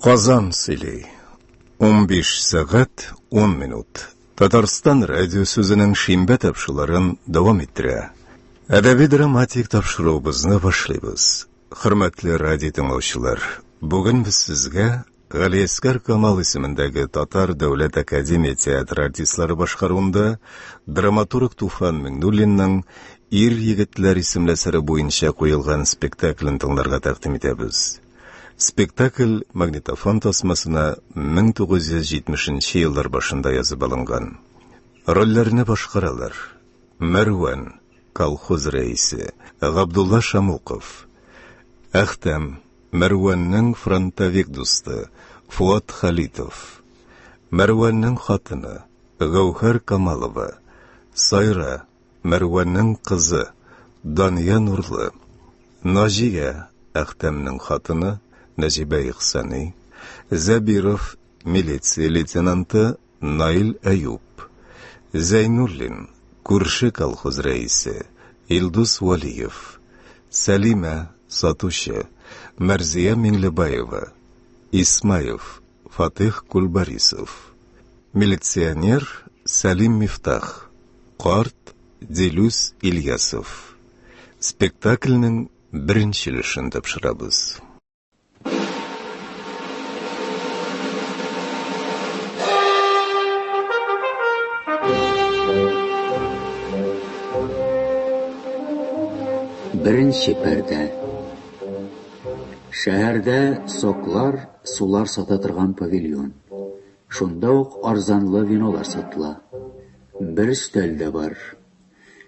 Қазан сөйлей. 15 сағат 10 минут. Татарстан радио сөзінің шимбе тапшыларын давам еттірі. Әдәби драматик тапшыруыбызны башлыйбыз. Хөрмәтле радио тыңлаучылар, бүген без сезгә Галиәскәр Камал исемендәге Татар Дәүләт Академия театр артистлары башкаруында драматург Туфан Миңнуллинның «Ир егетләр» исемле әсәре буенча куелган спектаклен тыңларга тәкъдим итәбез. Спектакль магнитофон тасмасына 1970 еллар башында язып алынган. Рольләрне башкаралар: Мәрвән, колхоз рәисе, Габдулла Шамуков; Әхтәм, Мәрвәннең фронтовик дусты, Фуат Халитов; Мәрвәннең хатыны, Гәүһәр Камалова; Сайра, Мәрвәннең кызы, Дания Нурлы; Наҗия, Әхтәмнең хатыны, Нәҗибә Ихсани; Зәбиров, милиция лейтенанты, Наил Әюп; Зәйнуллин, күрше колхоз рәисе, Илдус Валиев; Сәлимә, сатучы, Мәрзия Миңлебаева; Исмаев, Фатих Кульбарисов; милиционер, Сәлим Мифтах; карт, Дилүс Ильясов. Спектакльнең беренче өлешен тапшырабыз. Беренче пәрдә. Шәһәрдә соклар, сулар сата торган павильон. Шунда ук арзанлы винолар сатыла. Бер өстәл дә бар.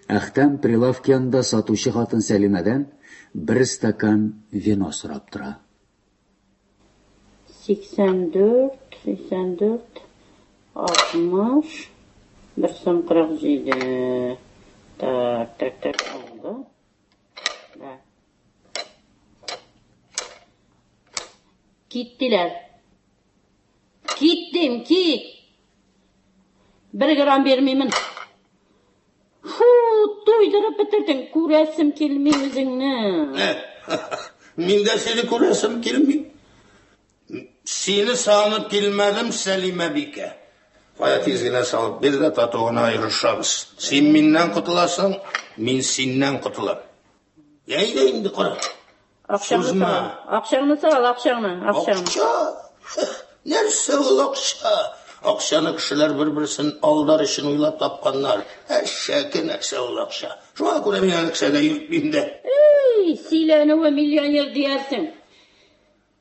Әхтәм прилавка янында сатучы хатын Сәлимәдән бер стакан вино сорап тора. 84, 60, 147. Так, oldu. Gittiler. Gittim. Bir gram vermeyimin. Doydurıp bitirdin. Kuresim kelmeyim özüngni. Min de seni kuresim kelmeyim. Seni sağınıp gelmedim Selime Bike. Hayat izgine salıp bir de tatuğuna ayrışarız. Sen minden kutulasın, min sinden kutulam. Yayda indi kura. Akşamını sağ ol, akşamını. Akşa? Neresi ol akşa? Akşanı kişiler birbirisinin aldar işini uylap tapkanlar. Eşşeki neresi ol akşa? Şuna kura min anıksada yürütmeyim de. Sileni ve milyoner diyersin.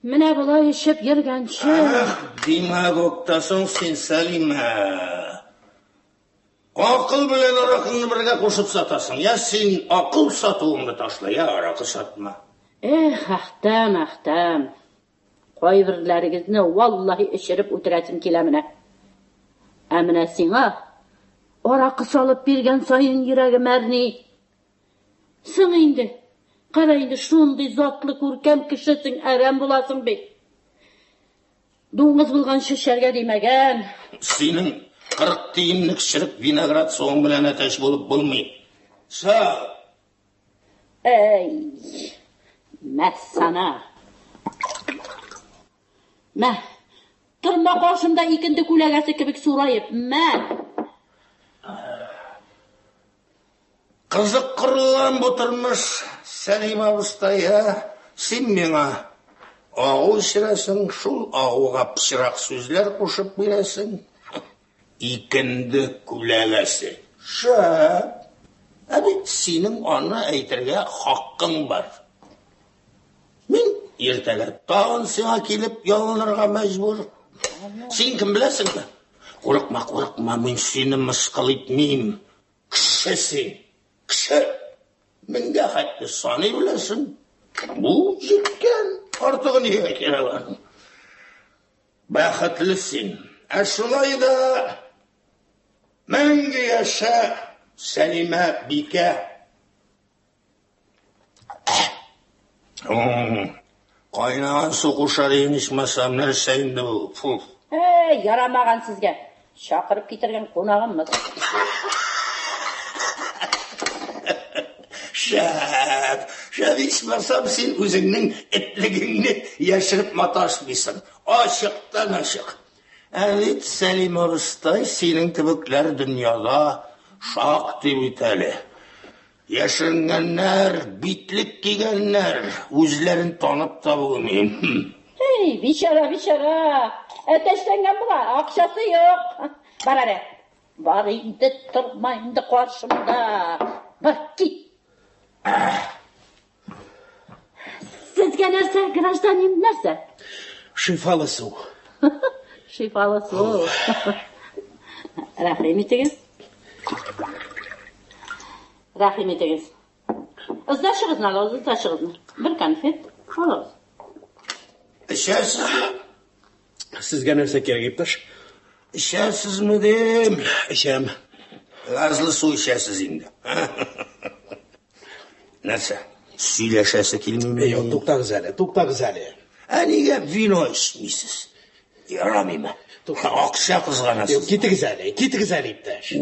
Mine bula yaşıp yergençi. Demek oktasın sen Selime. Akıl bilen arakını birge koşup satasın. Ya sen akıl satığını taşla ya arakı satma. Ahtam. Koy birlerigizni vallahi işirip ötüresim kelemine. Emine sana arakı salıp birgen sayın yüreğim erni. Sın indi. Qara indi şunday zatlı көркем kişisin, әрәм bulasın bey. Doğunuz bulgan şişerge demegen. Senin 40 tiyimlik şirip vinagrat soğun bilen ateş bulup bulmayın. Sağ. Məh sana. Məh. Tırma karşımda ikindi kulegesi kibik surayıp. Məh. Kızık kırılan butırmış Selime Usta'ya, sen bana ağıl şiresin, şul ağığa pişirak sözler koşup bilesin. İkindi kulegesi. Şöp. Abi senin ona eytirge hakkın var. Min ertege tağın sana kelip yalınırga mecbur. Sen kim bilesin mi? Korkma, min seni mıskıl etmeyim. Kişisin. Kişi. Minge hattı sani bilesin. Bu cidden artık niye kerevan? Bakitlısın. Şulayda minge yaşa Selime Bike. Kaynayan su kuşarı inişmesem nerseyindi bu? Yaramagan sizge. Şakırıp getirgen konağım mı? Şef içmesem sen özünün etliğini yaşırıp mataşmıyorsun. Aşıktan aşık. Evet Selim Arıstay, senin tübükler dünyada şak tübüteli. Yaşınganlar, bitlik giyenler, özlerin tanıp da bulmayayım. Hey, bişara. Ateşlengen bu da, akşası yok. Bana ne? Var indi, durmayındı karşımda. Bak git. Sizge nerse, grajdanim nerse? Şifalı su. Şifalı su. Rahim etiniz. Rahim etiniz. Özdaşığız nala, özdaşığız. Bir konfet, halas. İşersiz mi? Sizge nerse kerak iptaş? İşersiz mi diyeyim? İşem. Gazlı su işersiz indi. Neyse, söyleşesi kilmimi. Yok, tukta güzeli. Niye vino içmişsiniz? Yaramıyor mu? Akşa kızganasınız. Yok, kiti güzeli iptaş.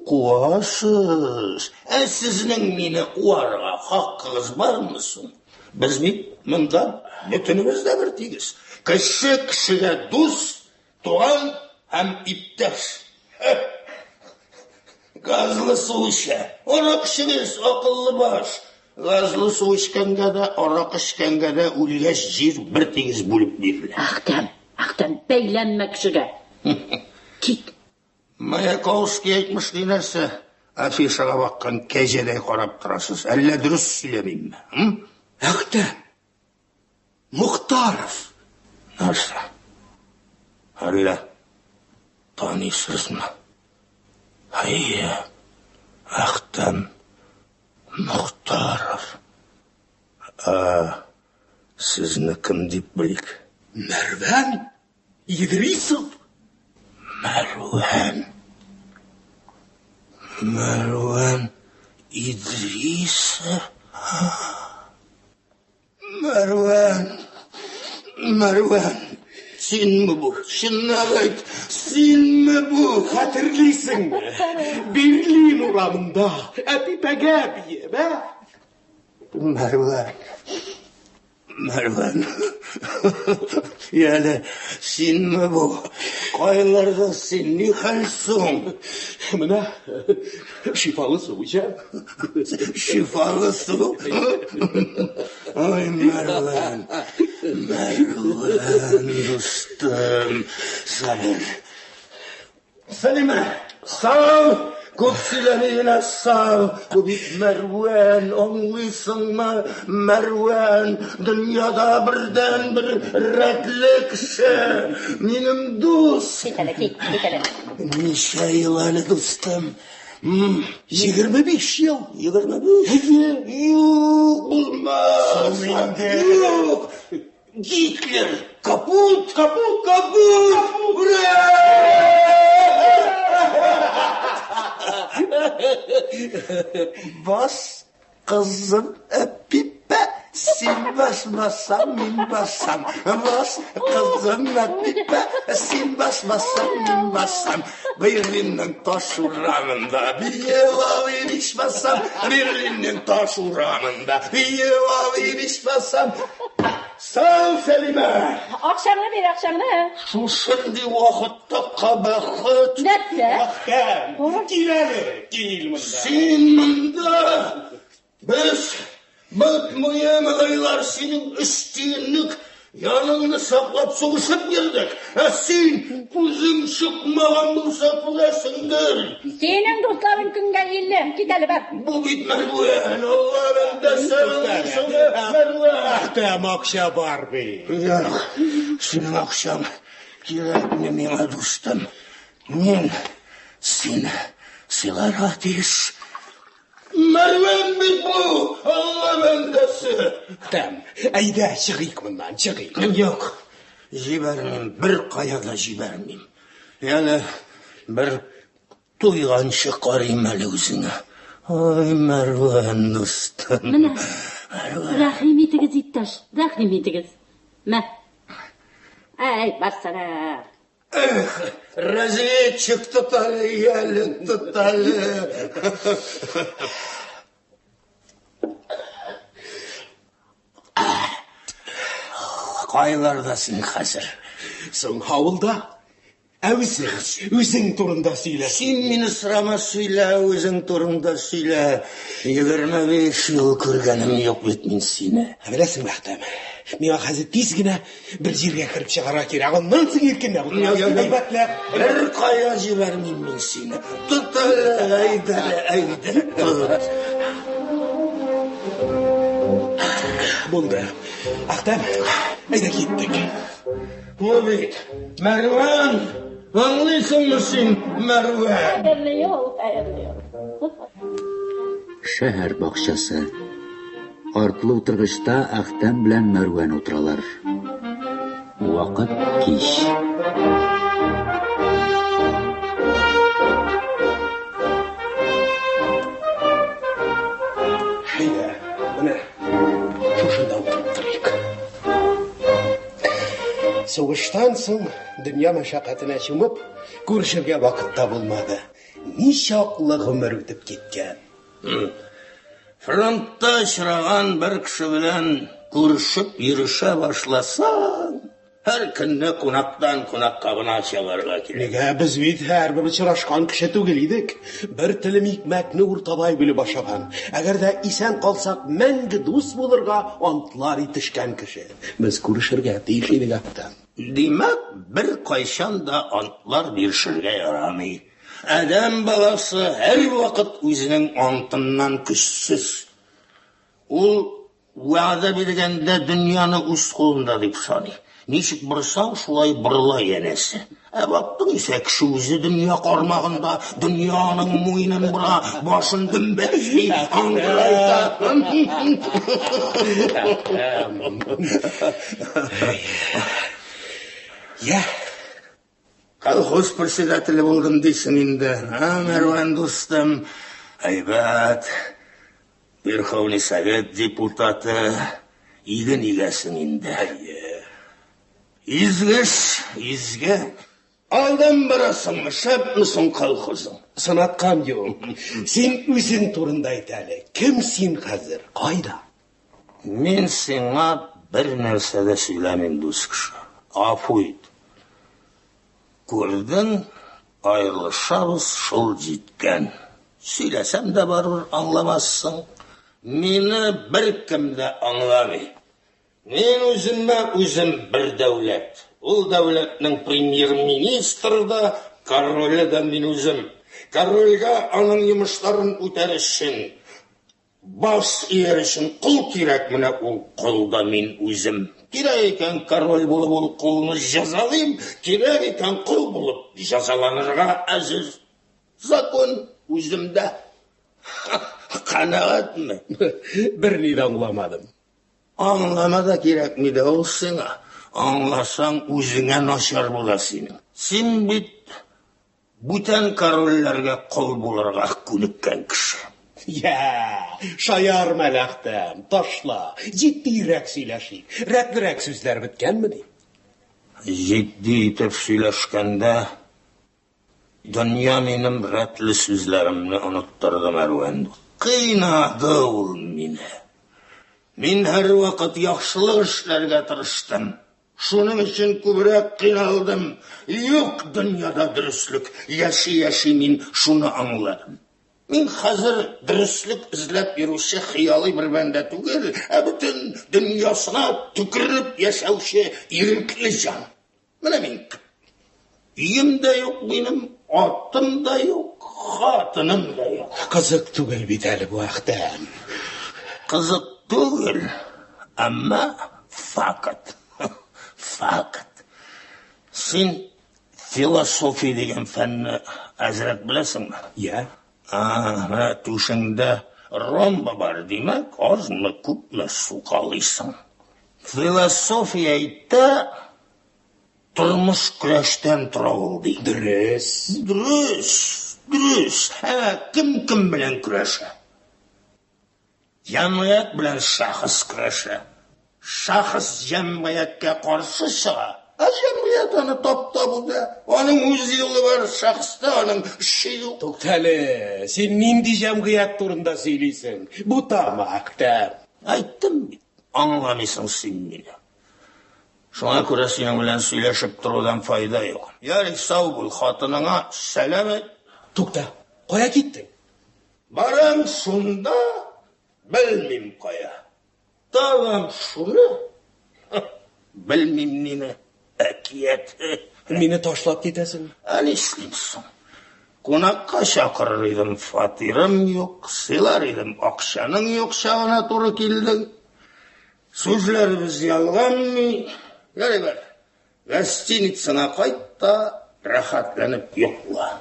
Kuvasız. Sizin meni uarga hakkınız var mısın? Biz mi? Bundan bütünümüz de bir tigiz. Kişi kişiye dost, doğan hem iptaş. Gazlı su içe. Orak kişiniz akıllı baş. Gazlı su içkenge de, orak içkenge de ulgeç jir bir tigiz bulup verirler. Aktem, beylenme kişiye. Git. Mayakovski aytmış dinerse, afişaga bakkan kecede qarab turasız. Elle dürüst söylemeyim mi? Aktem. Muhtarov. Narsa? Halla, tanıysınız mı? Hayır, Aktem Muhtarov. Sizni kim deb bilik? Mervan İdrisov. Mervan İdrisov. Mervan. Sen mi bu? Şınnagayt, sen mi bu? Hatırlıyorsun mu? Berlin uğramında. Epipege abiye be. Mervan. Yani sen mi bu? Kaylarda sen ne halsın? Mına şifalı su içem. Şifalı su. Ay Mervan dostum. Selime, sağ ol. Kopsilerine sağ ol. Bu bir Mervan, anlıyorsun mu? Mervan, dünyada birden bir redli kişi. Benim dost. Git hele. Neşe yılanı dostum. 25 yıl. 25? Yok, bulmaz. Yok. Hitler, kaput. Bas kızım epipe, sen basmazsan min bassam. Bas kızım epipe, sen basmazsan min bassam. Berlin'in taş uğramında bir yıla içmezsem. Berlin'in taş uğramında bir yıla içmezsem. Sağ ol Selime. Akşamına. Şu şimdi vakitte kabahat. Netse? Aktem. Değil mında. Sen mında. Biz bakmayan aylar senin üstünlük yanını saklap soğuşup girdik. Sen kuzum çıkmadan bu sapılasındır. Senin dostların künge illim. Git hele bak. Bu bitmez bu yani. Allah bende senin sana Mervan. Aktem akşa Barbie. Yok, senin akşam girelim bana dostum. Men seni sigar ateş. Mervan bit bu. Allah bendesi. Aktem. Ayda çıkıyık bundan çıkıyık. Yok, jibermeyim. Bir kayada jibermeyim. Yani bir duygan çıkarayım hele özüne. Ay Mervan dostum. Mına. Rahim etiniz ittaş. Rahim etiniz. Ay bassana. Razı çıktı talı, yelin tutalı. Қайлардасың қазір? Соң ауылда. Өзің турында сөйле. Сен мені сұрама, сөйле, өзің турында сөйле. 25 жыл көргенім жоқ бет мен сені. Білесің бақтам, мен қазір тезгіне бір жерге кіріп шығара керек. Онан соң еркенде бұл. Бір қая жібермеймін мен сені. Тұт, әйді, тұт. Болды. Ақтам, айда кеттік. Мұбет, Мәруан, аңлайсың сен, Мәруан? Xayrli yo'l. Шәһәр бақшасы. Артлы утыргычта Ахтам белән Мәрвән утыралар. Вакыт кич. Шәйдә, менә шушында утырып торыйк. Сугыштан соң дөнья мәшәкатенә чумып, күрешергә вакытта булмады. Ничаклы гомер үтеп киткән. Фронтта очраган бер кеше белән күрешеп йөреше башласаң, һәр көнне кунактан кунакка гына чыгарга кирәк. Нигә без бит һәрбер очрашкан кеше түгел идек. Бер телем икмәкне урталай белеп ашаган. Әгәр дә исән калсак, мәңге дус булырга антлар итешкән кеше. Без күрешергә тиеш идек Ақтам. Димәк, бер кайчан да антлар бирешергә ярамый. Адам баласы һәр вакыт үзенең антыннан көчсез. Ул вәгъдә биргәндә дөньяны үз кулында дип саный. Ничек борсаң, шулай борыла янәсе. Бактың исә кеше үзе дөнья кармагында, дөньяның муенын бора, башын дөмбәшли, аңлайта. Я, Колхоз председателе булдым дейсең инде. Мәрвән дустым, әйбәт, Верховный Совет депутаты, иген игәсең инде. Изге. Алдан барасың, шәпмісің колхозың? санаткан юк. Син үзең турында әйт әле. Кем син хәзер? Кайда? Мен сиңа бер нәрсәдә сөйләмим, дус кеше. Афу ит. Күрдең, аерылышабыз, шул җиткән. Сөйләсәм дә барыр, аңламассың. Мине беркем дә аңламый. Мен үзем бер дәүләт. Ул дәүләтнең премьер-министры да, короле да мин үзем. Корольгә аның йомышларын үтәрешен, баш ияришен кул кирәк, менә ул кулда мин үзем. Кирәк икән король булып ул кулны җәзалыйм, кирәк икән кул булып җәзаланырга әзер. Закон үземдә. Канәгатьме? Бер ни дә аңламадым. Аңламада кирәкми дә ул сиңа. Аңласаң үзеңә начар була синең. Син бит бүтән корольләргә кул булырга күнеккән кеше. Я, шаяр мәләхтәм, ташла, җитдирәк сөйләшик. Рәтлерәк сүзләр беткәнмени? Җитди итеп сөйләшкәндә, дөнья минем рәтле сүзләремне оныттырды, Мәрвән. Кыйнады ул мине. Мин һәр вакыт яхшылык эшләргә тырыштым. Шуның өчен күбрәк кыйналдым. Юк дөньяда дөрестлек. Яши мин шуны аңладым. Мин хәзер дөрестлек эзләп йөрүче хыялый бер бәндә түгел, бөтен дөньясына түкереп яшәүче ирекле җан. Менә мин. Өем дә юк минем, атым да юк, хатыным да юк. Кызык түгел бит әле бу Ақтам. Кызык түгел, әмма факт. Син философия дигән фәнне әзрәк беләсеңме? Я. Менә түшеңдә ромба бар, димәк, азмы күпме су калыйсың. Философия әйтә, тормыш көрәштән тора ул ди. Дөрес. Кем белән көрәшә? Җәмгыять белән шәхес көрәшә. Шәхес җәмгыятькә каршы чыга. Җәмгыять аны таптабуда. Аның үз юлы бар, шәхестә аның эше юк. Туктале, син нинди җәмгыять турында сөйлисең? Бутама Ақтам. Әйттем бит, аңламыйсың син мине. Шуңа күрә синең белән сөйләшеп торудан файда юк. Ярый, сау бул, хатыныңа сәлам әйт. Тукта, кая киттең? Барам шунда, белмим кая. Тагам шуны, белмим нине, әкият. Мине ташлап китәсең. Әнишлимсің? Кунакка чакырыр идем, фатирым юк, сыйлар идем, акчаның юк чагына туры килдең. Сүзләребез ялганмый. Ярый бар. Гостиницаңа кайт та рәхәтләнеп йокла.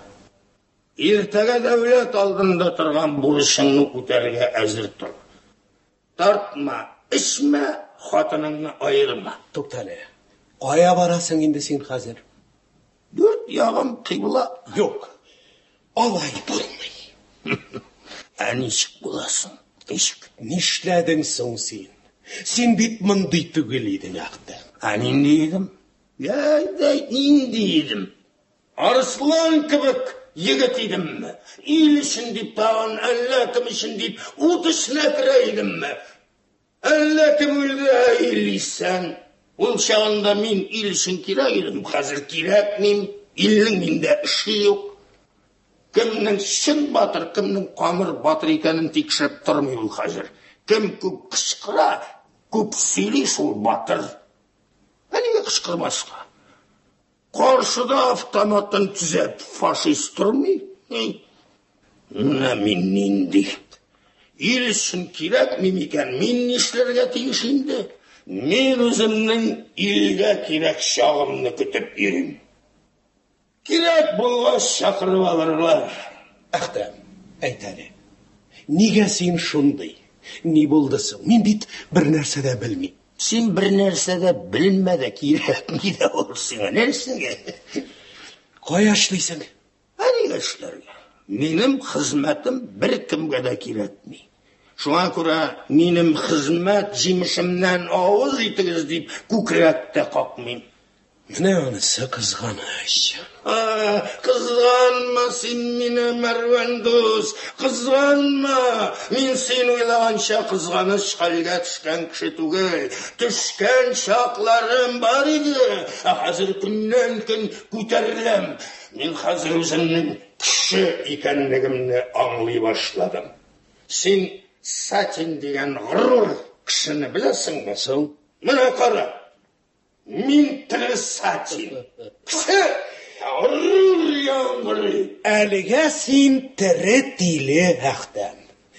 Иртәгә дәүләт алдында торган бурычыңны үтәргә әзер тор. Тартма, эчмә, хатыныңны айырма. Туктале. Кая барасың инде син хәзер? 4 ягым кыйбла. Юк. Алай булмый. Ничек буласың? Ничек? Нишләдең соң син? Син бит мондый түгел идең акта. Нинди идем? Нинди идем? Арслан кебек егет идемме? Ил өчен дип тагын әллә кем өчен дип ут эченә керә идемме? Әллә кем үлде, ил исән. Ул чагында мин ил өчен кирәк идем, хәзер кирәкмим. Илнең миндә эше юк. Кемнең чын батыр, кемнең камыр батыр икәнен тикшереп тормый ул хәзер. Кем күп кычкыра, күп сөйли шул батыр. Нигә кычкырмаска? Каршыда автоматын төзәп фашист тормый. Менә мин нинди? Ил өчен кирәкми микән? Мин нишләргә тиеш инде? Мин үземнең илгә кирәк чагымны көтеп йөрим. Кирәк булгач чакырып алырлар. Әхтәм, әйт әле. Нигә син шундый? Ни булды соң? Мин бит бер нәрсә дә белмим. Син бер нәрсә дә белмә дә кирәкми дә ул сиңа нәрсәгә? Кая эшлисең? Нигә эшләргә? Минем хезмәтем бер кемгә дә кирәкми. Шуңа күрә минем хезмәт җимешемнән авыз итегез дип күкрәктә какмыйм. Менә анысы кызганыч. Кызганма син мине, Мәрвән дус, кызганма. Мин син уйлаганча кызганыч хәлгә төшкән кеше түгел. Төшкән чакларым бар иде. Хәзер көннән көн күтәреләм. Мин хәзер үземнең кеше икәнлегемне аңлый башладым. Син Сатин дигән горур кешене беләсеңме соң? Менә кара. Мин тере Сатин. Әлегә син тере тиле Әхтәм.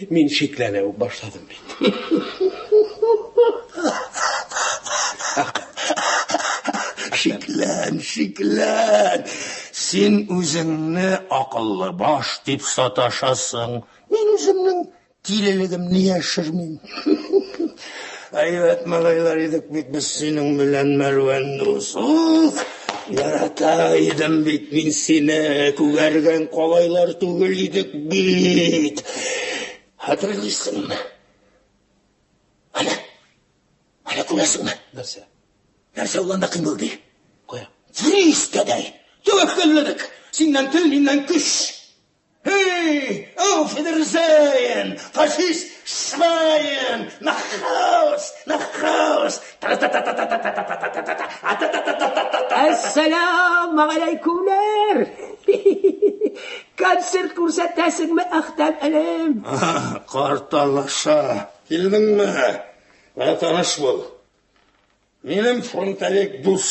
Мин шикләнә башладым бит. Шиклән. Син үзеңне акыллы баш дип саташасың. Мин үземнең тилелегемне яшермим. Әйбәт малайлар идек бит без синең белән, Мәрвән дус. Ярата идем бит мин сине, күгәргән калайлар түгел идек бит. Хәтерлисеңме? Ана күрәсеңме? Нәрсә уланда кыймылды? Кая? Фристәдәй. Тәвәккәлледек. Синнән тел, миннән көч. Hey, auf Wiedersehen, Faschist, Schwein, nach Haus. Assalamu alaikumlar. Konser күрсәтәсеңме, Әхтәм әлем? Карталаша, килдеңме? Менә таныш бул. Минем фронтовик дус.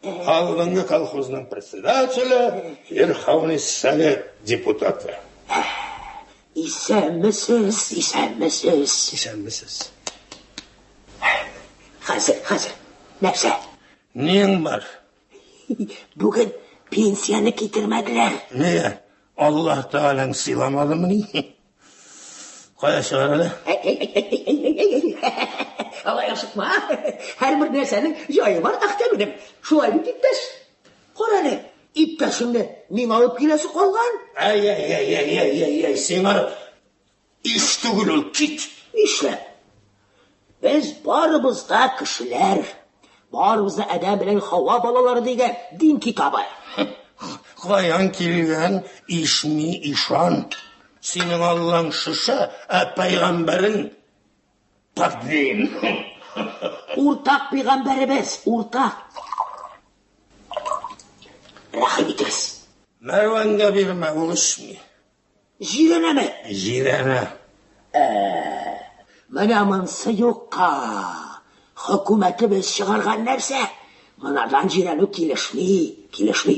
Алдыңгы колхозның председателе, Верховный совет депутаты. Исәнмесез. Хәзер. Нәрсә? Нең бар? Бүген пенсияны китермәделәр. Не? Аллаһ Тәгаләң сыйламадымы ни? Кая чыгар әле? Алай ашыкма. Һәрбер нәрсәнең җае бар, Әхтәм. Шулай бит иптәш. Кара әле, иптәшеңне мин алып киләсе калган. Ай, сиңа иш түгел ул, кит. Нишләп? Без барыбыз да кешеләр. Барыбыз да Адәм белән Хавва балалары дигән дин китабы. Каян килгән ишми ишан. Синең Аллаң шушы, пайгамбәрең тәкъдим. Уртак пейгамбәребез, уртак. Рахим итегез. Мәрвәнгә бирмә, ул эшми. Җирәнәме? Җирәнә. Менә монсы юкка. Хөкүмәтебез чыгарган нәрсә. Монардан җирәнү килешми.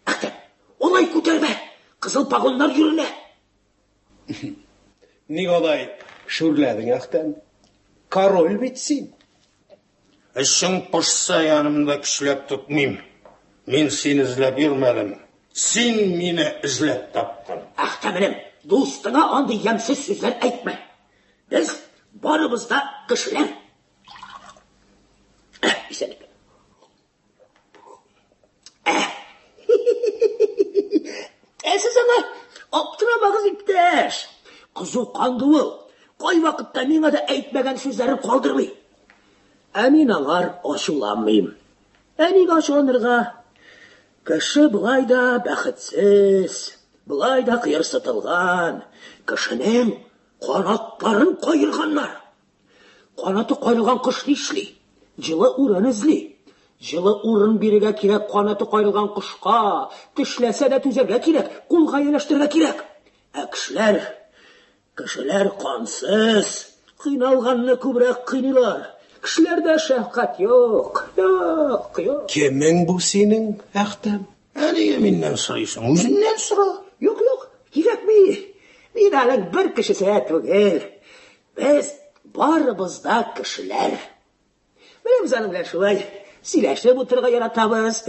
Әхтәм, олай күтәрмә. Кызыл погоннар йөренә. Ник алай шүрләдең, Әхтәм? Король бит син. Эшең пошса янымда кешеләп тотмыйм. Мин сине эзләп йөрмәдем. Син мине эзләп таптың. Әхтәмнем, дустыңа андый ямсыз сүзләр әйтмә. Без барыбыз да кешеләр. Исәнлек. Сез аңа аптырамагыз, иптәш. Кызу канды ул. Кай вакытта миңа да әйтмәгән сүзләрен калдырмый. Мин аңар ачуланмыйм. Ник ачуланырга? Кеше былай да бәхетсез, былай да кыерсытылган. Кешенең канатларын кайырганнар. Канаты кайрылган кош нишли? Җылы урын эзли. Җылы урын бирергә кирәк канаты кайрылган кошка. Тешләсә дә түзәргә кирәк, кулга ялаштырырга кирәк. Кешеләр кансыз, кыйналганны күбрәк кыйнылар. Кешеләрдә шәфкать юк. Кемең бу синең, Әхтәм? Нигә миннән сорыйсың? Үзеңнән сора. Юк, кирәкми. Мин әле бер кешесенә түгел. Без барыбыз да кешеләр. Менә без аның белән шулай сөйләшеп утырырга яратабыз.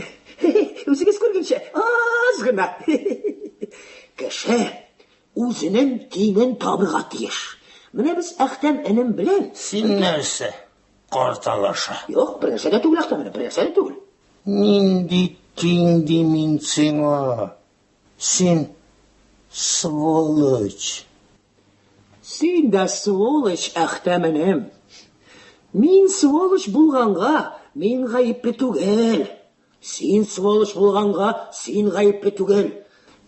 Үзегез күргәнчә, аз гына. Кеше үзенең тиңен табырга тиеш. Менә без Әхтәм энем белән. Син нәрсә? Карталаша. Юк, бернәрсә дә түгел, Әхтәм, бернәрсә дә түгел. Нинди тиң мин сиңа? Син сволочь. Син дә сволочь, Әхтәм энем. Мин сволочь булганга, мин гаепле түгел. Син сволочь булганга, син гаепле түгел.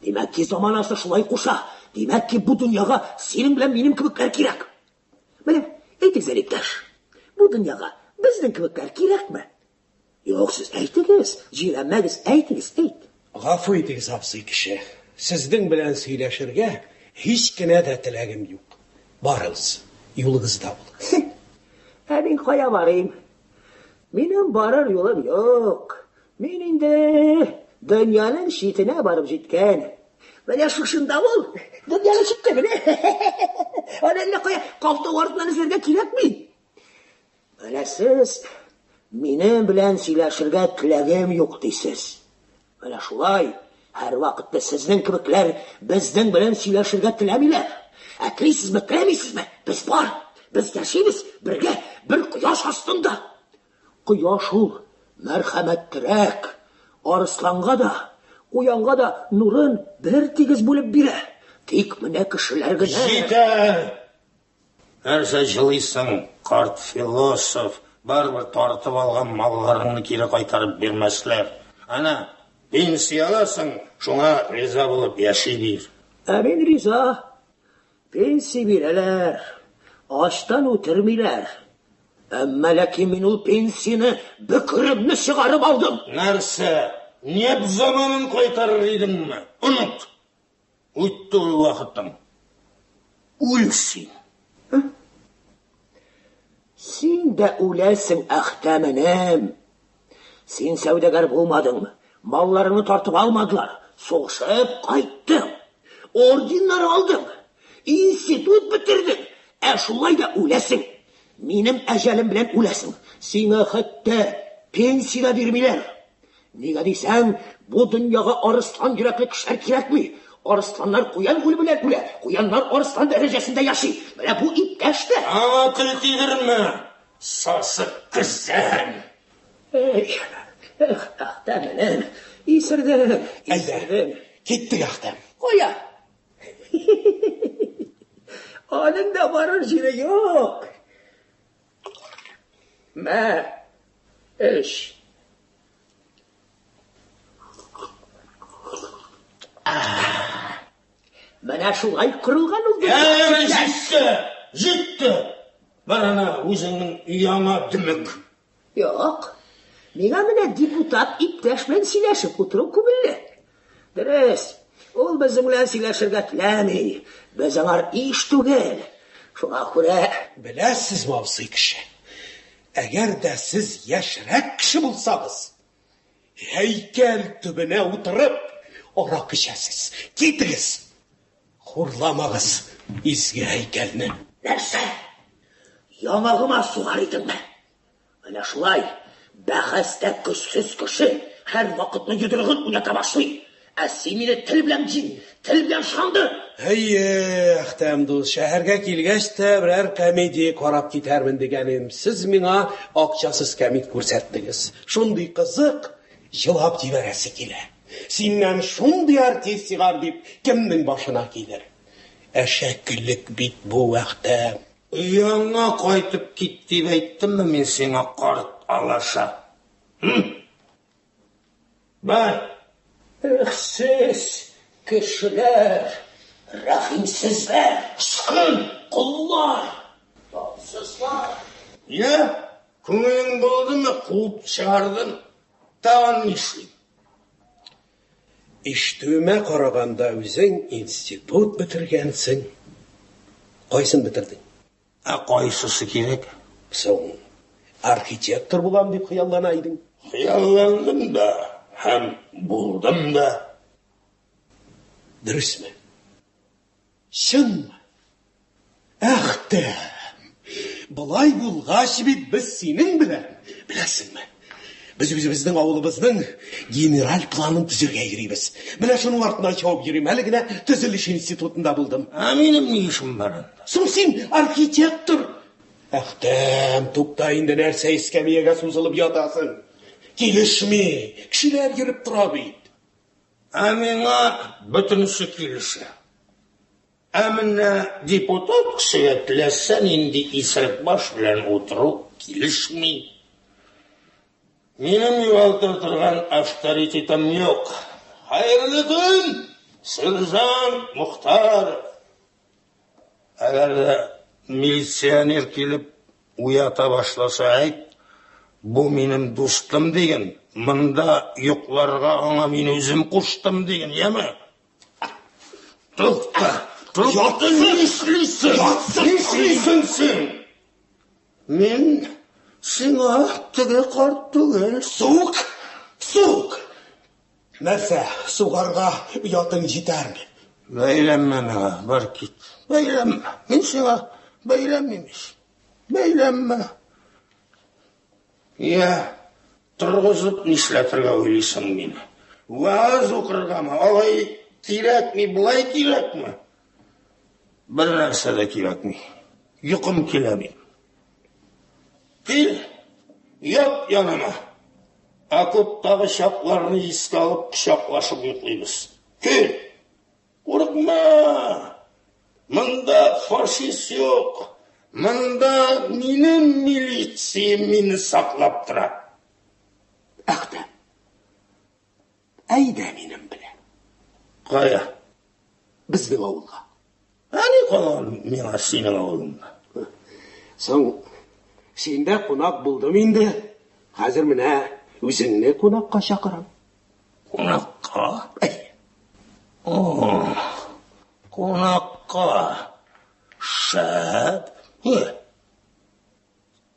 Димәк ки, заманасы шулай куша. Димәк ки, бу дөньяга синең белән минем кебекләр кирәк. Менә, әйтегез, иптәш. Бу дөньяга безнең кебекләр кирәкме? Юк, сез әйтегез, җирәнмәгез, әйтегез. Гафу итегез, абзый кеше. Сезнең белән сөйләшергә һич кенә дә теләгем юк. Барыгыз, юлыгызда булыгыз. Мин кая барыйм? Минем барыр юлым юк. Мин инде дөньяның читенә барып җиткән. Менә шушында ул, дөньяның чите менә. Әллә кая калты артыннан эзләргә кирәкми. Менә сез минем белән сөйләшергә теләгем юк дисез. Менә шулай, һәр вакытта сезнең кебекләр безнең белән сөйләшергә теләмиләр. Теләмисезме? Без бар, без яшибез бергә, бер кояш астында. Кояш ул мәрхәмәтлерәк. Арысланга да, уянга да нурын бер тигез бүлеп бирә. Тик менә кешеләр генә. Җитә! Нәрсә җылыйсың, карт философ? Барыбер тартып алган малларыңны кире кайтарып бирмәсләр. Ана, пенсияласың, шуңа риза булып яши бир. Мин риза. Пенсия бирәләр. Аштан үтермиләр. Әмма ләкин мин ул пенсияны бөкремне чыгарып алдым. Нәрсә? Неп заманын кайтарыр идеңме? Унут. Үтте ул вакытың. Үл син. Син дә үләсең, Әхтәм энем. Син сәүдәгәр булмадыңмы? Малларыңны тартып алмадылар. Сугышып кайттың. Орденнар алдың. Институт бетердең. Шулай да үләсең. Минем әҗәлем белән үләсең. Сиңа хәтта пенсия бирмиләр. Нигә дисәң, бу дөньяга арыслан йөрәкле кешеләр кирәкми. Арысланнар куян үле белән үлә. Куяннар арыслан дәрәҗәсендә яши. Менә бу иптәш тә. Аңа тел тидермә. Сасык кызым. Әхтәм энем, исердем. Әйдә, киттек, Әхтәм. Кая? Аның да барыр җире юк. Мә, эш. Менә шулай корылган ул. Җитте. Barana өзіңнің ұяңа дүмік. Yok. Миңа менә депутат иптәш белән сөйләшеп утыру күңелле. Дөрес. Ул безнең белән сөйләшергә теләми. Без аңар иш түгел. Шуңа күрә Беләсез, мавсый кеше. Әгәр дә сез яшьрәк кеше булсагыз, һәйкәл төбенә утырып, арак эчәсез. Китегез. Хурламагыз изге һәйкәлне. нәрсә? Яңагыма сугар идеңме? Менә шулай. Бәхәстә көчсез кеше һәр вакытны йодрыгын уйната башлый. Ә син мине тел белән җин, тел белән шаңды. Әйе, Әхтәм дус, шәһәргә килгәч тә берәр комедия карап китәрмен дигәнем. Сез миңа акчасыз комедия күрсәттегез. Шундый кызык, җылап җибәрәсе килә. Синнән шундый артист сигар дип кемнең башына килер? Әшәкелек бит бу, Әхтәм. Ұяңа қайтып кит дип әйттемме мен сиңа, қарт алаша? Бар. Сез, кешеләр, рәхимсезләр, Шықын, құллар, тапсызлар. Күңелің болды ма, қуып шығардың. Тағын нешлейм? Иштүмә караганда үзең институт бетергәнсең. Кайсын бетердең? Қайсысы керек? Соң архитектор булам дип хыяллана идең. Хыялландым да, һәм булдым да. Дөресме? Чынмы? Әхтәм, былай булгач бит без синең белән, беләсеңме? Без үзебезнең авылыбызның генераль планын төзергә йөрибез. Менә шуның артыннан чабып йөрим. Әле генә төзелеш институтында булдым. Минем ни эшем бар анда? Соң син архитектор. Әхтәм, тукта инде, нәрсә эскәмиягә сузылып ятасың? Килешми, кешеләр йөреп тора бит. Миңа бөтенесе килешә. Менә депутат кешегә теләсәң инде исерек баш белән утыру килешми. Минем югалта торган авторитетым юк. Хәерле көн, сержант Мухтаров. Әгәр милиционер килеп уята башласа әйт, бу минем дустым диген, мында юкларга аңа мин үзем куштым диген, яме? Тукта, нишлисең син? Мин сиңа теге карт түгел. Сук! Нәрсә, сугарга ятың җитәрме? Бәйләнмә миңа, бар кит. Бәйләнмә. Мин сиңа бәйләнмимеш. Бәйләнмә. Торгызып нишләтергә уйлыйсың мине? Ваз укыргамы? Алай кирәкми, булай кирәкме? Бер нәрсә дә кирәкми. Йокым килә мин. Кил, ят яныма. Окоптагы чакларны искә алып кочаклашып йоклыйбыз. Кил. Курыкма. Мында фашист юк. Мында минем милициям мине саклап тора. Әхтәм, әйдә минем белән. Кая? Безнең авылга. Ни калган миңа синең авылыңда? Соң, синдә кунак булдым инде. Хәзер менә үзеңне кунакка чакырам. Кунакка? Кунакка. Шәп.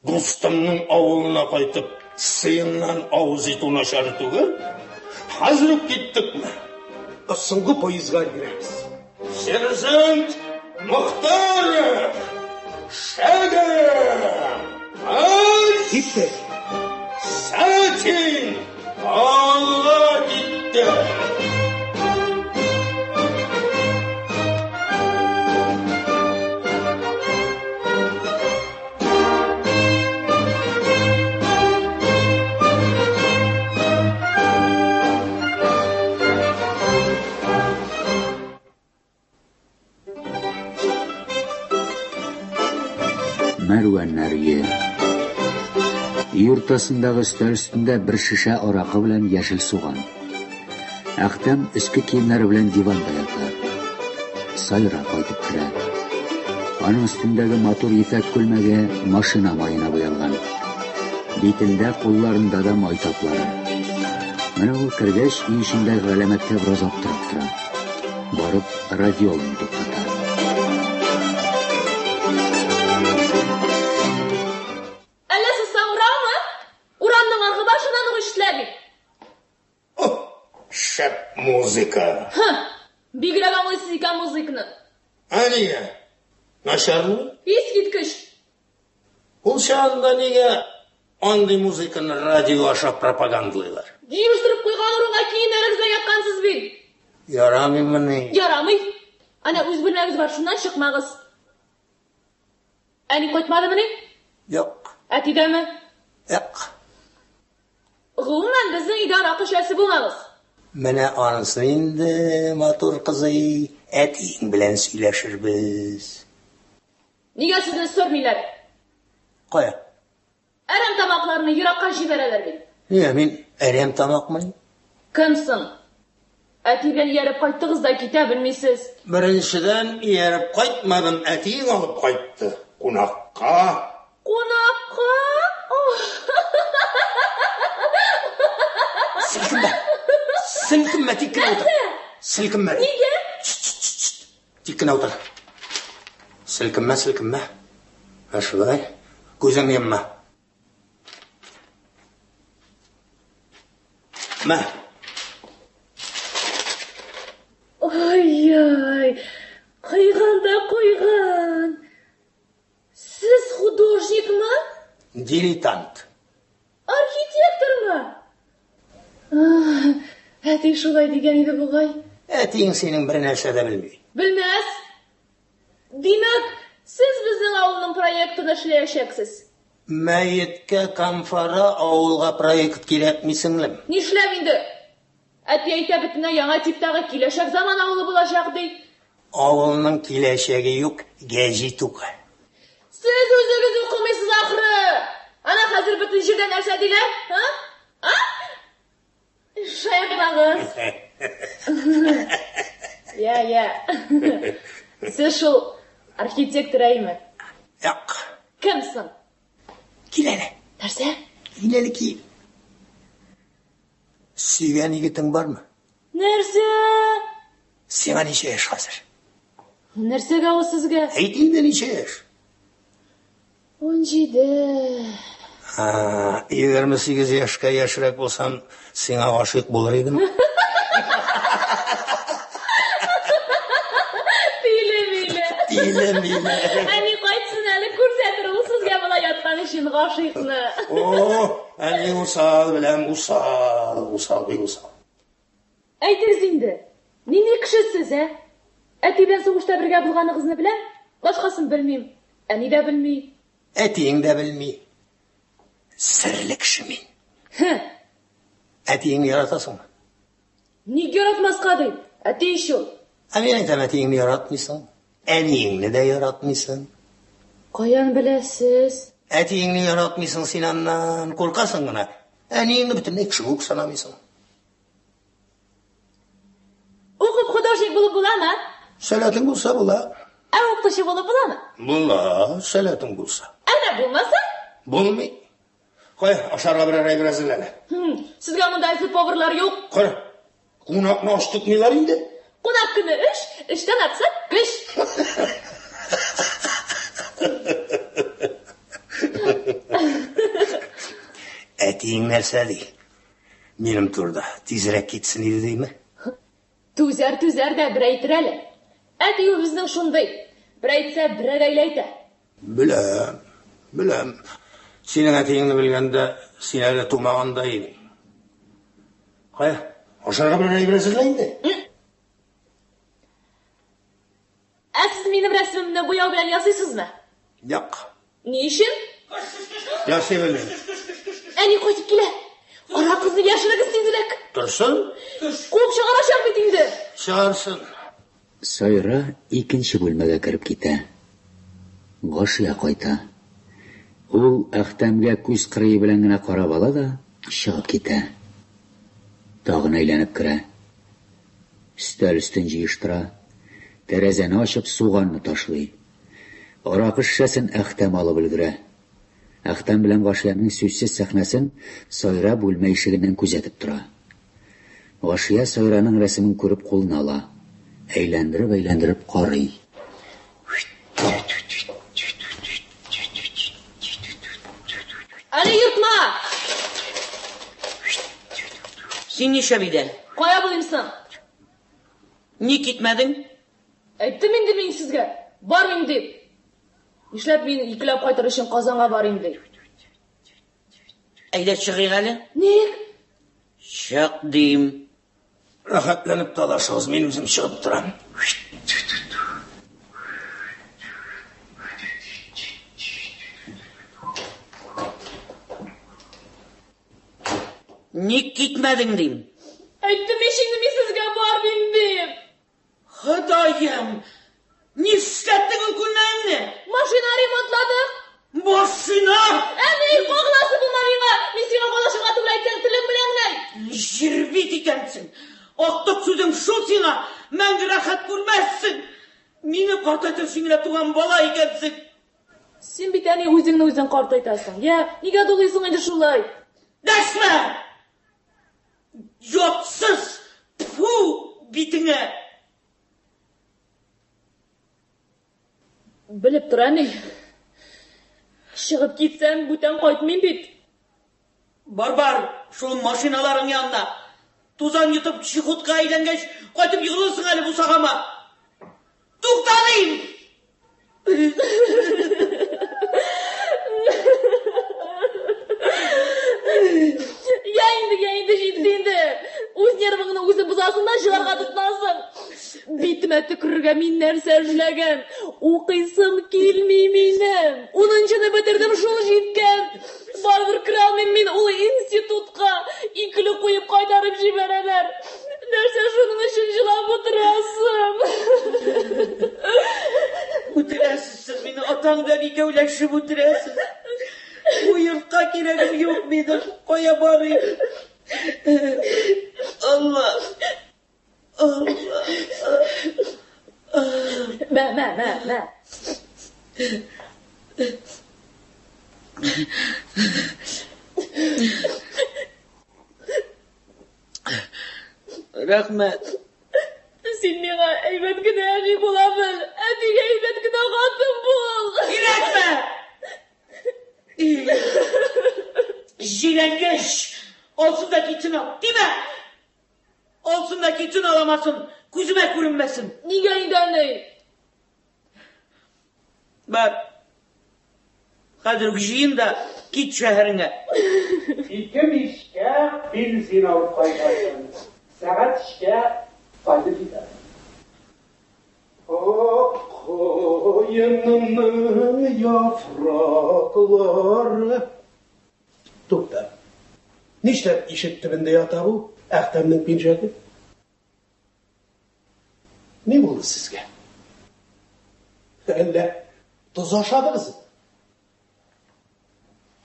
Дустымның авылына кайтып, сыйыннан авыз итү начар түгел. Хәзер үк киттекме? Соңгы поездга йөрәбез. Сержант Мухтаров! Шагом! Марш! Китте. Сатин! Алла китте! Мәрүәннәргә. Юртасындагы өстәл өстендә бер шешә аракы белән яшел суган. Әхтәм эске киемнәре белән диванда ята. Сайра кайтып керә. Аның өстендәге матур ефәк күлмәге машина майына буялган. Битендә, кулларында да май таплары. Менә ул кергәч, үй эчендә галәмәткә бераз аптырап тора. Барып, радиолын туктата. Әллә сез саңырамы? Урамның аргы башынан ук ишетелә. Шәп музыка. Бигрәк аңлыйсыз икән музыканы. Әнигә? Начармы? Искиткеч. Ул чагында нигә андый музыканы радио аша пропагандалыйлар? Җыештырып куйган урынга киемнәрегезгә яткансыз бит. Ярамыймы ни? Ярамый. Ана үз бүлмәгез бар, шуннан чыкмагыз. Әни кайтмадымы ни? Юк. Әтидәме? Юк. Гомумән безнең өйдә аракы эчәсе булмагыз. Менә анысы инде, матур кызый, әтиң белән сөйләшербез. Нигә сезне сөрмиләр? Кая? Әрәм тамакларны еракка җибәрәләр бит. Нигә мин әрәм тамакмын? Кемсең? Әти белән ияреп кайттыгыз да китә белмисез. Беренчедән ияреп кайтмадым, әтиң алып кайтты. Кунакка. Кунакка? Silkinme, tikkine otur. Silkinme. Nigә? Tikkine otur. Silkinme. Ha şulay. Gözün yemma. Ma. Ай, кайган да койган. Siz художникмы? Дилетант. Архитектормы? Әти шулай дигән иде бугай. Әтиң синең бер нәрсә дә белми. Белмәс. Димәк, сез безнең авылның проектын эшләячәксез. Мәеткә камфара авылга проект кирәкми сеңлем. Нишләп инде? Әти әйтә битенә яңа типтагы киләчәк заман авылы булачак ди. Авылның киләчәге юк, гәҗит ук. Сез үзегез укымыйсыз ахры. Ана хәзер бөтен җирдә нәрсә диләр? Шаяклагыз. Я. Сез шул архитектор әйме? Юк. Кемсең? Киләле. Нәрсә? Киләле ки. Сөйгән егетең бармы? Нәрсә? Сиңа ничә яшь хәзер? Нәрсәгә ул сезгә? Әйт инде ничә яшь? 17. 28 яшькә яшьрәк булсам, сиңа гашыйк булыр идем. Тиле. Әни кайтсын әле күрсәтер ул сезгә була яткан өчен гашыйкны. Әни усал белән усал. Әйтегез инде. Нинди кешесез, Әти белән сугышта бергә булганыгызны беләм, башкасын белмим. Әни дә белми. Әтиң дә белми. Серле кеше мин. Әтиңне яратасыңмы? Ник яратмаска ди? Әти ишул. Мин әйтәм, әтиңне яратмыйсың. Әниеңне дә яратмыйсың. Каян беләсез? Әтиеңне яратмыйсың, син аннан куркасың гына. Әниеңне бөтенләй кеше үк санамыйсың. Укып художник булып буламы? Сәләтең булса була. Укытучы булып буламы? Була, сәләтең булса. Әнә булмаса? Булмый. Кая, ашарга берәр әйбер әле. Сезгә монда эзле поварлар юк. Кара. Кунакны аш тотмыйлар инде. Кунак көне эштән атса кыш. Әтиң нәрсә ди? Минем турда тизрәк китсен иде дийме? Түзәр дә бер әйтер әле. Әти ул безнең шундый. Бер әйтсә, бер әйтә. Беләм. Синең әтиңне белгәндә, син әле тумаганда идең. Кая, ашарга берәр әйбер эзлә инде. Сез минем рәсемемне буяу белән ясыйсызмы? Юк. Ни өчен? Ясый белмим. Әни кайтып килә. Ара кызны яшерегез тизрәк. Торсын? Куып чыгарачак бит инде. Чыгарсын. Сайра икенче бүлмәгә кереп китә. Гашия кайта. Ул Әхтәмгә күз кырые белән генә карап ала да чыгып китә. Тагын әйләнеп керә. Өстәл өстен җыештыра. Тәрәзәне ачып суганны ташлый. Аракы шешәсен Әхтәм алып өлгерә. Әхтәм белән Гашиянең сүзсез сәхнәсен Сайра бүлмә ишегеннән күзәтеп тора. Гашия Сайраның рәсемен күреп кулына ала. Әйләндереп карый. Әле йыртма! Син нишләп идең? Кая булыймсың? Ник китмәдең? Әйттем инде мин сезгә. Бармыйм дип. Нишләп мин икеләп кайтыр өчен Казанга барыйм ди. Әйдә чыгыйк әле. Ник? Чык дим. Рәхәтләнеп талашыгыз, мин үзем чыгып торам. Ник китмәдең дим. Әйттем ишеңне мин сезгә бармыйм дип. Ходаем, нишләттең ул күннәңне? Машина ремонтладык. Машина! Әни, кагласы булма миңа. Мин сиңа калашыңа түгел әйтсәң, телең белән әйт. Җирбит икәнсең. Актык сүзем шул сиңа. Мәңге рәхәт күрмәссең. Мине картайтып сиңлә туган бала икәнсең. Син бит әни үзеңне үзең картайтасың. Я, нигә дулыйсың инде шулай? Дәшмә! Йотсыз! Фу, битеңә! Белеп тор, әни. Чыгып китсәм, бүтән кайтмыйм бит. Бар, шул машиналарың янына. Тузан йотып чехотка әйләнгәч, кайтып йыгылырсың әле бусагама. Тукталыйм! Я инде җитте инде. Үз нервыңны үзе бозасың да җыларга тотынасың. Битемә төкерергә мин нәрсә эшләгән? Укыйсым килми минем. 10-нчыны бетердем, шул җиткән. Барыбер керә алмыйм мин ул институтка. Икеле куеп кайтарып җибәрәләр. Нәрсә шуның өчен җылап утырасың? Үтерәсез, мине атаңдан икәүләшеп үтерәсез. Бу йортка кирәгем юк минем. Кая барыйм? Allah. Мә. Рәхмәт. Син миңа әйбәт кенә әни була бел. Әтигә әйбәт кенә хатын бул. Ирәкмә! Җиләнгәч, olsun da gitsin al, değil mi? Olsun da gitsin alamasın, күземә күренмәсен. Нигә инде әни? Бар. Хәзер җыен да кит шәһәреңә. 2:05-кә бензин алып кайтасың. Сәгать 3-кә кайтып китәсең. Koyunun yaprakları. Tukta. Нишләп ишек төбендә ята бу? Әхтәмнең пинжәге. Ни булды сезгә? Әллә тоз ашадыгыз?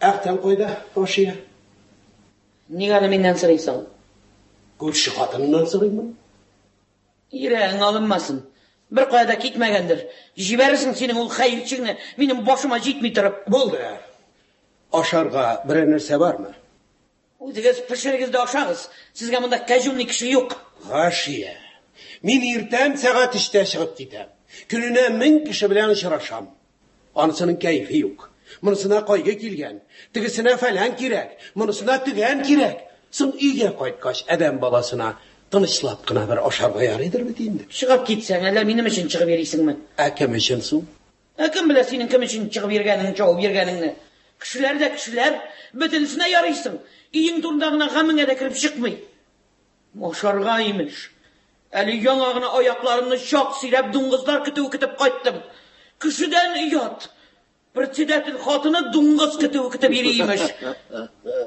Әхтәм кайда, Гашия? Нигә миннән сорыйсың? Күрше хатыннан сорыймын. Йөрәгең алынмасын. Бер кайда китмәгәндер. Җибәрсең синең ул хәерчеңне, минем башыма җитми торып. Булды. Ашарга бер нәрсә бармы? Үзегез пешерегез дә ашагыз. Сезгә монда кәҗүнни кеше юк. Гашия, мин иртән сәгать 3-тә чыгып китәм. Көненә 1000 кеше белән очрашам. Анысының кайфы юк. Монысына кайгы килгән, тегесенә фәлән кирәк, монысына төгән кирәк. Соң өйгә кайткач, адәм баласына тынычлап кына бер ашарга ярыйдыр бит инде. Чыгып китсәң, әллә минем өчен чыгып йөрисеңме? Кем өчен соң? Кем белә синең кем өчен чыгып йөргәнеңне, чыгып йөргәнеңне? Кешеләр дә кешеләр, бөтенсенә ярыйсың. Иң турында гына гамеңә дә кирип чыкмый. Ашарга имеш. Әле яңа гына аякларымны чак сирәп дуңгызлар көтеп кайттым. Кешедән ят. Председатель хатыны дуңгыз көтеп йөри имеш.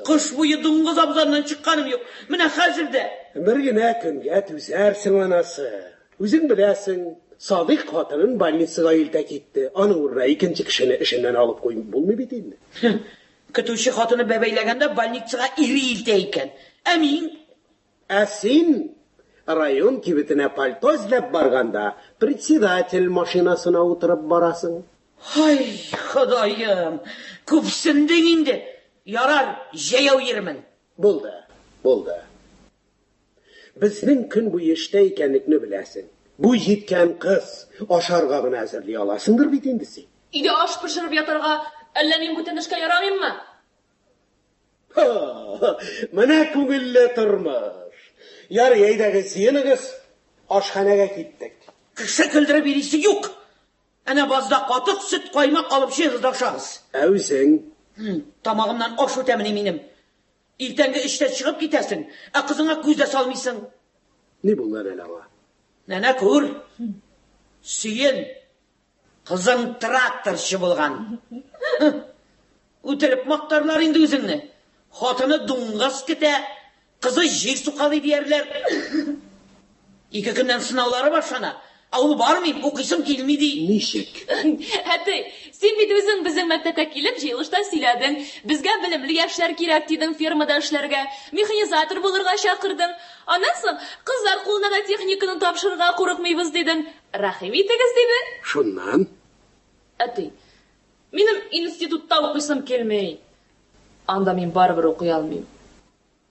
Кыш буе дуңгыз абзарыннан чыкканым юк. Менә хәзер дә. Бер генә көнгә түзәрсең анасы. Үзең беләсең, Садык хатынын больницага илтә китте. Аның урынына икенче кешене эшеннән алып куйып булмый бит инде. Көтүче хатыны бәбәйләгәндә больницага ире илтә икән. Ә мин? Ә син район кибетенә пальто эзләп барганда, председатель машинасына утырып барасың. Ай, Құдайым, көпсіндің енді. Ярар, жаяу ермін. Болды. Біздің күн бұй іште екенлікні білесің. Бұй жеткен қыз, ашарға ғына әзірлей аласыңдыр бит енді сен. Үйде аш пішіріп ятарға, әлі мен көтенішке ярамайым ма? Мына көңілі тұрмыш. Яр ейдегі сенігіз, ашханаға кеттік. Кіші күлдірі бересі yok. Әне базда қатық сүт қоймақ алып шеғыздақ шағыз. Әузің? Тамағымнан аш өтемін емінім. Ертеңгі іште шығып кетесің, қызыңа көзде салмайсың. Не болар әлі? Нәне көр. Сүйен, қызың тракторшы болған. Өтіліп мақтарлар енді өзіңні. Қатыны дуңғас кете, қызы жер суқалы дейерлер. 2 күннен сынаулары башана. Ауыл бармайым, оқисым келмейді. Нешек? Әтей, сен бит өзің біздің мәктәпкә килеп, жиылышта сөйләдің. Бізге білімлі яшьләр кирәк дидең фермада эшләргә. Механизатор булырга чакырдың. Аннан соң кызлар кулына да техниканы тапшырырга курыкмыйбыз дидең. Рәхим итегез диде. Шуннан? Әтей, минем институтта укыйсым килмей. Анда мин барыбер укый алмыйм.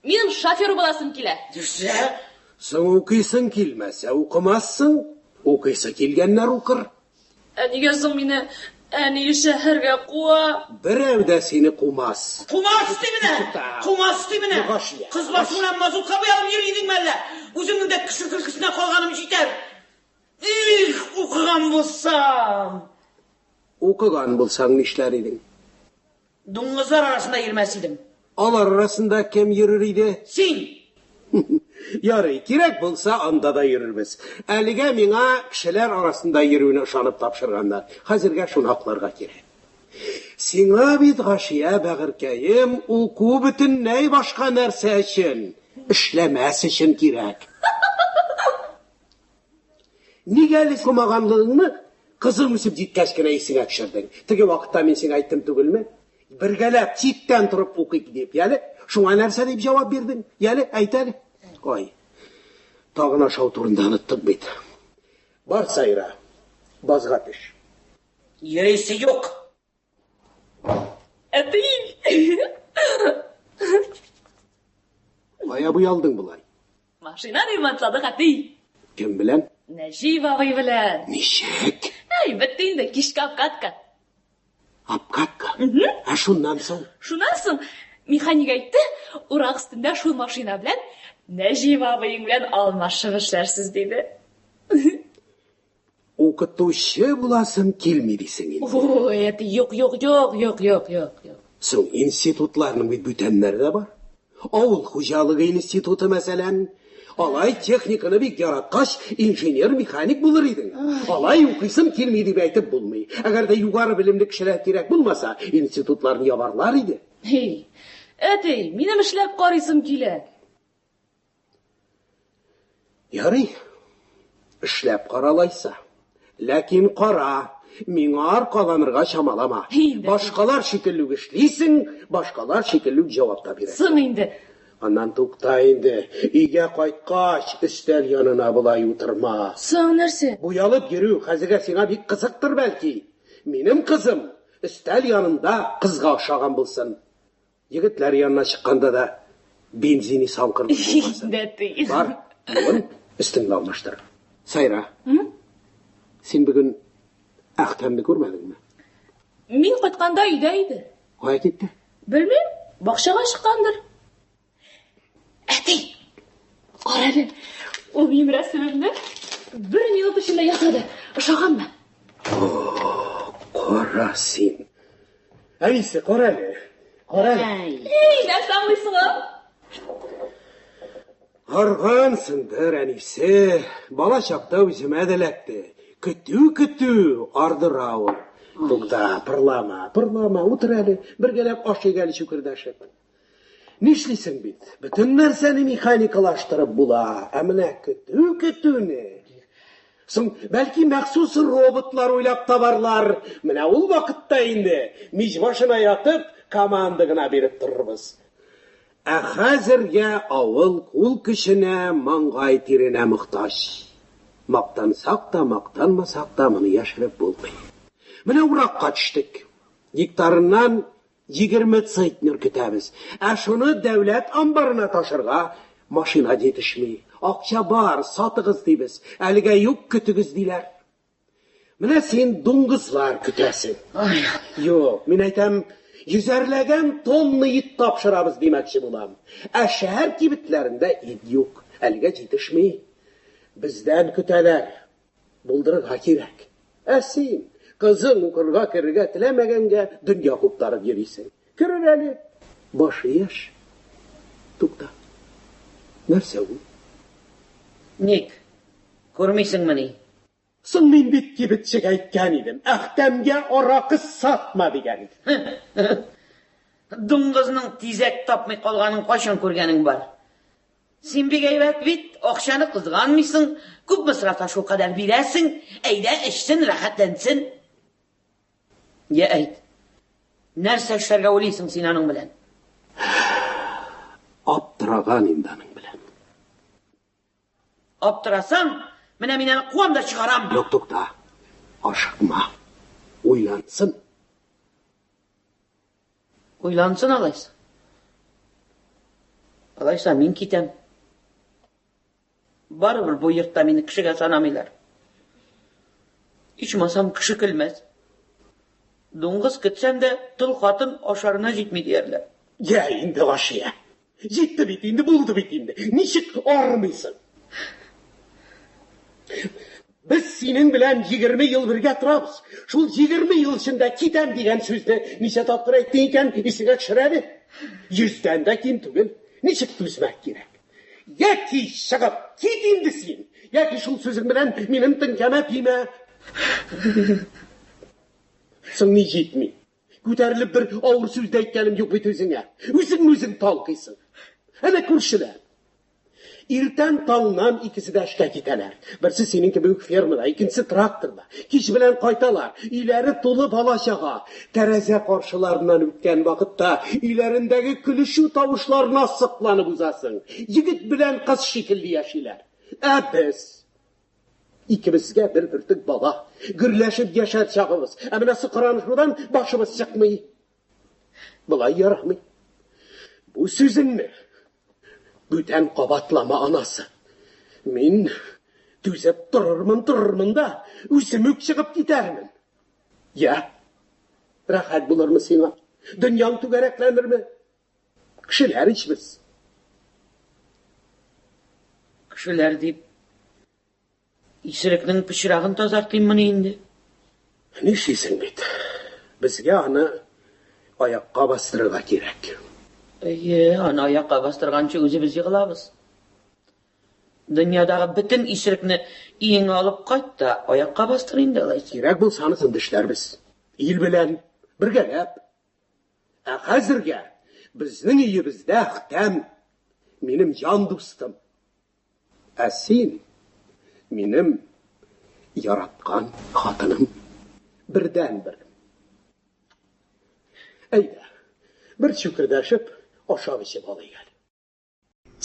Минем шофер буласым килә. Дүрсә? Соң укыйсың килмәсә, укымассың. Укыйсы килгәннәр укыр. Нигә соң мине әни шәһәргә куа? Берәү дә сине кумас. Кумас диміне. Қыз басыңнан мазутқа бұялым ерейдің мәлі. Өзіңнің де кішір күлкісіне қалғаным жетер. Оқыған болсам. Оқыған болсаң нешләр едің? Дуңғыздар арасында ермәс едім. Алар арасында кем ерір еді? Сен. Ярый, керек болса анда да йөрербез. Әлегә миңа кешеләр арасында йөрүне ышанып тапшырганнар. Хәзергә шуны акларга кирәк. Сиңа бит Гашия бәгыркәем, уку бөтенләй башка нәрсә өчен, эшләмәс өчен кирәк. Нигә әле кумаганлыгыңны кызың үсеп җиткәч кенә исеңә төшердең? Теге вакытта мин сиңа әйттем түгелме? Бергәләп тиктән торып укыйк дип, яле? Шуңа нәрсә дип җавап бирдең? Яле, әйт әле. Ой, тағын ашау турында оныттық бит. Бар Сайра, базға пеш. Ерейсі yok. Әтей! Қая бұялдың бұлай? Машина ремонтладық, әтей. Кем білән? Нәжип абай белән. Нишек? Бітті инде, кишке апкатка. Апкатка? Шуннан соң? Шуннан соң, механик әйтте, урақ үстінде шул машина белән Нәжип абайың белән алмашып эшләрсез диде. Укытучы буласың килми дисең инде. Ой, әти, юк. Соң институтларның бит бүтәннәре дә бар. Авыл хуҗалыгы институты мәсәлән. Алай техниканы бик яраткач, инженер-механик булыр идең. Алай укыйсым килми дип әйтеп булмый. Әгәр дә югары белемле кешеләр кирәк булмаса, институтларны ябарлар иде. Әти, минем эшләп карыйсым килә. Ярый, эшләп каралайса. Ләкин кара, миңа аркаланырга чамалама. Башкалар шикелле эшлисең, башкалар шикелле җавап та бирәсең. Соң инде. Аннан тукта инде. Өйгә кайткач, өстәл янына булай утырма. Соң нәрсә? Буялып йөрү хәзергә сиңа бик кызыктыр бәлки. Минем кызым өстәл янында кызга охшаган булсын. Егетләр янына чыкканда да бензини салкыр булмасын. Бар, бүген өстеңне алмаштыр. Сайра. Син бүген Әхтәмне күрмәдеңме? Мин кайтканда өйдә иде. Кая китте? Белмим, бакчага чыккандыр. Әти, кара әле. Ул минем рәсемемне 1 минут эчендә ясады. Ошаганмы? Кара син. Әнисе, кара әле. Кара әле. Нәрсә аңлыйсың? Аргансыңдыр, әнисе. Бала чакта үземә дә эләкте. Көтү, ардыра ул. Тукта, пырлама, утыр әле. Бергәләп аш егәле шүкердәшеп. Нишлисең бит? Бөтен нәрсәне механикалаштырып була. Ә менә көтүне. Соң, бәлки махсус роботлар уйлап табарлар. Менә ул вакытта инде мич башына ятып, команда гына биреп торырбыз. Ә хәзергә авыл кул кешенә маңгай тиренә мохтаҗ. Мактансак та, мактанмасак та моны яшереп булмый. Менә уракка төштек. Гектарыннан 20 центнер көтәбез. Шуны дәүләт амбарына ташырга машина җитешми. Акча бар, сатыгыз дибез. Әлегә юк, көтегез диләр. Менә син дуңгызлар көтәсең. Юк, мин әйтәм, йөзәрләгән тонна ит тапшырабыз димәкче булам. Шәһәр кибетләрендә ит юк, әлегә җитешми. Бездән көтәләр. Булдырырга кирәк. Син кызың укырга керергә теләмәгәнгә дөнья куптарып йөрисең. Керер әле. Башы яшь. Тукта. Нәрсә ул? Ник? Күрмисеңме? Соң мин бит кибетчегә әйткән идем. Әхтәмгә аракы сатма дигән идем. Дуңгызның тизәк тапмый калганын кайчан күргәнең бар? Син бик әйбәт бит, акчаны кызганмыйсың, күп мисрафта шул кадәр бирәсең, әйдә эчсен, рәхәтләнсен. Я әйт. Нәрсә эшләргә уйлыйсың син аның белән? Аптыраган инде аның белән. Аптырасаң, менә мин аны куам да чыгарам. Юк, тукта. Ашыкма. Уйлансын. Уйлансын алайса. Алайса мин китәм. Барыбер бу йортта мине кешегә санамыйлар. Ичмасам кеше килмәс. Дуңгыз көтсәм дә, тол хатын ашарына җитми диярләр. Я, инде Гашия. Җитте бит инде, булды бит инде. Ничек армыйсың? Без синең белән 20 ел бергә торабыз. Шул 20 ел эчендә китәм дигән сүзне ничә тапкыр әйттең икән, исеңә төшерәме? 100-дән дә ким түгел. Ничек түзмәк кирәк? Яки чыгып кит инде син. Яки шул сүзең белән минем тыңкәмә тимә. Соң ни җитми? Күтәрелеп бер авыр сүз дә әйткәнем юк бит үзеңә. Үзең талкыйсың. Әнә күршеләр. Иртән таңнан икесе дә эшкә китәләр. Берсе синең кебек фермада, икенчесе тракторда. Кич белән кайталар. Өйләре тулы бала-чага. Тәрәзә каршыларыннан үткән вакытта өйләрендәге көлешү тавышларына сыкланып узасың. Егет белән кыз шикелле яшиләр. Без икебезгә бер бөртек бала, гөрләшеп яшәр чагыбыз. Менә сыкранышудан башыбыз чыкмый. Булай ярамый. Бу сүзеңне бүтән кабатлама анасы. Мин түзеп торырмын да, үзем үк чыгып китәрмен. Я, рәхәт булырмы сиңа? Дөньяң түгәрәкләнерме? Кешеләр ичбез. Кешеләр дип исерекнең пычрагын тазартыйммы инде? Нишлисең бит? Безгә аны аякка бастырырга кирәк. Аны аякка бастырганчы үзебез егылабыз. Дөньядагы бөтен исерекне иң алып кайт та аякка бастыр инде алайса. Кирәк булсаны дәшләрбез. Ил белән бергәләп. Хәзергә безнең өебездә Әхтәм минем җан дустым. Син минем яраткан хатыным бердән-бер. Әйдә, бер чүкердәшеп ашап эчеп алыйк.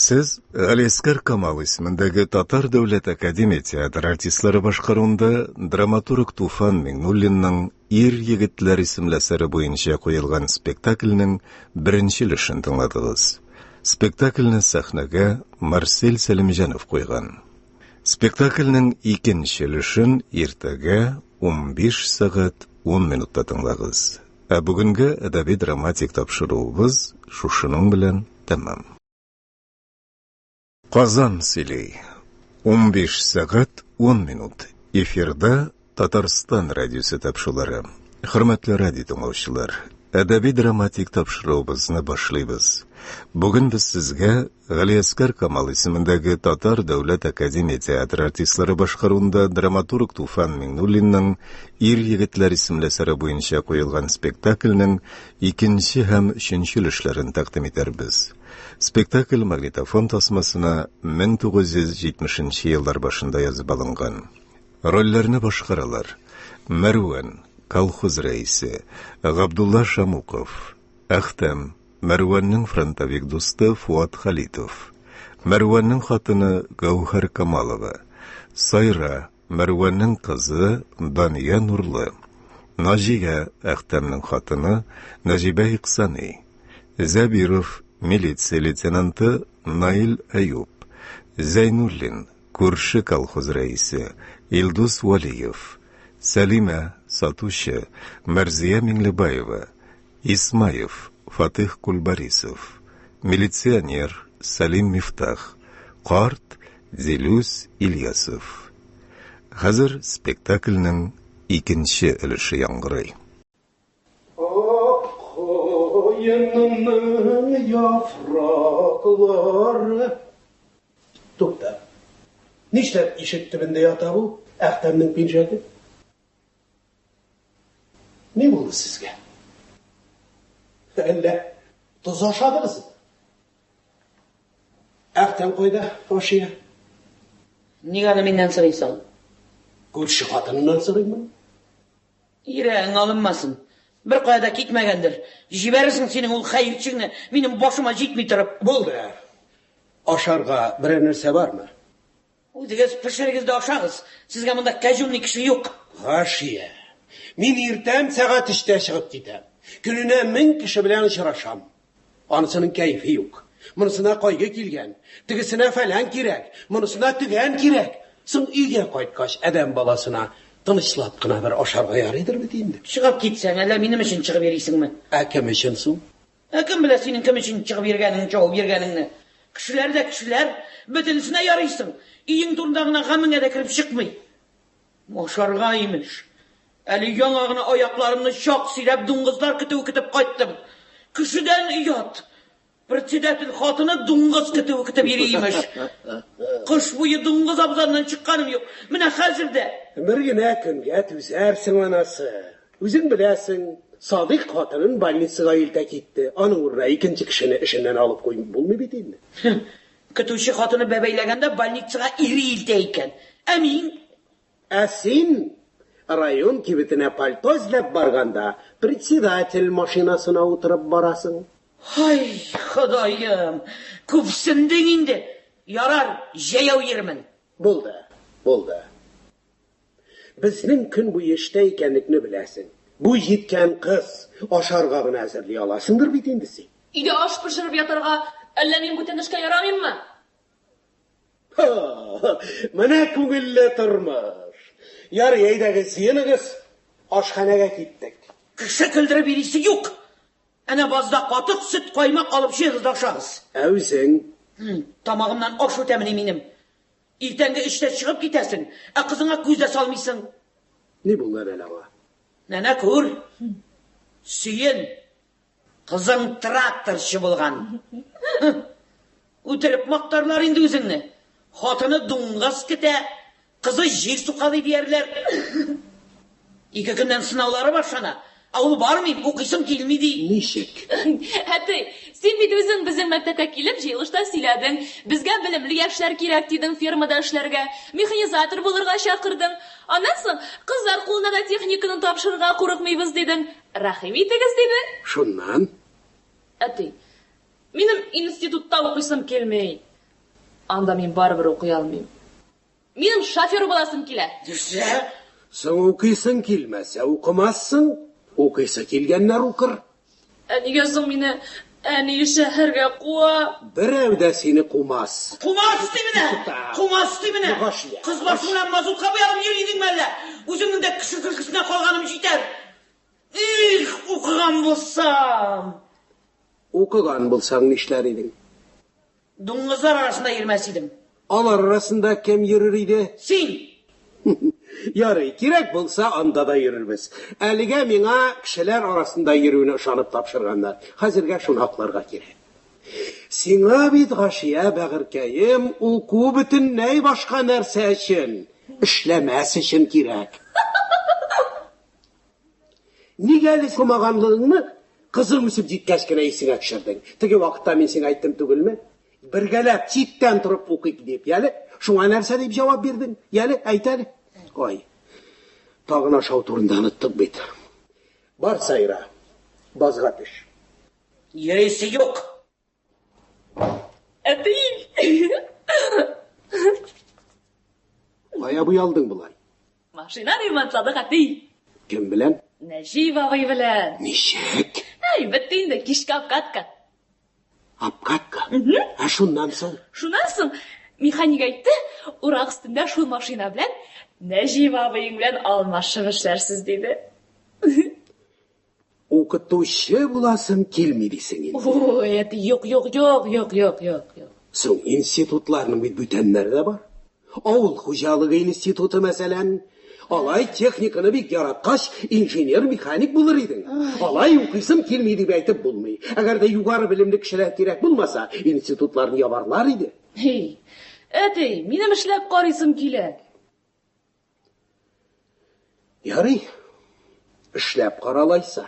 Сез Галиәскәр Камал исемендәге Татар дәүләт академия театр артистлары башкаруында драматург Туфан Миңнуллинның «Ир егетләр» исемле әсәре буенча куелган спектакльнең беренче өлешен тыңладыгыз. Спектакльне сәхнәгә Марсель Сәлимҗанов куйган. Спектакльнең икенче өлешен иртәгә 15 сәгать 10 минутта тыңлагыз. Бүгенге әдәби драматик тапшыруыбыз шушының белән тәмам. Казан сөйләй. 15 сәгать 10 минут. Эфирда Татарстан радиосы тапшырулары. Хөрмәтле радио тыңлаучылар, әдәби драматик тапшыруыбызны башлыйбыз. Бүген без сезгә Галиәскәр Камал исемендәге Татар дәүләт академия театр артистлары башкаруында драматург Туфан Миңнуллинның «Ир егетләр» исемле әсәре буенча куелган спектакльнең икенче һәм өченче өлешләрен тәкъдим итәрбез. Спектакль магнитофон тасмасына 1970 еллар башында язып алынган. Рольләрне башкаралар: Мәрвән, колхоз рәисе, Габдулла Шамуков, Әхтәм, Мәрвәннең фронтовик дусты Фуат Халитов, Мәрвәннең хатыны Гәүһәр Камалова, Сайра, Мәрвәннең кызы Дания Нурлы, Наҗия Әхтәмнең хатыны Нәҗибә Ихсани, Зәбиров милиция лейтенанты Наил Әюб, Зәйнуллин күрше колхоз рәисе Илдус Валиев, Сәлимә сатучы Мәрзия Миңлебаева, Исмаев Фатих Кульбарисов, милиционер Салим Мифтах, карт Зилюс Ильясов. Хәзер спектакльнең икенче өлеше яңгырый. Koyunun yaprakları. Topta. Nişler işit tübünde yata bu? Əxtəmnin pinjədi. Ne oldu sizge? Əlle, tuz aşadınız. Əxtəm koyda aşıya. Nigana menden sıraysan? Көрші қатынынан сұраймын. Yüreğin alınmasın. Bir koyada gitmegendir. Jiberirsin senin ol hayırçığını. Benim başıma gitmey тұрып. Болды. Aşarga bir нәрсе var mı? O'zingiz pishirigizda oshag'iz. Sizga bunda kajunli kishi yo'q. G'ashiya. Men ertam saat 3'te chiqib ketam. Kunina 1000 kishi bilan uchrasham. Onisining kayfi yo'q. Bunisina qo'yga kelgan. Tigisina falan kerak. Bunisina tugan kerak. So'ng uyga qaytgach adam bolasina tinchlatqina bir osharga yaraydirmi deydi. Chiqib ketsang, alla menim uchun chiqib berasizmi? Akam uchun so'ng. Kim bilan sening kim uchun chiqib berganingni, javob berganingni. Kishilarda kishilar butinsina yaraysan. Uying turundagina g'amingga da kirib chiqmay. Mosharg'aymish. Ali yong'og'ini oyoqlarimni shoq silab dung'izlar kitib qaytdim. Kishidan uyat. Председатель xotini dung'iz kitib yuriymish. Qish bo'yi dung'iz abzordan chiqqanim yo'q. Mana hozirda Birgina kunga tuzarsin onasi. O'zing bilasan, Sodiq xotinin больницаga elta ketdi. Onun o'rniga ikkinchi kishini ishidan olib qo'yib bo'lmaydi endi. Kutuvchi xotini babaylaganda больницаga iri elta ekan. Amin. Asin rayon kibitine palto izlab borganda председатель mashinasına o'tirib borasin. Hay Xudoyim, ko'psinding endi. Yarar, jayov yerman. Bo'ldi. Bizning kun bu ishda ekanlikni bilasin. Bu yetgan qiz osharg'ini hazırlay olasingdir bit endi sen. Uyda osh pishirib yotarga, alla men bu tinishga yaramayman. Mana ko'ngilli turmush. Yaraydaga senigiz oshxonaga ketdik. Kishi kuldirib berisi yo'q. Ana bozda qatiq süt qo'ymoq olib she'rda o'xshag'iz. O'zing Tomog'imdan osh o'tamin menim. Ertangi ishda chiqib ketasin. Qizingga ko'zda solmaysan. Ne bunlar elava? Nana ko'r. Suyin. Qizing traktorchi bo'lgan. O'tirib maqtarlar endi o'zingni. Xotini dung'az keta, qizi yer suqali derlar. 2 kundan sinovlari boshlanadi. Avul bormayim, o'qiysim kelmaydi. Nishik? Hatto sen bir o'zing bizning maktabga kelib, yig'ilishda silading. Bizga bilimli yoshlar kerak deding fermada ishlarga. Mexanizator bo'lirga chaqirding. Ondan so'ng qizlar qo'lida texnikani topshirishga qo'rqmaymiz deding. Rahim etigiz deding. Shundan? Hatto menim institutda o'qishim kelmay. Anda men baribir o'qiy olmayman. Menim shofer bo'lasim keladi. Sen o'qiysan kelmasa, o'qimazsan. O'qiysa kelganlar o'qir. Nega so'ng meni ani shaharga qo'y? Birovda seni qo'mas. Qo'mas demini. Qiz bosh bilan mazutga berib yuring malla. O'zimning de kishina qolganim yetar. O'qigan bo'lsam. O'qigan bo'lsang nishlar eding? Dung'izlar arasida yurmas edim. Onlar arasında kim yürür idi? Sen. Yarı kerak bo'lsa anda da yürürmüz. Aliga menga kishilar arasında yürüyünü ışanıp tapşırganlar. Hazırga şunaqlarga kerak. Sina bit g'ashiya bag'irkayim, o'quv butunlay boshqa narsa uchun, ishlamas uchun kerak. Nega o'qimaganligingni qizing o'sib yetkazgina esingga tushirding. Tigi vaqtda men senga aytdim tugilmi? Birgalab chetdan turib o'qiyk deb, yali shunga narsa deb javob berding. Yali aytadi. Qo'y. Tog'ina shov turunda unutdik bet. Bor sayra. Bozg'atish. Yerisi yo'q. Atil. Qo'ya bu yolding bulay. Mashina remontladik atil. Kim bilan? Нәҗип абый белән. Ничек? Бетте инде, кичке апкатка. Апкатка? Шуннан соң? Шуннан соң механик әйтте, урак өстендә шул машина белән Нәҗип абыйың белән алмашып эшләрсез диде. Укытучы буласың килми дисең инде. Ой, это юк. Соң институтларның бит бүтәннәре дә бар. Авыл хуҗалыгы институты мәсәлән. Алай техниканы бик яраткач, инженер-механик булыр идең. Алай укыйсым килми дип әйтеп булмый. Әгәр дә югары белемле кешеләр кирәк булмаса, институтларны ябарлар иде. Минем эшләп карыйсым килә. Ярый, эшләп каралайса.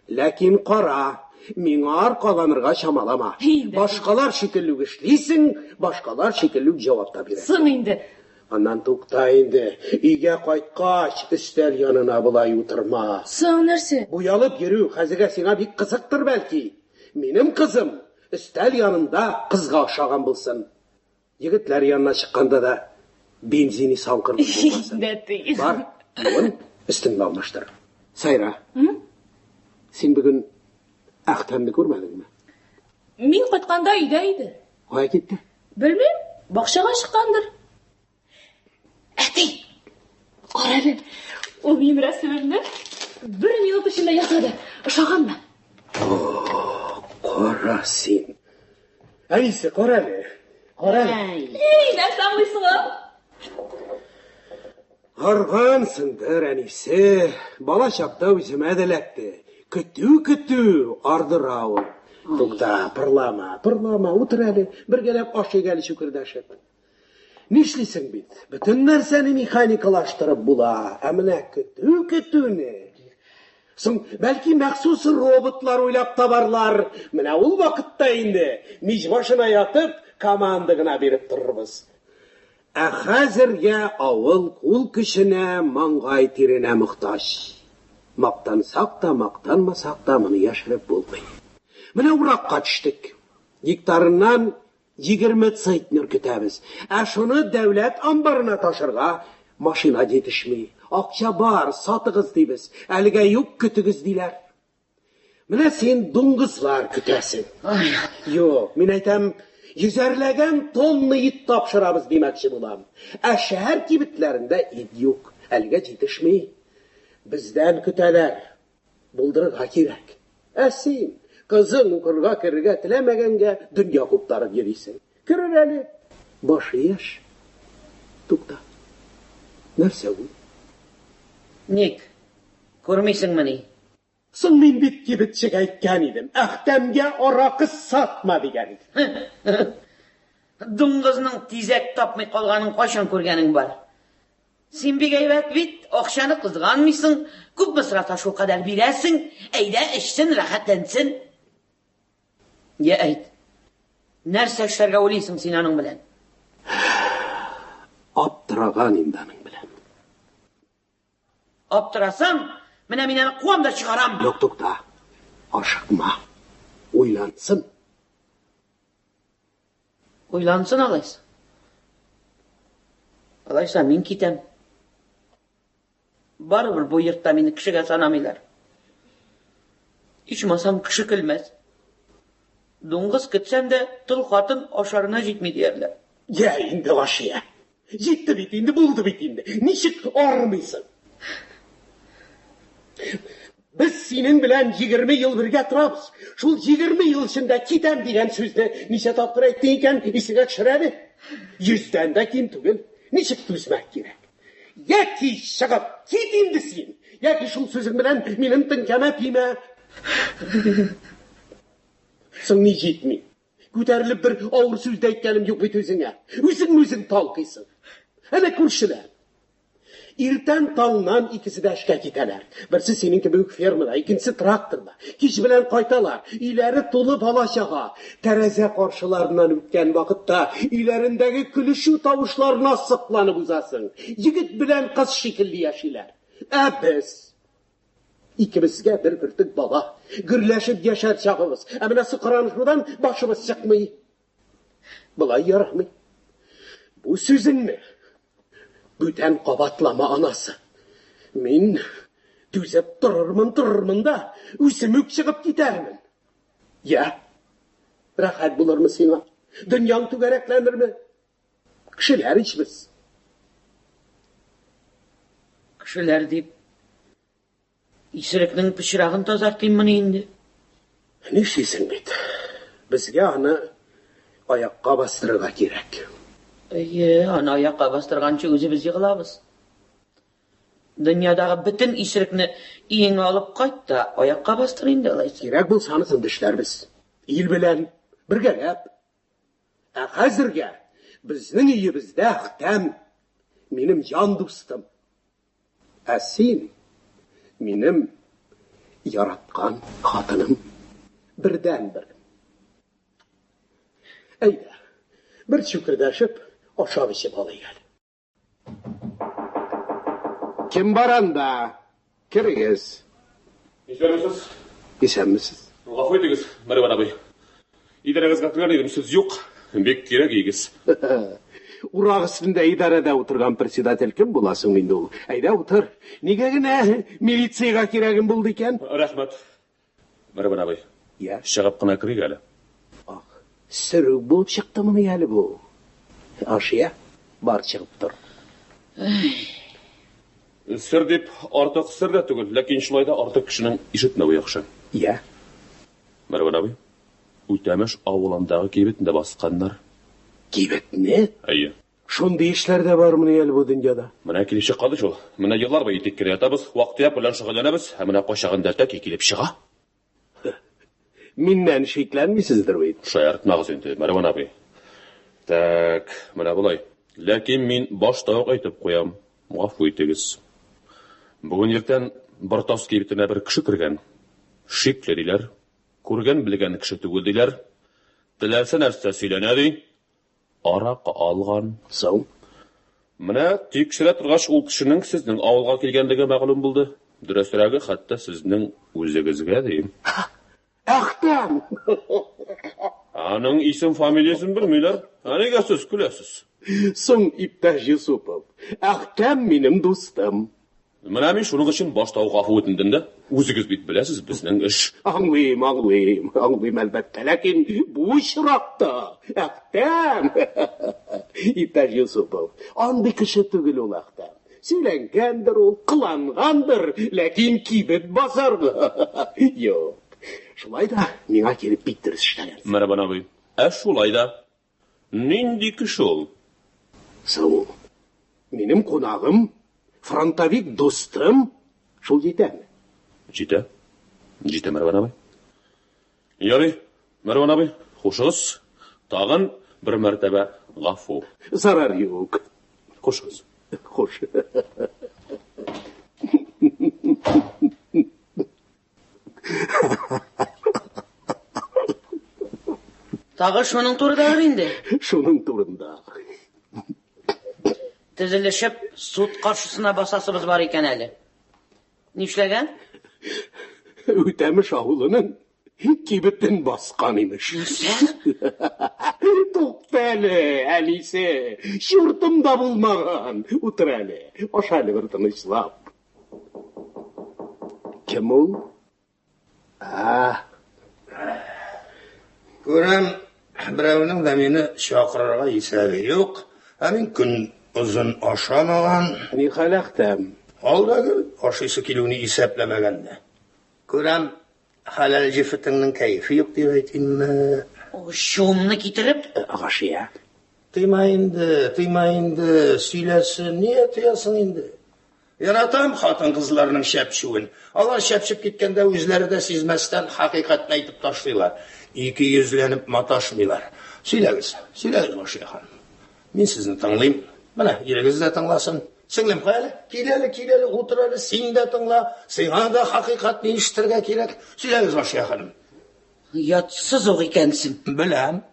Ләкин кара, миңа аркаланырга чамалама. Башкалар шикелле эшлисең, башкалар шикелле җавап та бирә. Соң инде. Аннан тукта инде. Өйгә кайткач, өстәл янына булай утырма. Соң нәрсә? Буялып йөрү хәзергә сиңа бик кызыктыр бәлки. Минем кызым өстәл янында кызга охшаган булсын. Егетләр янына чыкканда да бензин салкыр булмасын. Бар, бүген өстеңне алмаштыр. Сайра. Син бүген Әхтәмне күрмәдеңме? Мин кайтканда өйдә иде. Кая китте? Белмим, бакчага чыккандыр. Әти, карады. Ул минем рәсемемне 1 минут эчендә ясады. Ошаганмы? Кара син. Әнисе, карады. Карады. Нәрсә аңлыйсың? Аргансыңдыр, әнисе. Бала чакта үземә дә эләкте. Көтү, ардыра ул. Тукта, пырлама, утыр әле. Бергәләп аш егәле шүкердәшеп. Нишлисең бит? Бүтән нәрсәне механикалаштырып була. Ә менә көтүне. Соң, бәлки махсус роботлар уйлап табарлар. Менә ул вакытта инде мич башына ятып, команда гына биреп торырбыз. Ә хәзергә авыл кул көченә, маңгай тиренә мохтаҗ. Мактансак та, мактанмасак та моны яшереп булмый. Менә уракка төштек. Гектарыннан 20 центнер көтәбез. Ә шуны дәүләт амбарына ташырга машина җитешми. Акча бар, сатыгыз дибез. Әлегә юк, көтегез диләр. Менә син дуңгызлар көтәсең. Юк, мин әйтәм, йөзәрләгән тонна ит тапшырабыз димәкче булам. Ә шәһәр кибетләрендә ит юк, әлегә җитешми. Бездән көтәләр. Булдырырга кирәк. Ә син кызың укырга керергә теләмәгәнгә дөнья куптарып йөрисең. Керер әле. Башы яшь. Тукта. Нәрсә ул? Ник? Күрмисеңме ни? Соң мин бит кибетчегә әйткән идем. Әхтәмгә аракы сатма дигән идем. Дуңгызның тизәк тапмый калганын кайчан күргәнең бар? Син бик әйбәт бит, акчаны кызганмыйсың, күп мисрата шул кадәр бирәсең, әйдә эчсен, рәхәтләнсен. Я әйт. Нәрсә эшләргә уйлыйсың син аның белән? Аптыраган инде аның белән. Аптырасаң, менә мин аны куам да чыгарам. Юк, тукта. Ашыкма. Уйлансын. Уйлансын алайса. Алайса мин китәм. Барыбер бу йортта мине кешегә санамыйлар. Ичмасам кеше килмәс. Дуңгыз көтсәм дә тол хатын ашарына җитми диярләр. Я инде Вашия. Җитте бит инде, булды бит инде. Ничек армыйсың? Без синең белән 20 ел бергә торабыз. Шул 20 ел эчендә китәм дигән сүзне ничә тапкыр әйттең икән, исегә төшерәме? 100-дән дә ким түгел. Ничек түзмәк кирәк? Яки чыгып кит инде син. Яки шул сүзең белән минем теңкәмә тимә. Соң ни җитми? Күтәрелеп бер авыр сүз әйткәнем юк бит үзеңә. Үзең талкыйсың. Әнә күршеләр. Иртән таңнан икесе дә эшкә китәләр. Берсе синең кебек үк фермада, икенчесе тракторда. Кич белән кайталар. Өйләре тулы бала-чага. Тәрәзә каршыларыннан үткән вакытта өйләрендәге көлешү тавышларына сыкланып узасың. Егет белән кыз шикелле яшиләр. Ә без икебезгә бер бөртек бала, гөрләшеп яшәр чагыбыз. Ә менә сыкранышудан башыбыз чыкмый. Булай ярамый. Бу сүзеңне бүтән кабатлама анасы. Мин Түзеп тұрырмын да, үсімік шығып кетермін. Я, рахат бұлырмы сиңа? Дүнияң түгәрәкләнірмі? Кішілер ішміз. Кішілер deyip, исірікнің пішірағын тазартайын енді. Не шесің бет? Бізге аны аяққа бастырға керек. Аны аяққа бастырғанша өзі біз қылабыз. Дүниядағы бүтін исірікні ең алып қайтта, аяққа бастырайын да алайсың. Керек бұл саны сындыштар біз. Ел білән, біргелеп. Қазірге біздің үйімізде Әхтәм, менің жан достым. Сен, менің яратқан қатыным, бірден бір. Әйді, бір шүкірдәшіп, ашап ішіп алайын. Kim baranda? Kirgiz. Esänmisiz? Esänmisiz. Gafı ediniz, Mervan abi. İdarəniz qatırgan edim, söz yok. Bek kerek egiz. Uraq üstünde idarədə oturgan председатель kim bulasın indi ol? Ayda otur. Nega gina militsiyaya keregin buldu iken? Rahmat. Mervan abi. Ya. Шығып qına kirek әлі. Sürük bulup çıktı mı yani bu? Aşıya bar çıkıp dur. Sir dep артык sir de түгел, ләкин шулай да артык кешенең ишетмәүе яхшы. Ya. Mervan abi. Үтәмеш авылындагы кибетендә басканнар. Kibet ne? Әйе. Şunday işlerde var mı yani bu dünyada? Менә килеп чыккан шул. Менә еллар буе итеп кенә ятабыз, вакыт белән шөгыльләнәбез, һәм менә кайчагын дәртә килеп чыга. Minнән şeklenmisizdir bu it. Шаяртмагыз инде, Mervan abi. Так, менә булай. Ләкин мин башта ук әйтеп куям, гафу итегез. Бүген иртән Бартовский кибетенә бер кеше кергән. Шикле диләр. Күргән белгән кеше түгел диләр. Теләсә нәрсә сөйләнә ди. Арак алган. Соң? Менә тикшерә торгач ул кешенең сезнең авылга килгәнлеге мәгълүм булды. Дөресрәге хәтта сезнең үзегезгә дим. Әхтәм! Аның исем фамилиясын белмиләр. Нигә сез көләсез? Соң иптәш Юсупов. Әхтәм минем дустым. Менә мин шуның өчен башта ук гафу үтендем дә. Үзегез бит беләсез безнең эш. Аңлыйм, әлбәттә, ләкин бу очракта Әхтәм. Иптәш Юсупов, андый кеше түгел ул Әхтәм. Сөйләнгәндер ул, кылангандыр, ләкин кибет басарды. Юк. Шулай да миңа килеп бик дөрес эшләгән. Mervan abi. Шулай да. Нинди кеше ул? Соң, минем кунагым, фронтовик достым, шул җитәме? Җитә. Җитә, Mervan abi. Ярый, Mervan abi, хушыгыз. Тагын бер мәртәбә гафу. Зарар юк. Хушыгыз. Хуш. Тағы шуның турыдагы инде. Шуның турында. Тезелешеп, суд каршысына басасыбыз бар икән әле. Нишләгән? Үтәмеш авылының кибетін басқан имеш. Тукта әле, Әлисе, шуртымда булмаган. Утыр әле, аша әле бер тынычлап. Кем ул? Күрәм, берәүнең дә мине чакырырга исәбе юк. Мин көн озын ашамаган. Ни хәл Әхтәм? Алдагы ашыйсы килүне исәпләмәгәндә. Күрәм, хәләл җифетеңнең кайфы юк дип әйтимме? Шумны китереп, Агашия. Тыйма инде, сөйләсен, ни әйтәсең инде? Яратам хатын кызларның шәпшүен. Алар шәпшеп киткәндә үзләре дә сизмәстән хакыйкатьне әйтеп ташлыйлар. Ике йөзләнеп маташмыйлар. Сөйләгез, Гашия ханым. Мин сезне тыңлыйм. Менә, ирегез дә тыңласын. Сеңлем кая? Киләле, утыр әле, син дә тыңла. Сиңа да хакыйкатьне ишетергә кирәк. Сөйләгез, Гашия ханым. ятсыз ук икәнсең. Беләм.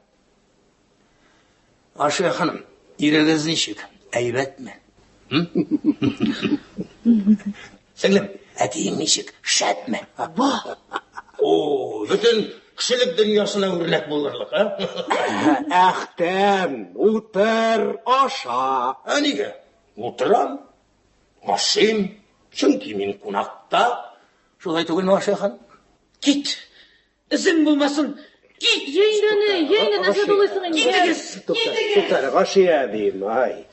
Гашия ханым, ирегез ничек? Әйбәтме? Сеңлем, әтиең ничек? Шәпме? Бөтен кешелек дөньясына үрлек булырлык, Әхтәм, утыр, аша. Нигә? Утырам, ашыйм, Чөнки мин кунакта. Шулай түгелме, Ашия ханым? Кит. Ізің болмасын. Кит. Еңді нәрсе болайсың инде. Китегіз. Туктар, Гашия дейм, ай.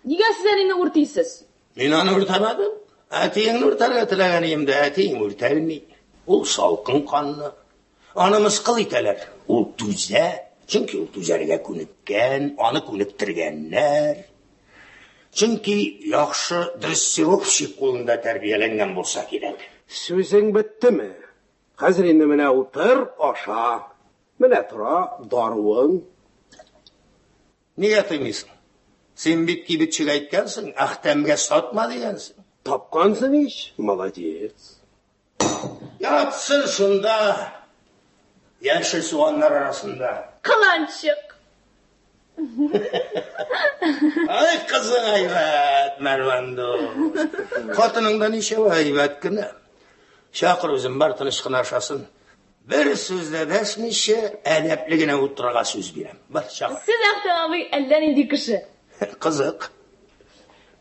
Нигә сез әнине үртисез? Мин аны үртәмәдем. Әтиеңне үртәргә теләгән идем дә, әтиң үртәлми. Ул салкын канлы. Аны мыскыл итәләр. Ул түзә. Чөнки ул түзәргә күнеккән, аны күнектергәннәр. Чөнки яхшы дрессировщик кулында тәрбияләнгән булса кирәк. Сүзең биттеме? Хәзер инде менә утыр, аша. Менә тора даруың. Нигә тыймыйсың? Син бит кибетчегә әйткәнсең, Әхтәмгә сатма дигәнсең. Тапкансың ич, молодец. Ятсын шунда, яшел суганнар арасында. Кыланчык. Ай, кызың әйбәт, Мәрвәнду. Хатыныңда ничә әйбәт кенә. Шакыр үзем бар, тыныч кына ашасын. Бер сүздә дәшмичә, әдәпле генә утырырга сүз бирәм. Бар, шакыр. Сез Әхтәм абый әллә нинди кеше. Кызык.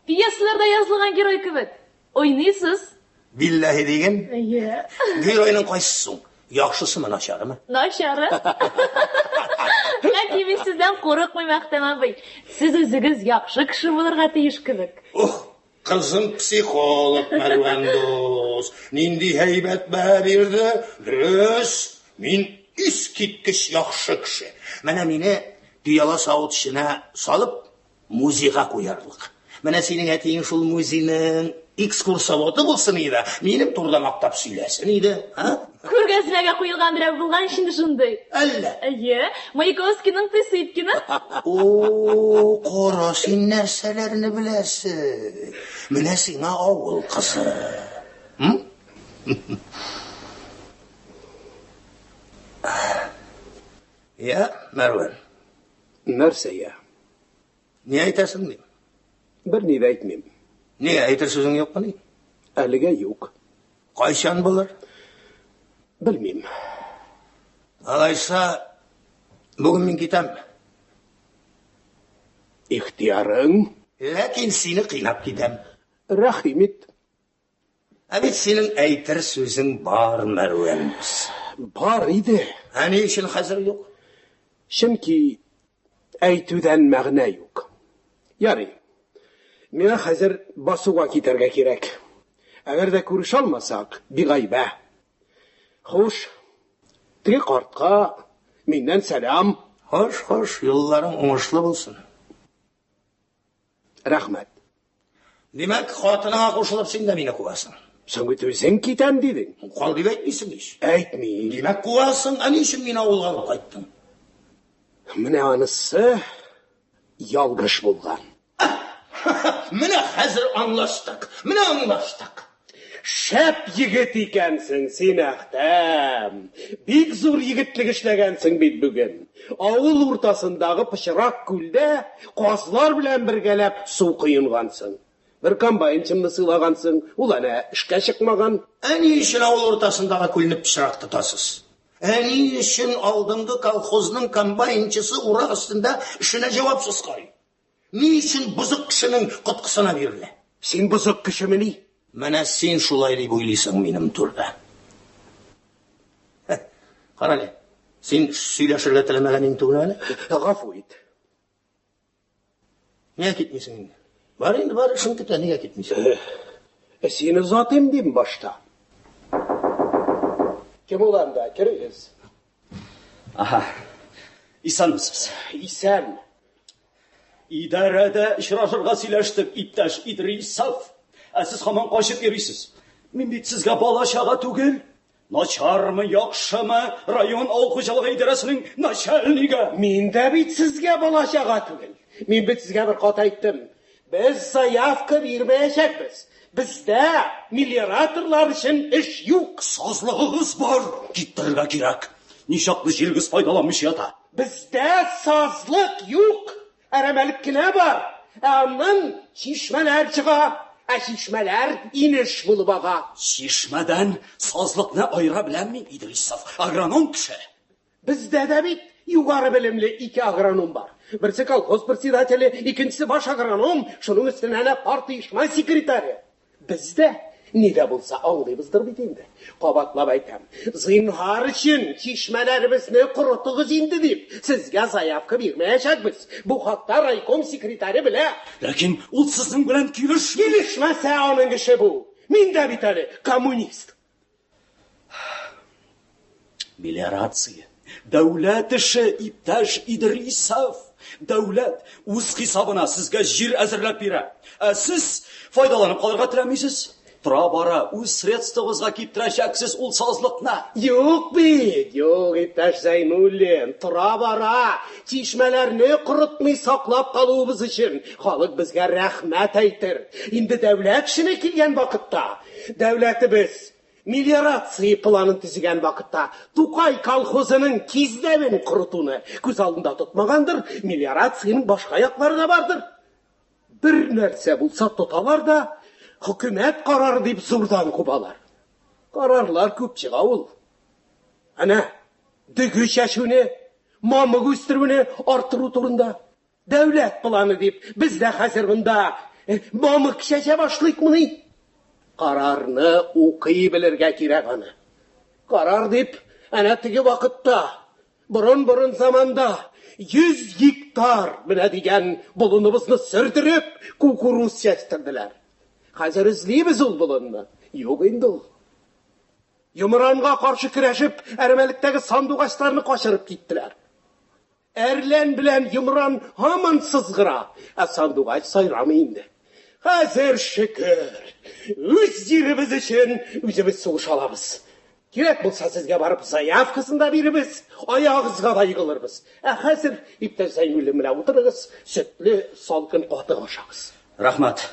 Пьесаларда язылган герой кебек. Ойныйсыз? Билләһи дигән. Әйе. Геройның кайсысың? Яхшысымы, начарымы? Начары. Ләкин мин сездән курыкмыйм, Әхтәм абый. Сез үзегез яхшы кеше булырга тиеш кебек. Кызым психолог, Мәрвәндус. Нинди һәйбәт бәһа бирде. Дөрес, мин искиткеч яхшы кеше. Менә мине пиала савытчына салып, музейга куярлык. Менә синең әтиең шул музейның экскурсоводы булсын иде. Минем турда мактап сөйләсен иде, ха? Күргәзмәгә куелган берәү булган шинде шундый. Әллә. Әйе, Маяковскийның Присыпкины. О, кара, син нәрсәләрне беләсең? Менә сиңа авыл кызы. Я, Мәрвән. Нәрсә я? Ни әйтәсең дим? Бер ни дә әйтмим. Ни әйтер сүзең юкмы? Әлегә юк. Кайчан булыр? Белмим. Алайса, бүген мин китәм. Ихтиярың? Ләкин сине кыйнап китәм. Рәхим ит. Ә бит синең әйтер сүзең бар, Мәрвән. Бар иде. Ә ни өчен хәзер юк? Чөнки әйтүдән мәгънә юк. Ярый. Миңа хәзер басуга китәргә кирәк. Әгәр дә күрешә алмасак, бигайбә. Хуш. Теге картка миннән сәлам. Хош, юлларың уңышлы булсын. Рәхмәт. Димәк, хатыныңа кушылып син дә мине куасың. Соң бит үзең китәм дидең. Кал дип әйтмисең ич. Әйтмим. Димәк, куасың, ә ни өчен мин авылга алып кайттың? Менә анысы ялгыш булган. Менә хәзер аңлаштык. Шәп егет икәнсең син, Әхтәм. Бик зур егетлек эшләгәнсең бит бүген. Авыл уртасындагы пычрак күлдә казлар белән бергәләп су кыйынгансың. Бер комбайнчымны сыйлагансың, ул әнә эшкә чыкмаган. Ә ни өчен авыл уртасындагы күлне пычрак тотасыз? Ә ни өчен алдынгы колхозның комбайнчысы урак өстендә эшенә җавапсыз карый? Ни өчен бузык кешенең коткысына бирелә? Син бузык кешемени? Менә син шулай дип уйлыйсың минем турда. Карале, син сөйләшергә теләмәгәнең түгел әле? Гафу ит. Нигә китмисең инде? Бар инде, бар эшең көтә, нигә китмисең? Син озатыйм дим башта. Кем ул анда? Кирегез. Аха. Исәнмесез? Исән. Идарәдә очрашырга сөйләштек, иптәш Идрисов. Сез һаман качып йөрисез. Мин бит сезгә бала-чага түгел. Начармы, яхшымы, район авыл хуҗалыгы идарәсенең начальнигы. Мин дә бит сезгә бала-чага түгел. Мин бит сезгә бер кат әйттем. Без заявка бирмәячәкбез. Бездә миллионаторлар өчен эш юк. Сазлыгыз бар. Китәргә кирәк. Ничаклы җилгез файдаланмыш ята. Бездә сазлык юк. Әрәмәлек кенә бар. Аннан чишмәләр чыга. Чишмәләр инеш булып ага. Чишмәдән сазлыкны айыра беләмме, Идрисов? Агроном кеше. Бездә дә бит югары белемле 2 агроном бар. Бірсі колхоз председателі, икенчісі баш агроном, шының үстіне әне партийшма секретарі. Бізді неде болса аңлайбыздыр бит енді. Қабатлап айтам, зинһар үшін чишмәләребізні құрытығыз енді деп, сізге заявка бермейшекпіз. Бұл хақта райком секретарі біле. Ләкин ул сіздің белән килеш. Килешмәсә оның кеше бұл. Мин дә бит әле коммунист. Мелиорация. Дәүләт эше, иптәш Идрисов. Дәүләт үз хисабына сезгә җир әзерләп бирә. Сез файдаланып калырга теләмисез? Тора бара үз средствогызга китерәчәксез ул сазлыкны. Юк бит, юк, иптәш Зәйнуллин. Тора бара. Чишмәләрне корытмый саклап калуыбыз өчен халык безгә рәхмәт әйтер. Инде дәүләт эшенә килгән вакытта, дәүләтебез мелиорация планын төзегән вакытта Тукай колхозының киздәвен корытуны күз алдында тотмагандыр, мелиорацияның башка яклары да бардыр. Бер нәрсә булса тоталар да, хөкүмәт карар дип зурдан кубалар. Карарлар күп чыга ул. Әнә, дөгү чәчүне, мамык үстерүне артыру турында дәүләт планы дип бездә хәзер монда мамык чәчә башлыйкмыни? Карарны укый белергә кирәк аны. Карар дип, әнә теге вакытта, борын заманда 100 гектар менә дигән болыныбызны сөрдереп, кукуруз чәчтерделәр. Хәзер эзлибез ул болынны. Юк инде ул. Йомранга каршы көрәшеп, әрәмәлектәге сандугачларны качырып киттеләр. Әрлән белән Йомран һаман сызгыра, сандугач сайрамый инде. Хәзер шөкер, үз җиребез өчен үзебез сугыш алабыз. Кирәк булса сезгә барып заявкасын да биребез, аягызга да егылырбыз. Хәзер иптәш Зәйнуллин белән утырыгыз, сөтле салкын катык ашагыз. Рәхмәт.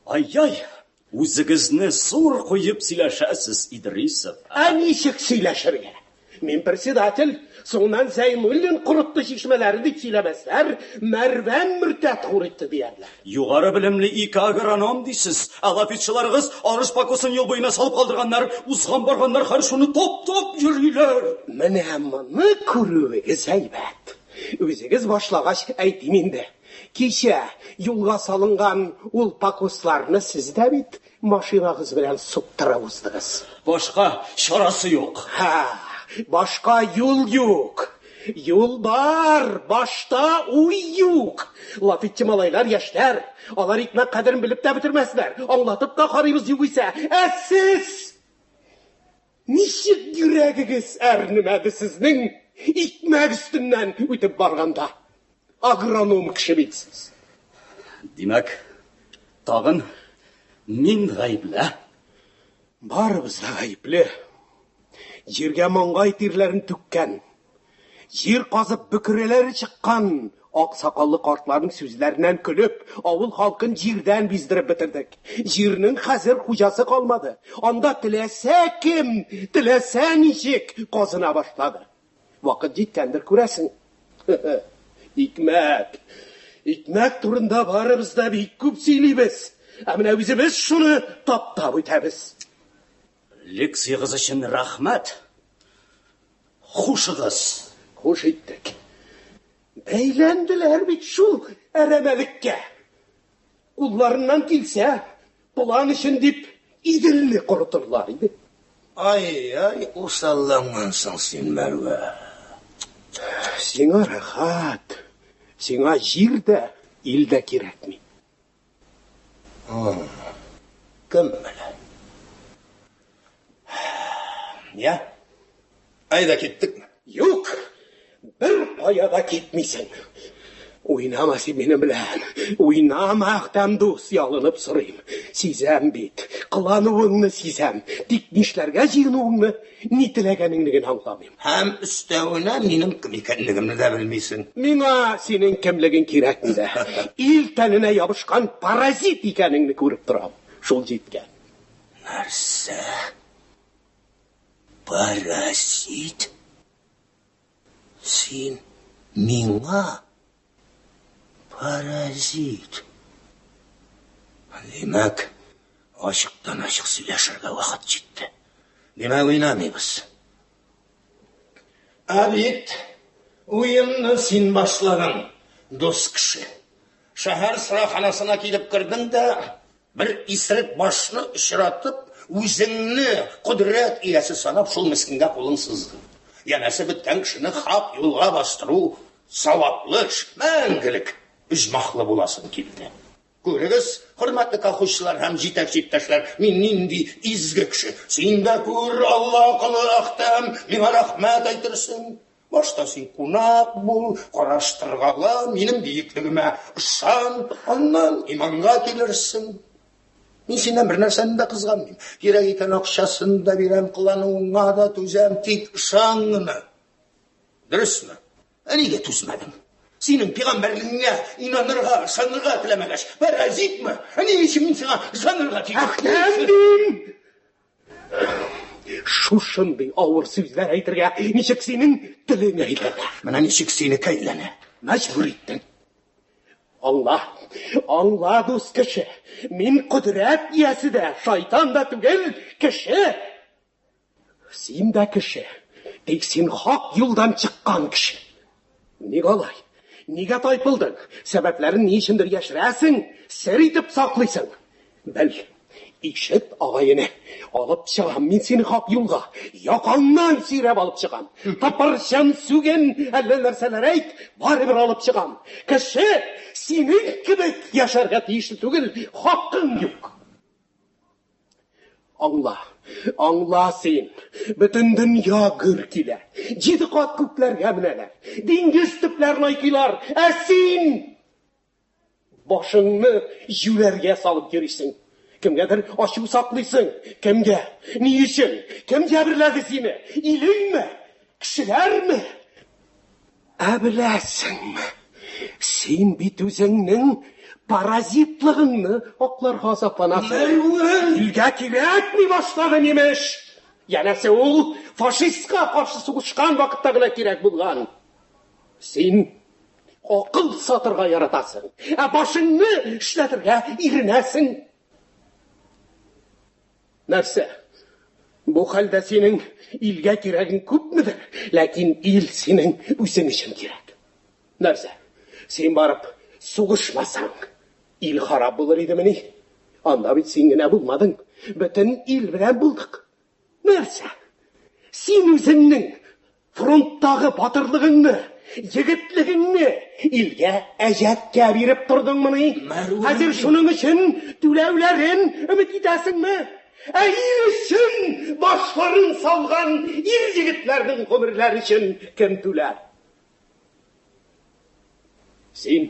Ай-яй, үзегезне зур куеп сөйләшәсез, Идрисов. Ничек сөйләшергә? Мин председатель, соңнан Зәйнуллин корытты чишмәләре дип сөйләмәсләр, Мәрвән мөртәт хуритты диярләр. Югары белемле ике агроном дисез. Алапитчыларыгыз арыш пакосын юл буена салып калдырганнар, узган барганнар һәр шуны топ-топ йөриләр. Менә моны күрүегез әйбәт. Үзегез башлагач әйтим инде. Кичә юлга салынган ул пакосларны сез дә бит машинагыз белән суктырып уздыгыз. Башка чарасы юк. Башка юл юк. Юл бар, башта уй юк. Лафитчы малайлар яшьләр, алар икмәк кадерен белеп тә бетермәсләр. Аңлатып та карыйбыз югыйсә. Сез ничек йөрәгегез әрнемәде сезнең икмәк өстеннән үтеп барганда? Агроном кеше битсез. Димәк, тагын мин гаепле. Барыбыз да гаепле. Җиргә маңгай тирләрен түккән, җир казып бөкрәләре чыккан аксакаллы картларның сүзләреннән көлеп, авыл халкын җирдән биздереп бетердек. Җирнең хәзер хуҗасы калмады. Анда теләсә кем, теләсә ничек казына башлады. Вакыт җиткәндер күрәсең. Икмәк турында барыбыз да бик күп сөйлибез. Менә үзебез шуны таптап үтәбез. Лекциягыз өчен рәхмәт. Хушыгыз. Хуш иттек. Бәйләнделәр бит шул әрәмәлеккә. Кулларыннан килсә, план өчен дип Иделне корытырлар иде. Ай, усаллангансың син, Мәрвә. Сиңа рәхәт. Сиңа җир дә, ил дә кирәкми. Кем белә? Я? Айда киттекме? Юк, бер кая да китмисең. Уйнама син минем белән. Уйнама, Әхтәм дус, ялынып сорыйм. Сизәм бит, кылануыңны сизәм. Тик нишләргә җыенуыңны, ни теләгәнеңне генә аңламыйм. Һәм өстәвенә минем кем икәнлегемне дә белмисең. Миңа синең кемлегең кирәкми дә. Ил тәненә ябышкан паразит икәнеңне күреп торам. Шул җиткән. Нәрсә? Паразит? Син миңа паразит. Димәк, ачыктан-ачык сөйләшергә вакыт җитте. Димәк, уйнамыйбыз. Бит, уенны син башлаган. дос кіші. Шәһәр сыраханасына килеп кірдің дә, бір исерек башны ұшыратып, үзіңні құдірет иесі санап, шул міскінге қолың сызды. Янәсе біттен кішіні хақ юлға бастыру, саваплы, мәңгілік, үзмақлы боласын келді. Көрігіз, құрметті колхозшылар һәм жетекші иптәшләр, мен нинди изге кіші. Сен дә күр, Алла қылы Әхтәм, миңа рахмәт әйтірсің. Башта сен қунақ бол, қараштырғала, менің биіклігіме ұшан, аннан иманға келерсің. Мен сенен бір нәрсені де қызғанмайым. Керек екен ақшасын да берем, қылануыңа да төзем, тек ұшаңыны. Дұрыс мы? Неге төзмедің? Сенің пейғамбарлығыңа инанырға, шанырға тілемегеш. Паразит мы? Не үшін мен сеңа шанырға тек... Әхтәмдім! Шушындай ауыр сөздер айтырға, нешік сенің тілің әйләні. Мына нешік сені кәйләні? Мәжбүр еттің. Аңла, дос кіші. Мен құдірет иесі де, шайтан да түгел кіші. Сен де кіші. Тек сен хақ юлдан шыққан кіші. Неге алай? Неге тайпылдың? Сәбәпләрін не ішіндір яшірәсің, сір етіп сақлайсың. Біл, ишет ағайыны алып шығам, мен сені хақ юлға, яқаңнан сүйреп алып шығам. Тапыршам сөген, әлі нәрселер айт, бары бір алып шығам. Кіші, сенің кібік яшарға тиішті түгіл, хақың yok. Аңла сен, бүтін дүния гүр келер, жеті қат көклерге мінелер, деңгіз түплерін айқилар, сен башыңны жүлерге салып кересің. Кімгедір ашу сақлайсың, кімге, не үшін, кім жәбірләді сені, илің ме, кішілер ме? Әбіләсің ме? Сен бит өзіңнің паразитлығыңны оқларға сапанасың. Үлге керек ми башлады немеш? Янәсе ол фашистқа қаршы соғышқан вақыттағына керек болған. Сен ақыл сатырға яратасың, башыңны ішләтірге ирінәсің. Нәрсе, бұл халда сенің илге керегін көп мүдір, ләкин ил сенің өзің үшін керек. Нәрсе, сен барып соғышмасаң, ил харап болыр еді міне. Анда бит сен генә булмадың, бүтін ил белән булдық. Нәрсе, сен өзіңнің фронттағы батырлығыңны, егітлігіңні илге әжәткә беріп тұрдың міне. Әзір шуның үшін түләуләрін үміт етәсің ме? Ил үшін башларын салған ил егітлердің ғұмырлары үшін кім түләр? Сен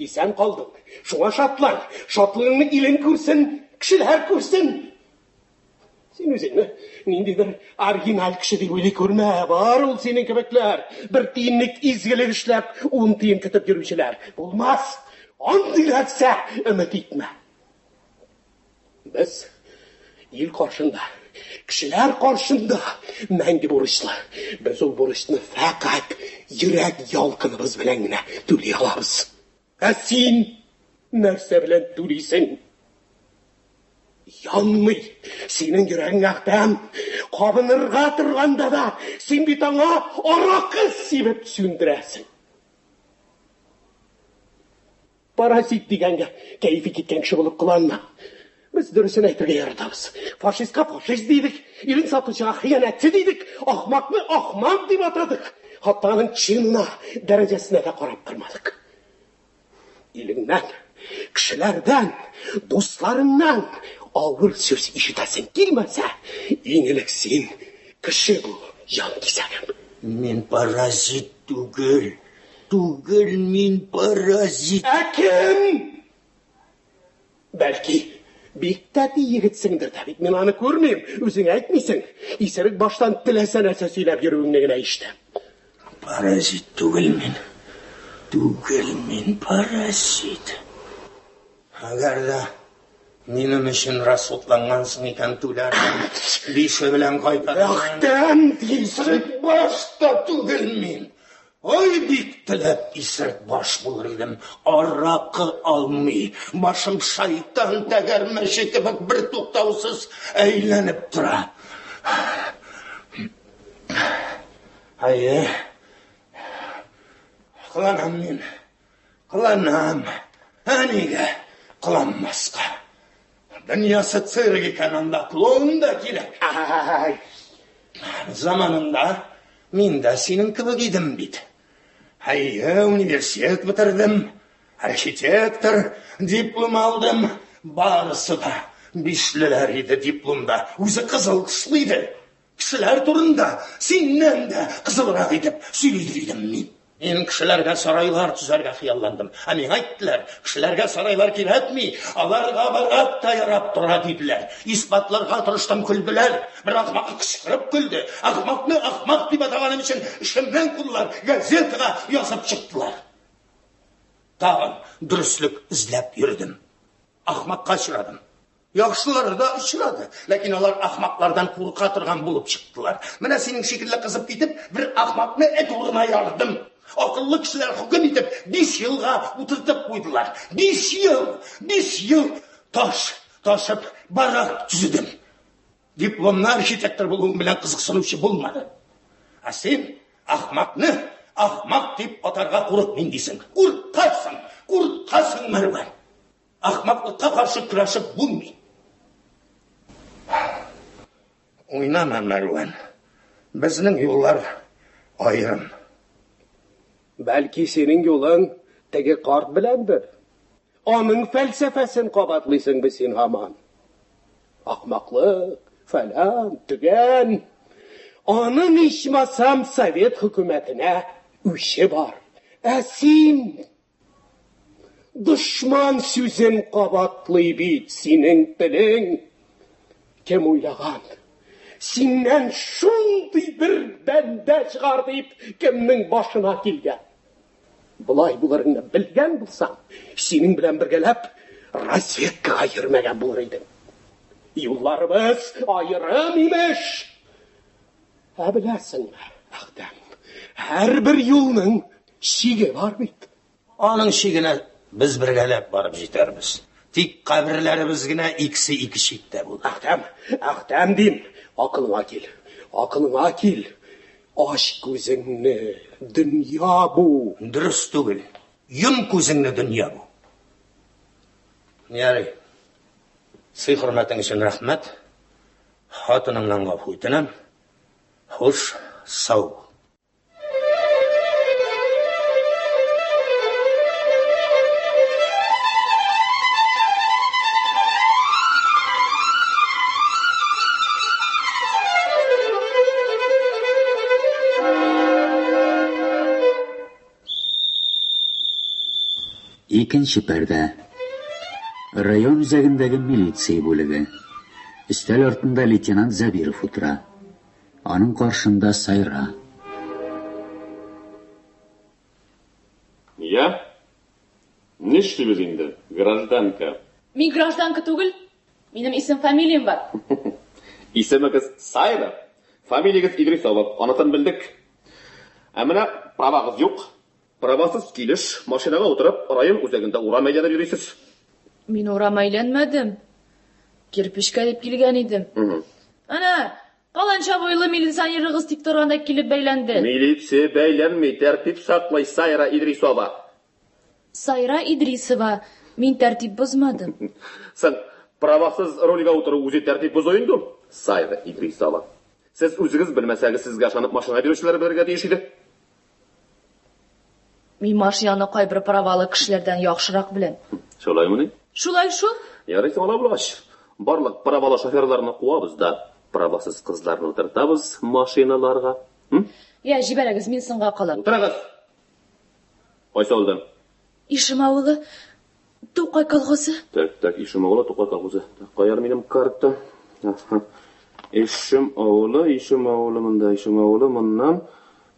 исән қалдың, шуңа шатлар, шатлығыңны илін көрсін, кішілер көрсін. Сен өзіңні нинди бір оригинал кіші деп ойлай көрме, бар ол сенің кебеклер, бір тиынлік изгілік ішләп, 10 тиын күтіп жүрушілер. Болмас, андиләтсә үміт етме. Біз ил қаршында, кішілер қаршында мәңгі борышлы. Біз ол борышны фәқат жүрек ялқыныбыз білән генә төлей алабыз. Сен нәрсе белән түлейсің? Янмый, сенің жүрегің Әхтәм, қабынырға тұрғанда да, сен бит аңа арақы себеп сөндірәсің. Паразит дегенге кәйфі кеткен кіші болып қыланма. Біз дұрысын әйтірге яратабыз. Фашистқа фашист дейдік, елін сатушыға қиянатшы дейдік, ақмақны ақмақ деп атадық. Хаттаның чинына, дәрежесіне де қарап тұрмадық. Еліңнен, кішілерден, достарыңнан ауыр сөз ишетәсің келмәсә, еңілік сен кіші бұл жан кесәгім. Мен паразит түгіл, мен паразит. Әкім! Бәлки, бек тәті егітсіңдір дәбек, мен аны көрмейм, өзің әйтмейсің. Исерік баштан тіләсән әсі сөйләп еруіңнегін әйішті. Паразит түгіл мен паразит. Әгәрді менің үшін расутланғансың екен түләрдің, бейші білән қайтадың. Әхтәм исірік башта түгіл мен. Ой, бик тіліп исірік баш болыр едім, арақы алмай, башым шайтан тәгәрмәші кебек бір тоқтаусыз әйленіп тұра. Айы, қыланам мен. Qılanam. Әнеге қыламасқа. Дүниясы цирк екен, анда клоун да керек. Zamanında мен de senin gibi giydim bit. Üniversitet bitirdim. Arxitektor diplom aldım. Barısı da bişliler idi diplomda. Өзі қызыл kışlıydı. Kişiler turunda senden de kızılrak edip söyleydirdim мен. Men kishilarga saroylar tuzarga xiyollandim. Men aytdilar, kishilarga saroylar kerakmi? Alarga barab tayyorab turadi dedilar. Isbotlarga turishdan kuldilar. Bir ahmoq qichqirib kuldi. Ahmoqni ahmoq deb ataganim uchun ishimdan kunlar gazetaga yozib chiqdilar. Tag'in durustlik izlab yurdim. Ahmoqqa uchradim. Yaxshilar da uchradi, lekin ular ahmoqlardan qo'rqa turgan bo'lib chiqdilar. Mana sening shekilli qizib ketib, bir ahmoqni et o'rnina yordim. Akıllı kişiler hüküm edip 5 yılga oturtup koydular. 5 yıl taşıp barak düzüdüm. Diplomlu arxitektor bulun bilen kızıksınışı bulmadı. Sen ahmak deyip atarga kurup men deysin. Kurtasın Mervan. Ahmaklıkta karşı kıraşıp bulmayın. Oynama Mervan. Bizning yollar ayrım. Belki senin yolun tegi kart bilendir. Onun felsefesini kabatlıysın be sen haman. Ahmaklık falan tügen. Onun içmasam Sovet hükümetine üşe var. Sen düşman sözün kabatlı bit senin dilin. Kim uylagan? Senden şunday bir bende çıkar deyip kimnin başına gelgen. Bulay bularını bilgen bulsam, senin bilen birgelep razvedka ayırmagan bulur edin. Yollarımız ayrım imiş. Bilersin mi, Akdam? Her bir yolun şigi var mıydı? Onun şigine biz birgelep barıp jetermiz. Tik kabirlerimizgine iki şikte bu. Akdam deyim. Akılına kil. Aşk gözünle dünya bu. Dürüst değil. Yum gözünle dünya bu. Yani, siz hürmetin için rahmet. Hatınımla gafuytunam. Hoş, sağ ol. İkinci perde. Rayon üzerindeki militsey bölügi. Üstel ortunda Leytenant Zabirov otura. Onun karşında Sayra. Ya? Ne iştiniz indi? Gражданка. Мен гражданка түгел. Менің исем фамилиям бар. İsimiz Sayra. Familiyagız İdrisova. Anatan bildik. Amına pravağız yok. Pravasız kelish, mashinaga o'tirib, rayon o'zagida o'ram aylanib yurisiz. Men o'ram aylanmadim. Kirpishga deb kelgan edim. Ana, qalancha bo'yli militsioner qiz tik turganda kelib baylandi. Militsiya baylanmay, tartib saqlay Sayra Idrisova. Sayra Idrisova. Men tartib buzmadim. Sen pravasız roliga o'tirib, o'zi tartib buzoyindu. Sayra Idrisova. Siz o'zingiz bilmasangiz sizga ashlanib mashina beruvchilar birga deyishidi. Men mashinani qo'y bir pravali kishilardan yaxshiroq bilan. Sho'laymini? Shulay shu? Yaraysa ola bo'lash. Barliq pravali shoferlarni quvabizda, pravasiz qizlarni o'tirtamiz mashinalarga. Ya, jibaragiz men singa qolib. O'tirag'iz. Qaysi oldim? Ishim avli To'qay kolxozi. Tak, ishim avli To'qay kolxozi. Qo'yar menim karta. Ishim avli bundan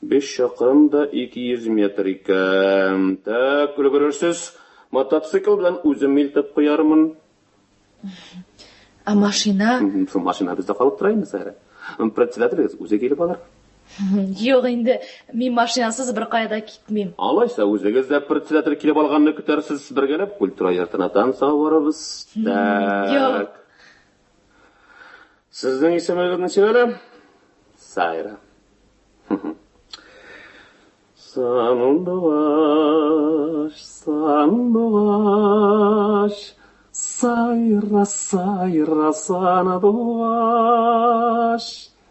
5 chaqirimda 200 metr ekan. Tak, ko'rasiz. Mototsikl bilan o'zim miltib qo'yarman. A mashina? Mashina bizda qolib turaymi, Sayra? Председатель o'zi kelib olar. Yo'q, endi men mashinasiz bir qayerda ketmayman. Alaysa o'zingizda председатель kelib olganini kutarsiz, birgalab kulturayartanadan savoramiz. Yo'q. Sizning ismingiz necha bo'lar? Sayra. Sonunda var Сандуғаш, сайра, сайра, сандуғаш,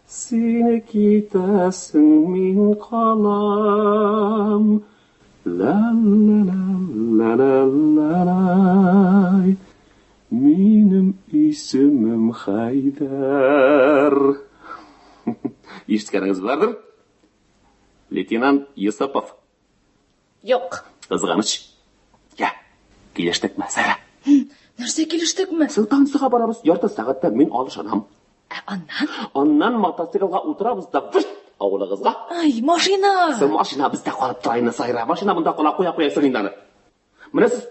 сені кетесің мен қалам. Ла-ла-ла-ла-ла-ла-лай, менің есімім Хайдар. Ешіткеніңіз бардыр? Лейтенант Юсупов. Жоқ. Қызғаныш. Келештік ме, Сайра? Нәрсе келештік ме? Сылтаңсыға барабыз, ярты сағатта мен алышанам. Аннан? Аннан мотоциклға отырабыз да, вышт, ауылығызға. Ай, машина! Сен машина бізде қалып тұрайны, Сайра. Машина бұнда қола қоя сығынданы. Міне сіз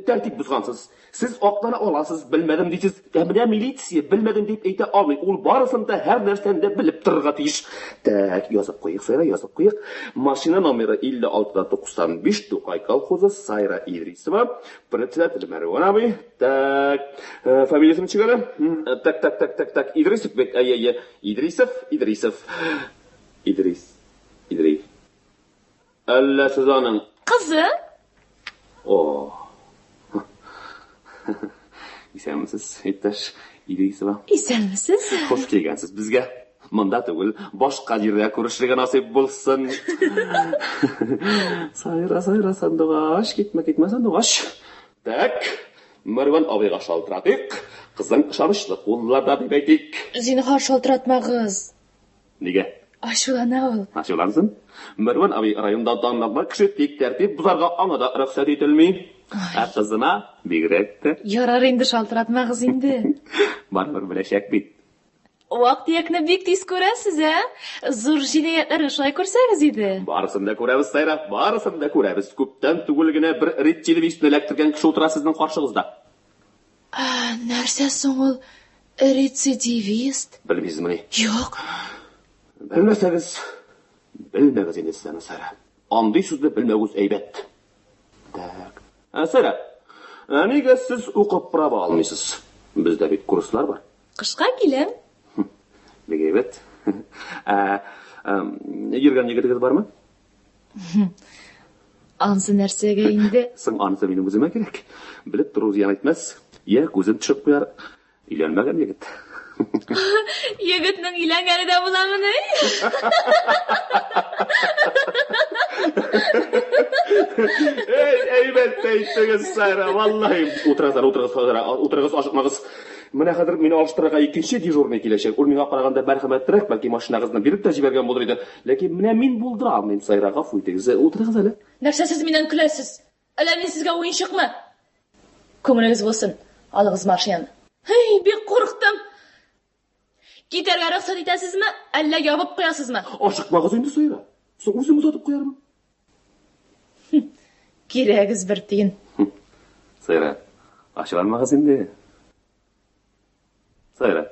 тәртіп бұзғансыз. Сіз оқтаны оласыз, білмедім дейсіз. Міне милиция білмедім deyip eyте алмай. Ол барысында әр нәрсенде біліп тұрға тиіш. Так, yazып қойық, Сайра, yazып қойық. Машина номері 5695 Тоқай колхозы, Сайра Идрисова. Председатель Марwan abi. Так, фамилиясын шығады? Так, Идрисов бек. Идрисов. Идрис. Әлі сіз аның? Қызы? О. Исәнмісіз, Итташ Идрисова? Исәнмісіз? Хош келгенсіз бізге. Мұнда түгіл, башқа жерде көрішірге насip болсын. Сайра, сандуғаш, кетме, сандуғаш. Так, Марwan абайға шалтыратық. Қызың шарышлы қолларда деп айтық. Зинхар шалтыратмағыз. Неге? Ашулана ол. Ашулансın. Marwan abi rayonda danlama kişi tek tertip buzarga anada rüksat etilmeyi. Kızına bigrekti. Yarar indi şaltıratmağız indi. Barbar bileşek bit. Vaqt yakını bek tez көрәсіз, Зур jinayatlar шулай көрсәгез иде. Барысын да көрәбез, Сайра, барысын да көрәбез. Күптән түгел генә бер рет телевизорны эләктергән кеше утыра сезнең каршыгызда. Нәрсә соң ул рецидивист? Белмисезме? Юк. Белмәсәгез, белмәгез инде сезне, Сайра. Андый сүзне белмәгез әйбәт. Так. Сайра, нигә сез укып права алмыйсыз? Бездә бит курслар бар. Кышка киләм. Бик әйбәт. Йөргән егетегез бармы? Ансы нәрсәгә инде? Соң анысы минем үземә кирәк. Белеп тору зыян итмәс. Я күзем төшеп куяр. Өйләнмәгән егет. Егетнең өйләнгәне дә буламыни? Әйбәт әйттегез, Сайра, валлаһи. Утырыгыз, ашыкмагыз. Менә хәзер мине алыштырырга икенче дежурный киләчәк. Ул миңа караганда мәрхәмәтлерәк, бәлки машинагызны биреп тә җибәргән булыр иде. Ләкин менә мин булдыра алмыйм, Сайра, гафу итегез. Утырыгыз әле. Нәрсә сез миннән көләсез? Әллә мин сезгә уенчыкмы? Күңелегез булсын. Алыгыз машинаны. Хей, бик курыктым. Китәргә рөхсәт итәсезме, әллә ябып куясызмы? Ашыкмагыз инде, Сайра. Соң үзем узатып куярмын. Кирәгез бер тиен. Сайра, ачуланмагыз инде. Сайра.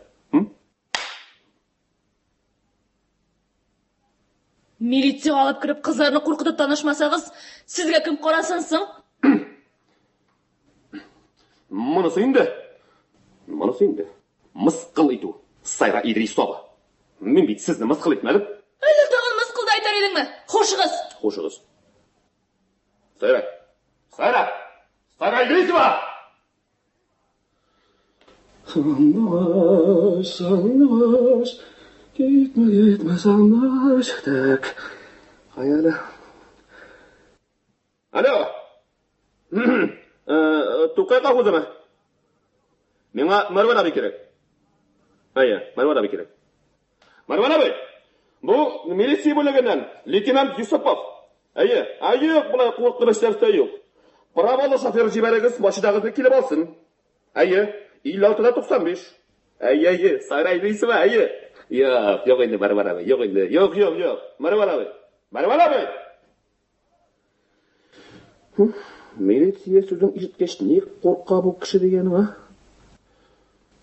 Милиция алып кирип кызларны куркытып танышмасагыз, сезгә кем карасын соң? Монысы инде. Мыскыл итү. Сайра Идрисова. Мин бит сезне мыскыл итмәдем. Әллә тагын мыскылда әйтәр идеңме? Хушыгыз. Сайра Идрисова! Сандуғаш, кетме, сандуғаш. Так, қаяды. Алло, Тоқай колхозы ма? Меңа Марwan abi керек. Марwan abi керек. Марwan abi, бұл милиция бөлігінен лейтенант Юсупов. Бұлай қорқыныш нәрсе жоқ. Правалы шофер жіберіңіз, машинағызды келіп алсын. 56-95. Сайра Идрисова, Yok енді, Marwan abi, yok енді. Yok. Marwan abi. Милиция сөздің ишіткеш не қорқа бұл кіші дегенің, а?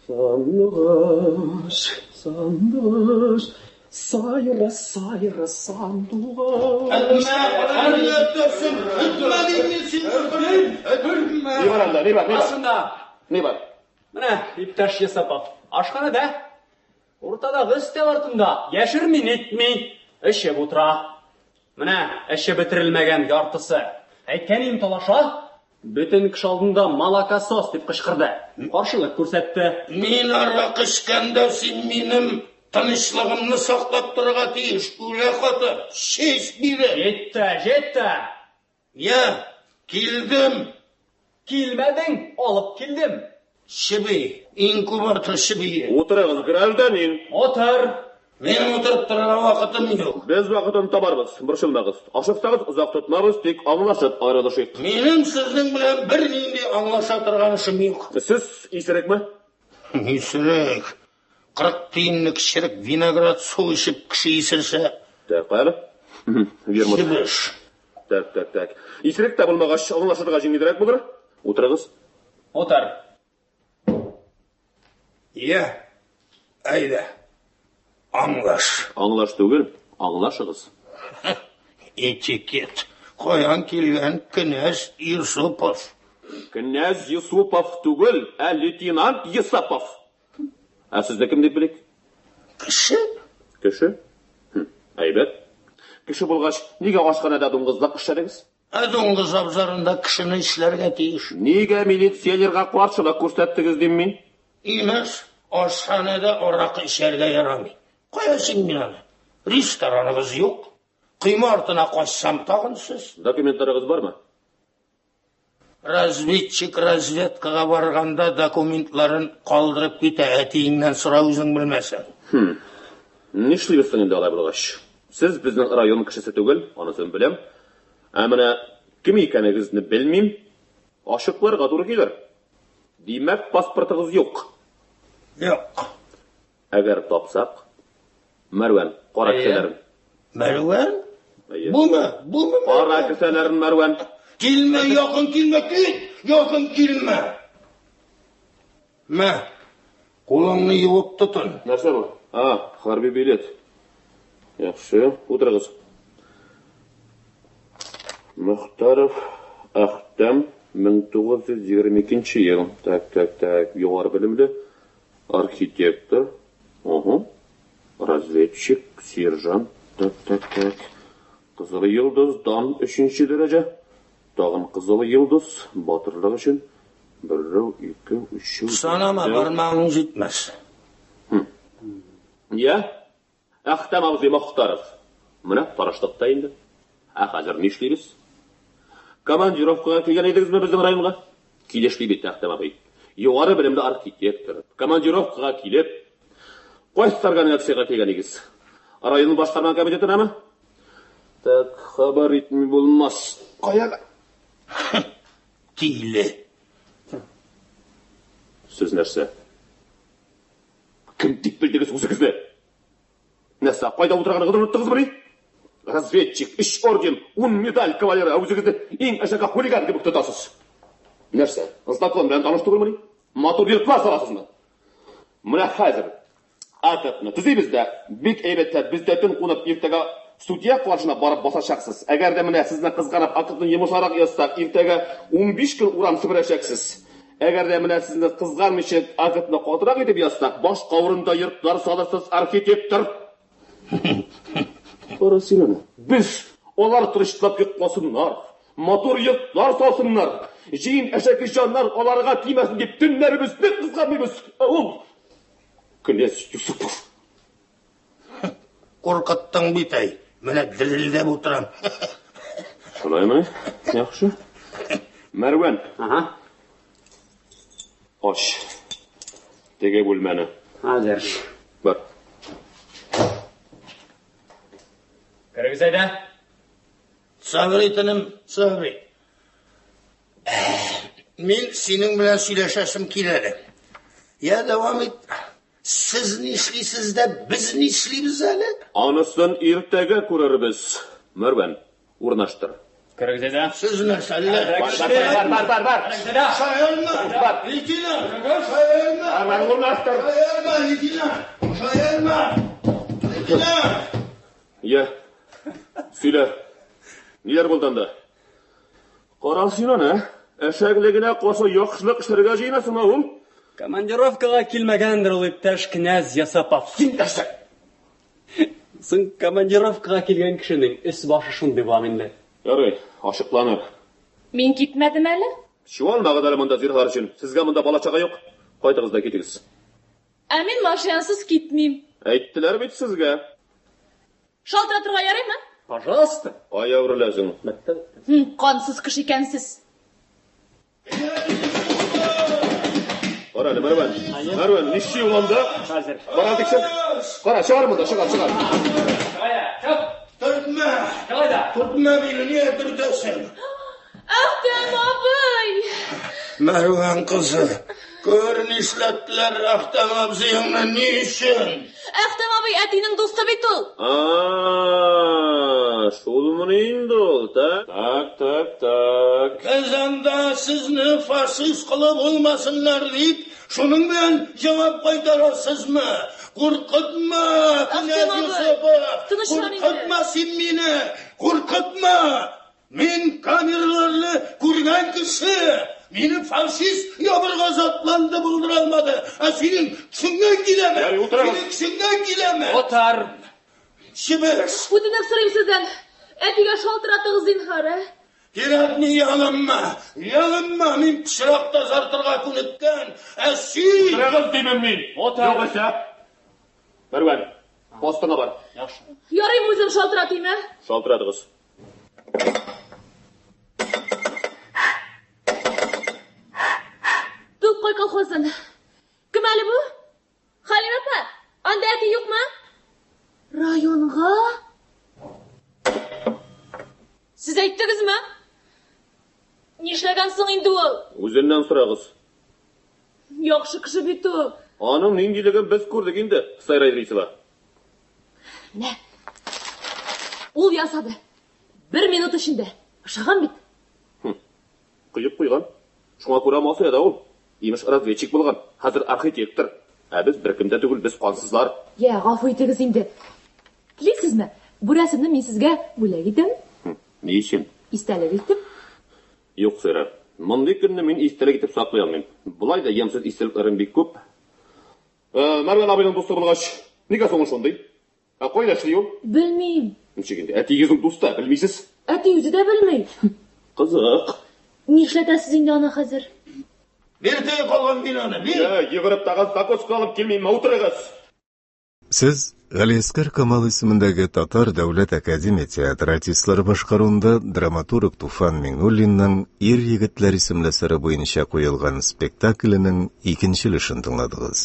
Сандуғаш, Сайра, сандуғаш. Не бар? Міне, Ипташ Юсупов, ашханада, ортадағы үстел артында, яшірмей нетмей, ішіп отыра. Міне, іші бітірілмеген яртысы. Әйткенім талаша, Бөтен кеше алдында малакасос дип кычкырды. Каршылык күрсәтте. Мин арақ ішкәндә син минем тынычлыгымны саклап торырга тиеш. Үлә хатын, честь биреп. Жетті. Я, килдем. Килмәдең, алып килдем. Шибей, инкубатор шибей. Отырыгыз, гражданин. Отыр. Мен отырып торырга вакытым юк. Без вакытын табарбыз, борчылмагыз. Ашыксагыз, узак тотмабыз, тик аңлашып аерылышыйк. Минем сезнең белән бернинди аңлаша торган эшем юк. Сез исерекме? Исерек. 40 тиенлек черек виноград су içip кеше исерсә. Так, әле. Вермут. Шибеш. Так. Исерек тә булмагач, аңлашырга җиңелрәк булыр. Утырыгыз. Отыр. Я, әйдә. Аңлаш. Аңлаш түгел, аңлашыгыз. Этикет. Каян килгән князь Юсупов. Князь Юсупов түгел, лейтенант Юсупов. Ә сезне кем дип белик? Кеше? Кеше? Әйбәт. Кеше булгач, нигә ашханада дуңгызлык эшләдегез? Дуңгыз абзарында кешене эшләргә тиеш. Нигә милиционерга каршылык күрсәттегез дим мин? Имеш, ашханада аракы эчәргә ярамый. Кая син мин аны? Рестораныбыз юк. Кыйма артына качсам тагын сез. Документларыгыз бармы? Разведчик разведкага барганда документларын калдырып китә, әтиеңнән сорау үзең белмәсәң. Нишлибез инде алай булгач? Сез безнең район кешесе түгел, анысын беләм. Ә менә кем икәнегезне белмим. Ашыкларга туры килер. Димәк, паспортыгыз юк. Юк. Әгәр тапсак, Мәрвән, кара кешеләрен. Мәрвән? Бумы? Кара кешеләрен Мәрвән. Килмә, якын килмә, якын килмә. Мә, кулыңны юып тотын. Нәрсә бу? Хәрби билет. Яхшы, утырыгыз. Мөхтәров Әхтәм 1922 ел. Так, югары белемле архитектор. Разведчик, сержант. Так. Кызыл йылдыздан 3-нче дәрәҗә. Тагын кызыл йылдыз батырлык өчен 1, 2, 3. Санама бармагың җитмәс. Я? Әхтәм абзый Мөхтәров. Менә тараштык та инде. Хәзер нишлибез? Командировкага килгән идегезме безнең районга? Килешли бит Әхтәм абый. Югары белемле архитектор. Командировкага килеп, кайсы организациягә килгәнегез? Район башкарма комитетынамы? Так, хәбәр итми булмас. Каяга? Тиле. Сез нәрсә? Кем дип белдегез үзегезне? Нәрсә, кайда утырганыгызны оныттыгызмы? Разведчик, 3 орден, 10 медаль кавалеры, үзегезне иң әшәке хулиган дип тотасыз. Нәрсә? Знаком белән таныш түгелме? Мотор йөртмәс аласызмы? Менә хәзер атыпны төзибез дә, бик әйбәттә бездә төн кунып иртәгә судья квартирасына барып басачаксыз. Әгәр дә менә сезне кызганып акытны йомышарак язсак, иртәгә 15 көн урам сиберәчәксез. Әгәр дә менә сезне кызганмыйча акытны катырак итеп язсак, баш кавырында йортлар салырсыз архитектор. Карасына. Без алар тырышлап йокласыннар. Мотор йортлар салсыннар. Җин әшәке җаннар аларга тимәсен дип төннәребезне кызганмыйбыз. Ул князь Юсупов. Куркыттың бит әй. Менә дерелдәп утырам. Шулаймы? Яхшы. Мәрвән. Аш. Теге бүлмәне. Хәзер. Бар. Керегез әйдә. Сабри тыным, сабри. Мин синең белән сөйләшәсем килә. Я дәвам ит. Сез нишлисез дә без нишлибез әле? Анысын иртәгә күрербез. Мәрвән, урнаштыр. Керегез әйдә. Сез нәрсәләр? Бар. Шаярма. Лейтенант. Шаярма. Урнаштыр. Шаярма. Лейтенант. Я. Сөйлә. Ниләр булды анда? Карасына не? Әшәклегенә каса яхшылык эшләргә җыенасыңмы ул? Командировкага килмәгәндер ул иптәш князь Юсупов. Син нәрсә? Соң командировкага килгән кешенең эс башы шундый булам инде. Ярый, ашыкланыр. Мин китмәдем әле. Шуалмагыз әле монда зирхар өчен. Сезгә монда бала чага юк. Кайтыгыз да китегез. Ә мин машинасыз китмим. Әйттеләр бит сезгә. Шалтыратырга ярыймы? Пожалуйста. Кая үреләсең? Кансыз кеше икәнсез. Кара әле, Мәрвән. Мәрвән, ниши уланда? Хәзер. Кара тикшер. Кара, чыгар монда, чыгар. Төртмә! Кайда? Төртмә мине, niye төртәсең? Әхтәм абый! Мәрвән кызы, көр нишләттеләр Әхтәм абзыеңны ни өчен? Әхтәм абый әтинең дусты бит ул. Шулмыны инде ул, так. Казанда сезне фашист кылып булмасыннар дип, шуның белән җавап кайтарасызмы? Куркытма, князь Юсупов! Куркытма син мине! Куркытма! Мин камерларны күргән кеше! Мине фашист ябырга затланды булдыра алмады. Ә синең төшеңгә киләме? Синең төшеңгә киләме? Отар. Чибеш! Үтенеп сорыйм сездән. Әтигә шалтыратыгыз зинһар, Кирәкми ялынма! Ялынма! Мин пычракта зартырга күнеккән. Ә син... Кирәгез димем мин. Отар. Югыйсә. Мәрвән, постыңа бар. Яхшы. Ярыйм үзем шалтыратыйм, Шалтыратыгыз. Тулкой колхозын. Кем әле бу? Хәлим апа, анда әти юкмы? Районга? Сез әйттегезме? Нишләгән соң инде ул? Үзеннән сорагыз. Яхшы кеше бит ул. Аның ниндилеген без күрдек инде, Сайрай Рисова. Нә? Ул ясады. 1 минут эчендә. Ашаган бит. Кыйып куйган. Шуңа күрә масая да ул. Имеш разведчик булган. Хәзер архитектор. Ә без беркемдә түгел, без кансызлар. Я, гафу итегез инде. Телисезме? Бу рәсемне мин сезгә бүләк итәм. Ни өчен? Истәлек итеп. Юк, Сайрай. Мондый көнне мин истәлек итеп саклый алмыйм. Булай да ямсыз истәлекләрем бик күп. Мәрвән абыйның дусты булгач, нигә соң шундый? Кайда эшли ул? Белмим. Ничек инде? Әтигезнең дусты, белмисез? Әти үзе дә белмәй. Кызык. Нишләтәсез инде аны хәзер? Биртә калган бинаны, бир! Йөгереп тагын закуска алып килмим, утырыгыз. Сез Галиәскәр Камал исемендәге Татар дәүләт академия театры артистлары башкаруында драматург Туфан Миңнуллинның «Ир егетләр» исемле әсәре буенча куелган спектакленең икенче өлешен тыңладыгыз.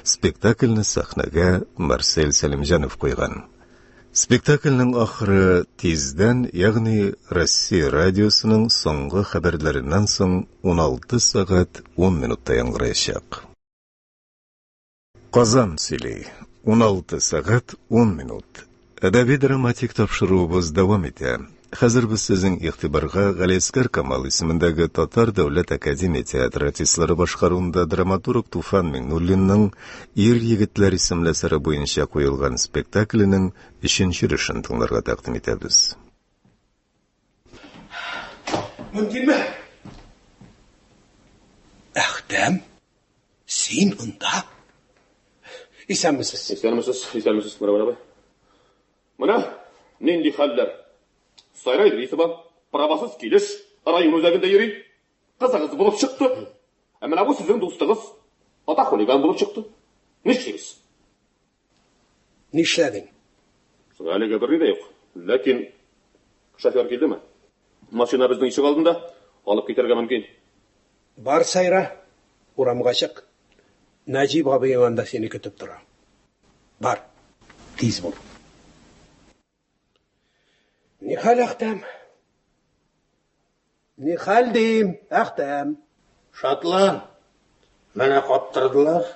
Спектакльне сәхнәгә Марсель Сәлимҗанов куйган. Спектакльнең ахыры тиздән, ягъни Россия радиосының соңгы хәбәрләреннән соң 16 сәгать 10 минутта яңгыраячак. Казан сөйли. 16 сәгать 10 минут. Әдәби-драматик тапшыруыбыз дәвам итә. Хәзер без сезнең игътибарга Галиәскәр Камал исемендәге Татар дәүләт академия театры артистлары башкаруында драматург Туфан Миңнуллинның «Ир егетләр» исемле әсәре буенча куелган спектакленең 3нче өлешен тыңларга тәкъдим итәбез. Мөмкинме? Әхтәм, син монда? Исәнмесез? Исәнмесез, Мәрвән абый. Менә нинди хәлләр? Сайрай Рисова, правасыз килеш, район үзәгендә йөри. Кызыгыз булып чыкты. Ә менә бу сезнең дустыгыз, ата хулиган булып чыкты. Нишлисез? Нишләдең? Әлегә берни дә юк. Ләкин шофер килдеме? Машина безнең ишек алдында, алып китәргә мөмкин. Бар, Сайра, урамга чык. Нәҗип абый анда сине көтеп тора. Бар, тиз бул. Ни хәл, Әхтәм? Ни хәл дим, Әхтәм? Шатлан. Менә каптырдылар.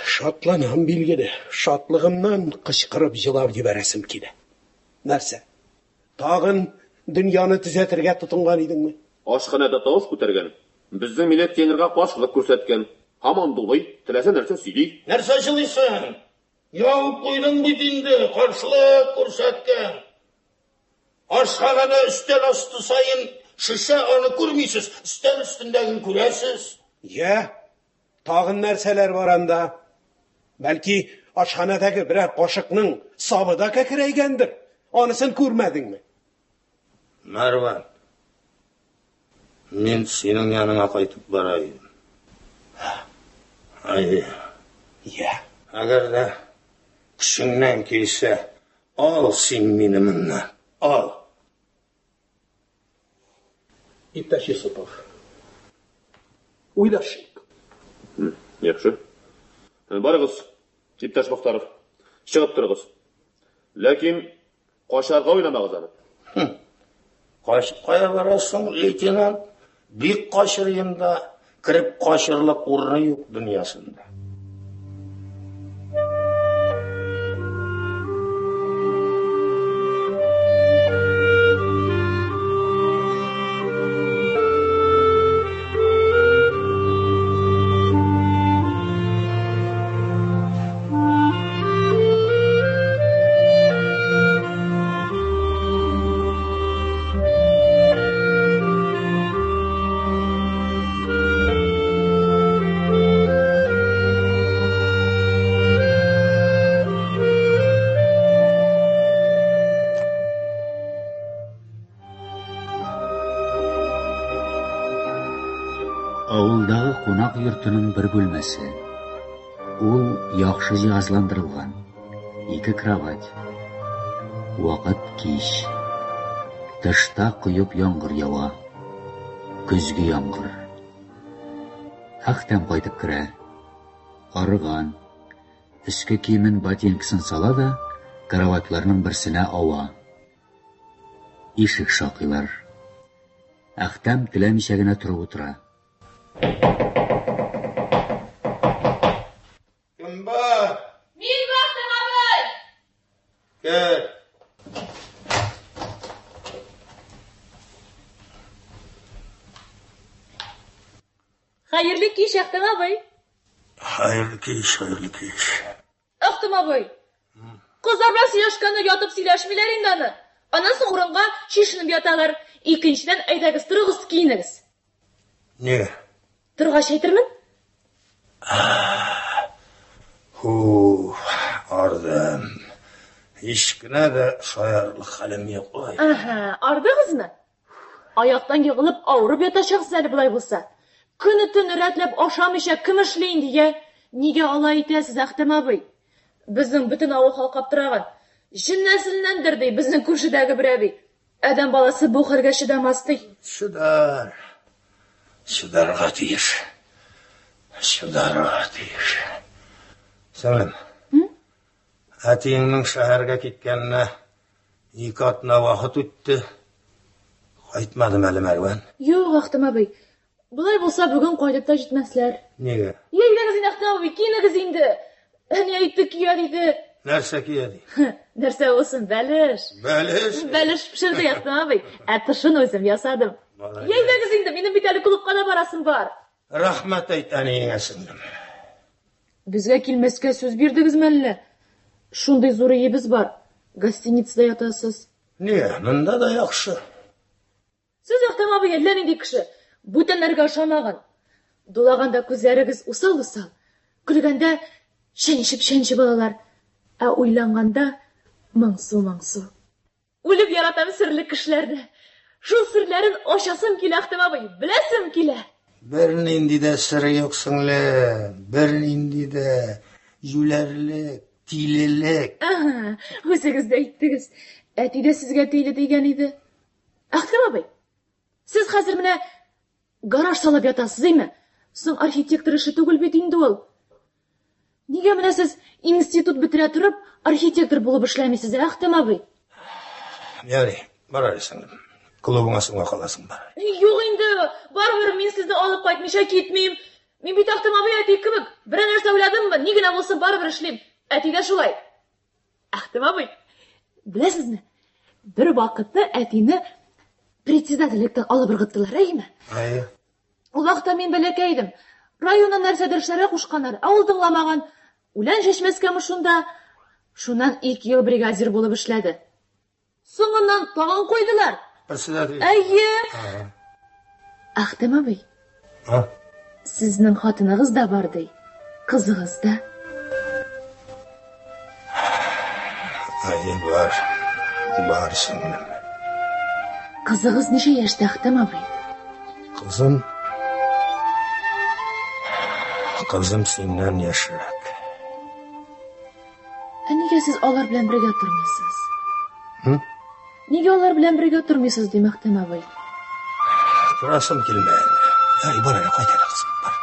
Шатланам билгеле. Шатлыгымнан кычкырып җылап җибәрәсем килә. Нәрсә? Тагын дөньяны төзәтергә тотынган идеңме? Ашханада тавыш күтәргән. Безнең милиционерга каршылык күрсәткән. Һаман дулый, теләсә нәрсә сөйли. Нәрсә җылыйсың? Яуып куйдың бит инде, каршылык күрсәткән. Ашханада өстәл асты сайын шиша, аны күрмисез, өстәл өстендәген күрәсез. Я, тагын нәрсәләр бар анда? Бәлки, ашханадагы берәр кашыкның сабы да кәкрәйгәндер. Анысын күрмәдеңме? Мәрвән, Мен сенің яныңа қайтып барайын. Ай, Әгер де күшіңнен келсе, ал сен мені мыннан, ал. İptaş Yusupov. Уйлашик. Яхшы. Барыгыз, иптәш Мохтаров. Чыгып торыгыз. Ләкин кашарга уйламагыз аны. Қашып қая барасың, лейтенант? Бик қашырыйында, кіріп қашырлық орны yok дүниясында. Авылдағы қонақ йортының бір бөлмесі. Ул яхшы җиһазландырылган. 2 кровать. Вакыт кич. Тышта коеп яңгыр ява. Көзге яңгыр. Әхтәм кайтып керә. Арыган. Өске киемен ботинкасын сала да, кроватларның берсенә ава. Ишек шакыйлар. Әхтәм теләмичә генә турып утыра. Кім бар? Мен бақтым, абай! Кел. Hayırlı kеш, Ақтым абай. Hayırlı kеш. Ақтым абай. Қыздар белән сөйләшкәндә ятып сөйләшмиләр инде аны. Аннан соң урынга шишенеп яталар. Икенчедән әйдәгез, торыгыз, киенегез. Неге? Торгач әйтермен? Ардым. Ешкіне де шаярлық хәлем yok ой. Ардыгызмы? Аяктан егылып авырып ятачаксыз әле булай булса. Көне төн рәтләп ашамыйча кем эшли инде? Нигә алай итәсез, Ақтым абый? Безнең бөтен авыл халкап торган. Җин нәселеннәндер ди безнең күршедәге бер әби. Адам баласы бу хәлгә чыдамас ди. Чыдарга тиеш. Сәлем. Әтиеңнең шәһәргә киткәненә 2 атна вакыт үтте. Кайтмадым әле Мәрвән. Юк, Ақтым абый. Булай булса бүген кайтып та җитмәсләр. Нигә? Йәйгәгез инде, Ақтым абый, киенегез инде. Әни әйтте кия диде. Нәрсә кия ди? Нәрсә булсын, бәлеш. Бәлеш пешерде, Ақтым абый. Әтешен үзем ясадым. Йәйгәгез инде, минем бит әле клубка да барасым бар. Рәхмәт әйт әниеңә сеңлем. Безгә килмәскә сүз бирдегезме әллә? Шундый зур өебез бар. Гостиницада ятасыз. Нигә? Монда да яхшы. Сез, Ақтым абый, әллә нинди кеше. Бүтәннәргә ошамаган. Дулаганда күзләрегез усал-усал. Көлгәндә шәнчеп алалар. Ә уйланганда моңсу. Үлеп яратам серле кешеләрне. Шул серләрен ачасым килә, Ақтым абый, беләсем килә. Бер нинди дә сыры юк сеңле. Бер нинди дә юләрлек, тилелек. Үзегез дә әйттегез. Әти дә сезгә тиле дигән иде. Ақтым абый, сез хәзер менә гараж салып ятасыз, әйме? Соң архитектор эше түгел бит инде ул. Нигә менә сез институт бетерә торып, архитектор булып эшләмисез, Ақтым абый? Ярый, барар сеңлем. Клубыңа соңга каласың бар. Юк инде, барыбер мин сезне алып кайтмыйча китмим. Мин бит, Ақтым абый, әти кебек бер нәрсә уйладыммы, ни генә булса барыбер эшлим. Әти дә шулай. Ақтым абый, беләсезме? Бер вакытта әтине председательлектән алып ыргыттылар, әйме? Ул вакытта мин бәләкәй идем. Районнан нәрсәдер эшләргә кушканнар, ә ул тыңламаган. Үлән чәчмәскәме шунда. Шуннан 2 ел бригадир булып эшләде. Соңыннан тагын куйдылар. Председатель. Әйе. Ақтым абый. Сезнең хатыныгыз да бар ди. Кызыгыз да. Әйе, бар сеңлем. Кызыгыз ничә яшьтә, Ақтым абый? Kızım. Kızım senden yaşırak. Nega siz onlar bilan birga turmaysiz? Hı? Nega onlar bilan birga turmaysiz demoqdaman avay. Turasım kelmaydi. Yari bor ela qaytaylik kızım. Bor.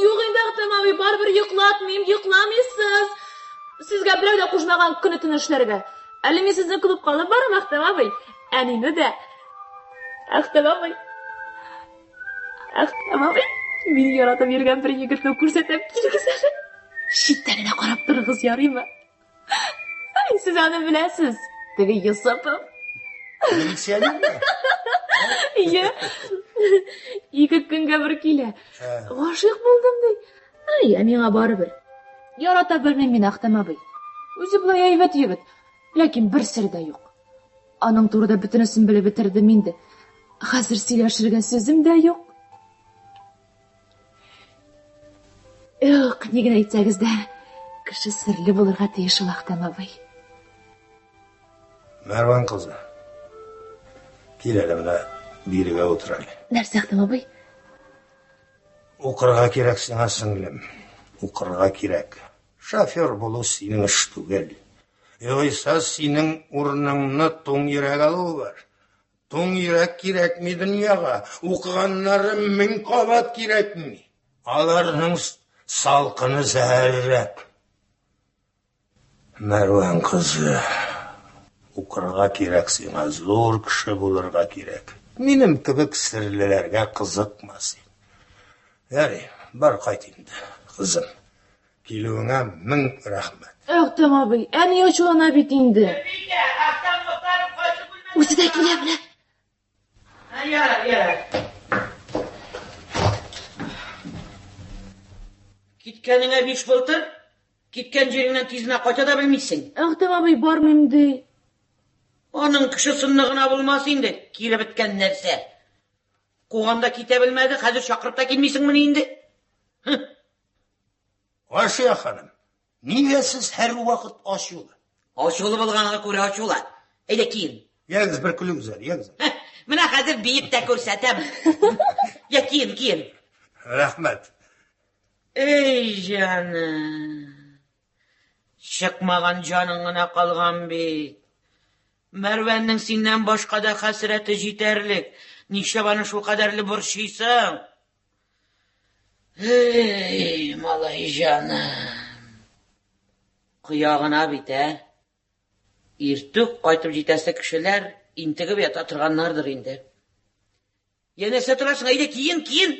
Yo'q endi avtomobil baribir yiqlatmayman, yiqlamaysiz. Sizga birovda qo'shmagan kuni tinishlarga. Ali men sizni klub qolib bormoqda avay. Anini-da. Avtomobil. Meni yaratib yurgan bir yigitni ko'rsatib kelgizar. Shiddatini qarab turg'iz yoriymi? Siz ani bilasiz. Dega Yusupov. Militsionermi? Iya. 2 kunga bir kela. G'oshiq bo'ldim-da. Ya menga baribir. Yarata bilmayman men avtomobil. O'zi bilan ayvat yigit. Lekin bir sirda yo'q. Aning to'g'rida butinisini bilib bitirdim endi. Hozir siylashirgan so'zim-da yo'q. Yo'q, nigina aytsagizda, kishi sirli bo'lirga tegishli avtomobil. Marvan qizi. Kelaylik, biriga o'tiraylik. Narsa avtomobil? O'qirga kerak senga singlim. O'qirga kerak. Shofyor bo'lish sening ish tugul. Yo'qsa sening o'rningni to'ng yurak alib. To'ng yurak kerakmi dunyoga? O'qiganlari 1000 qavat kerakmi? Alarning salqini zaharrab. Marvan qizi. O'qirga kerak senga zo'r kishi bo'lirga kerak. Menim kibik sirlilarga qiziqmasin. Yari, bir qayt endi, qizim. Keluvingga 1000 rahmat. Avtomobil, ani yo'chona bitindi. O'zida kelyapti. Yara. Ketganingga 5 bo'ltir. Ketgan yeringdan tezna qochada bilmaysan. Avtomobil bormaydi. Onun kishi sindig'ina bo'lmas endi, kelib bitgan narsa. Qo'g'onda keta bilmadi, hozir chaqirib ta kelmaysingmi endi? Oshiya xonim, nega siz har vaqt oshyo'la? Oshyo'la bo'lganiga ko'ra oshyo'la. Ayda keyin. Yalnız bir kulingizlar, yalnız. Mana hozir beyibda ko'rsataman. Ya keyin. Rahmat. Ey jonim. Chiqmagan joningina qolgan bek. Marvanning sendan boshqada hasrati yetarlik. Nishabani shu qadarli burishiysan. Ey malay jonim. Quyog'ini bita. Ertuk qaytib jetasa kishilar intigib yota turganlardir endi. Yana saturasing, ayda keyin.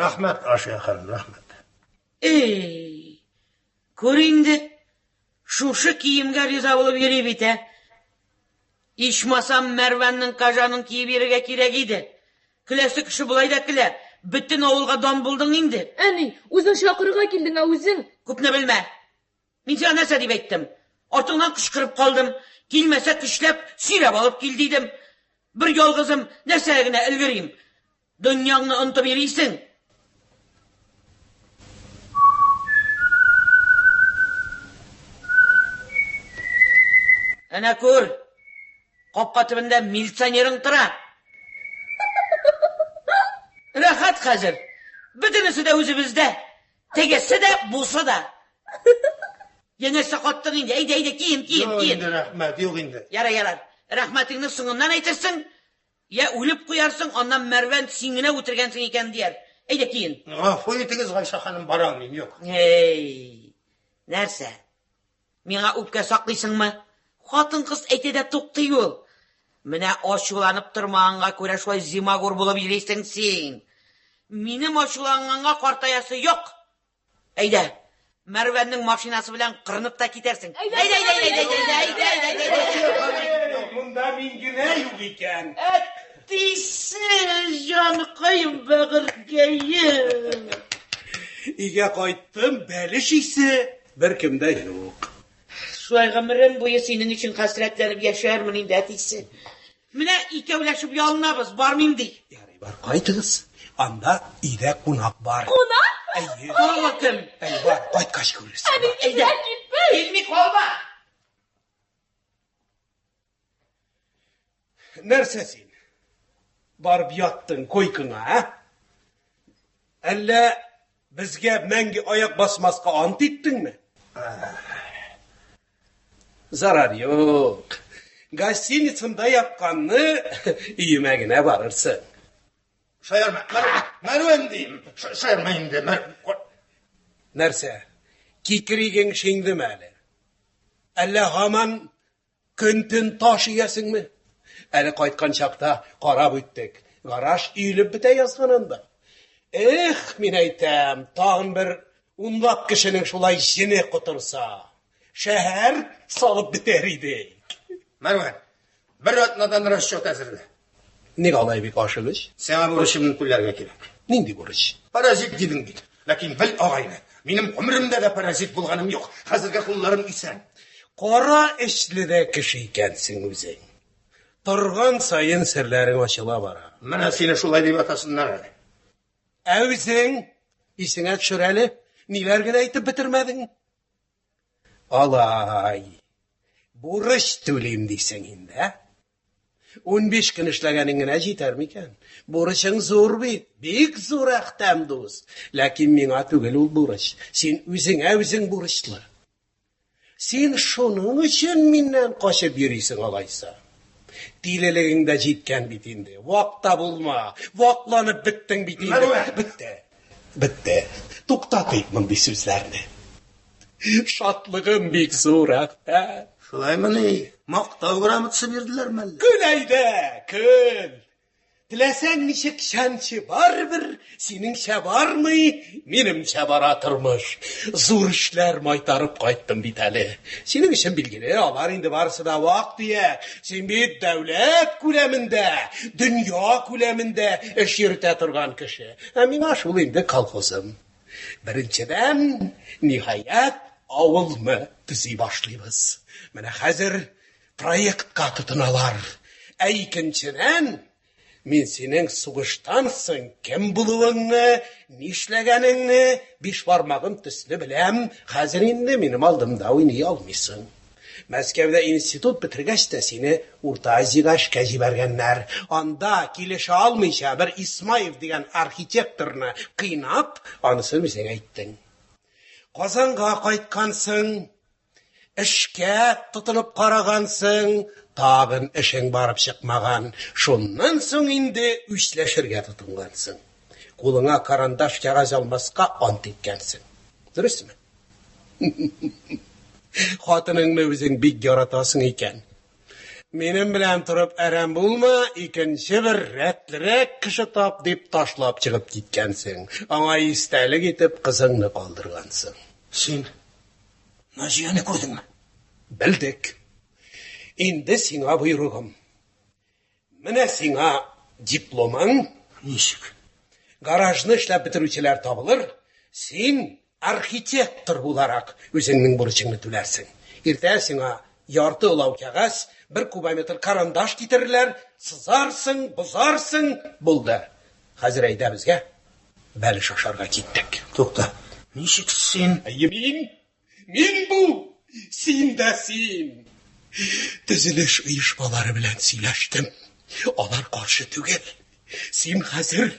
Rahmat Oshiya xonim, rahmat. Ey, ko'ringdi. Shu kiyimga rizo bo'lib yuri bita. İşmasam Mervan'ın kajanın kiyip yeriga kerak edi. Kilasi kishi bo'layda kila. Bütün ovulga don buldun indi. Ani, o'zing shaqirga kelding o'zing. Ko'pni bilma. Men senga narsa deb aytdim. Ortingdan qishqirib qoldim. Kelmasa tishlab, suylab olib kel dedim. Bir yolg'izim narsagina ilgiriyim. Dunyongni unutib yuriysan. Ana ko'r. Qopqa tibinda militsionering tura. Rahat hozir. Butunisi de o'zimizda. Tegasi de, bo'lsa da. Yana saqotding endi. Ayda keyin. Yo'q endi rahmat, yo'q endi. Yara. Rahmatingni so'ngidan aytasan, ya o'lib qo'yarsın, ondan Marvan singina o'tirgansan ekan der. Ayda keyin. Afo etingiz G'aysa xonim, borolmayman, yo'q. Hey. Narsa? Menga o'pka saqlaysingmi? Xotin qiz aytida to'xta yo'l. Mina oshulanib turmaganga ko'ra shu zimagor bo'lib yuraysan sen. Mening oshulanganga qartayasi yo'q. Ayda, Marvanning mashinasi bilan qirinib ta ketarsan. Ayda. Bunda mingina yo'q ekan. Attisiz jon qo'yib bag'irgayim. Uyga qaytdim, balishisi bir kimda yo'q. Shu ayg'amirim bo'yi sening uchun hasratlanib yasharman endi atisi. Mina ikkovlashib yolinamiz, bormayim dey. Yari bor, qaytimiz. Anda uyda qo'noq bor. Qo'noq? Kim? Bor, qaytqash ko'rasiz. Ayda. Ilmi qolma. Narsa sen? барып яттың койкыңа, Әллә безгә мәңге аяк басмаска ант иттеңме? Зарар юк. Гостиницамда ятканны өемә генә барырсың. Шаярма, мәрүәм дейм. Шаярма инде, Нәрсә? Кикригең шиңдеме әле? Әллә һаман көн-төн таш иясеңме? Әле кайткан чакта карап үттек. Гараж өйлеп бетә язганында. Эх, мин әйтәм, тагын бер 10 кешенең шулай җене кутырса, шәһәр салып бетәр иде. Мәрүән, бер атнадан расчет әзерлә. Ник алай бик ашыгыч? Сиңа бурычымны түләргә кирәк. Нинди бурыч? Паразит дидең бит. Ләкин бел, агайны, минем гомеремдә дә паразит булганым юк. Хәзергә кулларым исән. Кара эшледә кеше икәнсең үзең. Торган сайын серләрең ачыла бара. Менә сине шулай дип атасыннар әле. Әүзең, исеңә төшер әле, ниләр генә әйтеп бетермәдең? Алай, бурыч түлим дисең инде. 15 көн эшләгәнең генә җитәр микән? Бурычың зур бит, бик зур Әхтәм дус. Ләкин миңа түгел ул бурыч. Син үзеңә үзең бурычлы. Син шуның өчен миннән качып йөрисең алайса. Тилелегеңдә җиткән бит инде. Вакта булма. Вакланып биттең бит инде. Бетте. Туктатыйк мондый сүзләрне. Шатлыгым бик зур, Әхтәм. Шулаймыни? Мактау грамотасы бирделәрме әллә? Көн әйдә, көн. Теләсәң ничек шәнче барбер, синеңчә бармый, минемчә бара тормыш. Зур эшләр майтарып кайттым бит әле. Синең өчен билгеле, алар инде барысы да вак дия. Син бит дәүләт күләмендә, дөнья күләмендә эш йөртә торган кеше. Миңа шул инде колхозым. Беренчедән, ниһаять, авылны төзи башлыйбыз. Менә хәзер проектка тотыналар. Икенчедән, мин синең сугыштан соң кем булуыңны, нишләгәнеңне 5 бармагым төсле беләм. Хәзер инде минем алдымда уйный алмыйсың. Мәскәүдә институт бетергәч тә сине Урта Азиягә эшкә җибәргәннәр. Анда килешә алмыйча бер Исмаев дигән архитекторны кыйнап, анысын үзең әйттең. Казанга кайткансың, эшкә тотынып карагансың, тагын эшең барып чыкмаган. Шуннан соң инде үчләшергә тотынгансың. Кулыңа карандаш кагаз алмаска ант иткәнсең. Дөресме? Хатыныңны үзең бик яратасың икән. Минем белән турып әрәм булма, икенче бер рәтлерәк кеше тап дип ташлап чыгып киткәнсең. Аңа истәлек итеп кызыңны калдыргансың. Син Наҗияне күрдеңме? Белдек. Инде сиңа буйругым. Менә сиңа дипломың. Ничек? Гаражны эшләп бетерүчеләр табылыр. Син архитектор буларак үзеңнең бурычыңны түләрсең. Иртә сиңа ярты улау кагаз, 1 кубометр карандаш китерерләр, сызарсың, бозарсың, булды. Хәзер әйдә безгә. Бәлеш ашарга киттек. Тукта. Ничек син? Мин бу. Син дә син. Төзелеш оешмалары белән сөйләштем. Алар каршы түгел. Син хәзер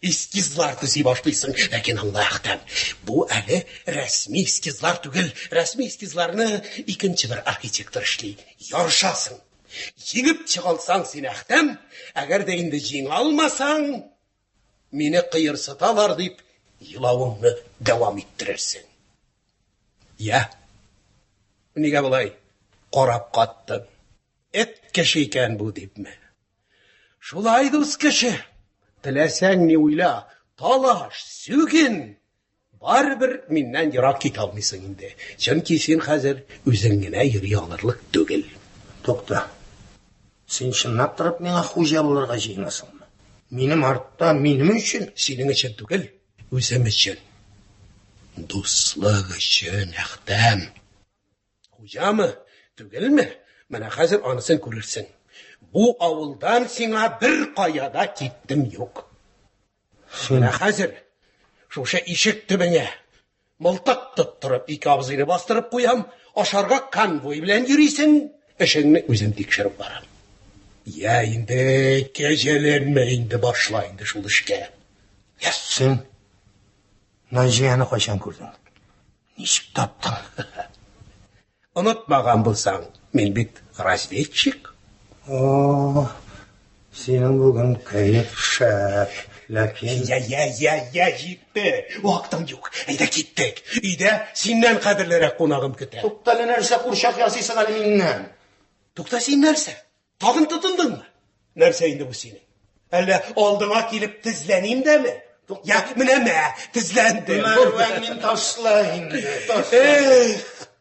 эскизлар төзи башлыйсың. Ләкин аңла, Әхтәм, бу әле рәсми эскизлар түгел. Рәсми эскизларны икенче бер архитектор эшли. Ярышасың. Җиңеп чыгалсаң син, Әхтәм, әгәр дә инде җиңә алмасаң, мине кыерсыталар дип елавыңны дәвам иттерерсең. Я. Нигә булай? Карап каттым. Эт кеше икән бу дипме? Шулай дус кеше. Теләсәң ни уйла, талаш, сүгин. Барыбер миннән ерак китә алмыйсың инде. Чөнки син хәзер үзең генә йөри алырлык түгел. Тукта. Син чынлап торып миңа хуҗа булырга җыенасыңмы? Минем артта минем өчен, синең өчен түгел, үзем өчен. Дуслык өчен, Әхтәм. Хуҗамы, түгелме? Менә хәзер анысын күрерсең. Бу авылдан сиңа бер каяда киттем юк. Менә хәзер шушы ишек төбеңә мылтык тоттырып, 2 абзыйны бастырып куям, ашарга конвой белән йөрисең, эшеңне үзем тикшереп барам. Ya indi gecelenme indi başlayındı şul işke. Ya sen Naciye'ni kaçan gördün? Nişip taptın? Unutmagan bulsan, men bit razvedчик. Senin bugün kayıp şer. Lakin... Ya gitti. Vaktim yok. Eyde gittik. Eyde senden kadirlere konağım küte. Tuktalı nerse kurşak yasıysan aliminden. Tukta sen nerse? Tağın tutundun mu? Nerse indi bu senin? Öyle aldığına gelip tizleneyim de mi? Ya müneme tizlendim. Merve'nin taşla indi.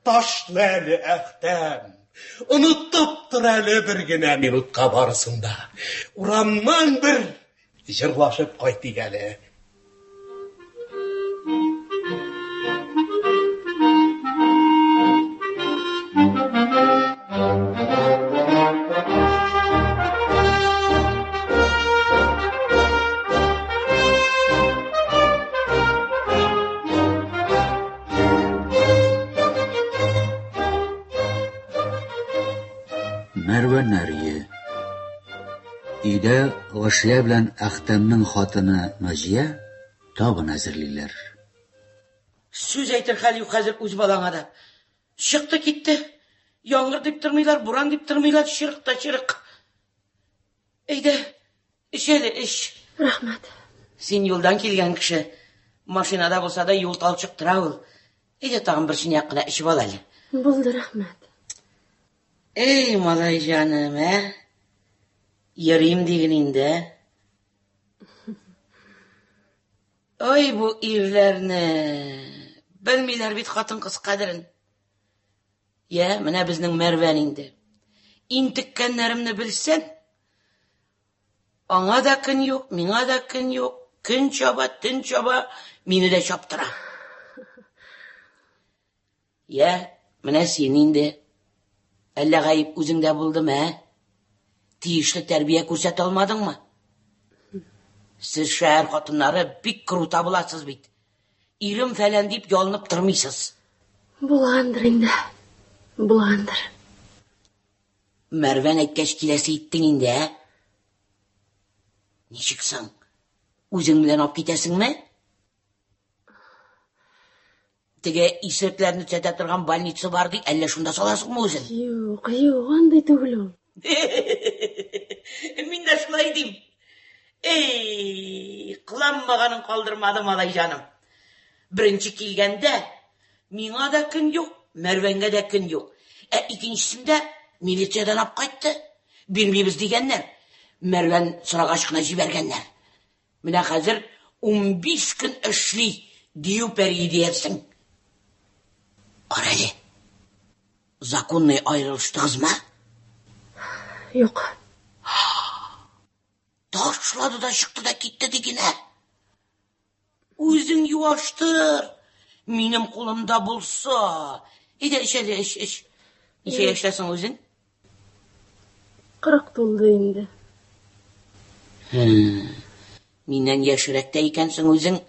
Taşları Ahtem. Unutup hele bir güne minutka barısında. Uramdan bir jırlaşıp kaydı gele. Merve Nariye. İde Gışya bilen Ahtem'nin hatını Naciye tabın hazırlayırlar. Söz aytır hali yok hazır öz balana da. Çıktı gitti. Yağmur deyip durmaylar, buran deyip durmaylar, şırık da şırık. Eyde, şöyle iş. Rahmet. Sen yoldan kelgen kişi. Maşinada olsa da yol talçık tıravıl. Eyde tağın bir şeyin yakına işi bol ali. Buldu rahmet. Ey malay canım he. Yarayım degininde. Oy bu irlerine. Bilmeyler bit katın kız kadirin. Ya mine bizning Merve'ninde. İntikkenlerimni bilsen. Ana da kın yok, mina da kın yok. Kın çaba, tün çaba, mini de çaptıra. Ya mine seninde. Elle gayip üzünde buldum he. Tiyişli terbiye kurset olmadın mı? Siz şehir kadınları bir kruta bulasız bit. İrim falan deyip yolunup durmuysuz. Bulandır indi. Bulandır. Merven etkeş kilesi ittin indi he. Ne çıksın? Üzün bilen op gitesin mi? Tige isirklerini çetettirgan balnitsi vardı, elle şunda solasın mı üzün? Yok, anday tügülüm. Min de şulay diyeyim. Ey, kılanmağanın kaldırmadım alay canım. Birinci kilgende, mina da kın yok, Merven'e de kın yok. İkincisinde militsiyeden ap kayttı. Bilmeyiz diyenler. Merven sıra aşkına jibergenler. Mine hazır 15 gün işli diyu periyi diyersin. Kareli, zakonla ayrılıştınız mı? Yok. Taşladı da çıktı da gitti digine. Üzün yuvaştır. Benim kolumda bulsa. İş. Niçe yaşlasın üzün? 40 doldu indi. Minen yaşırekte ikensin üzün.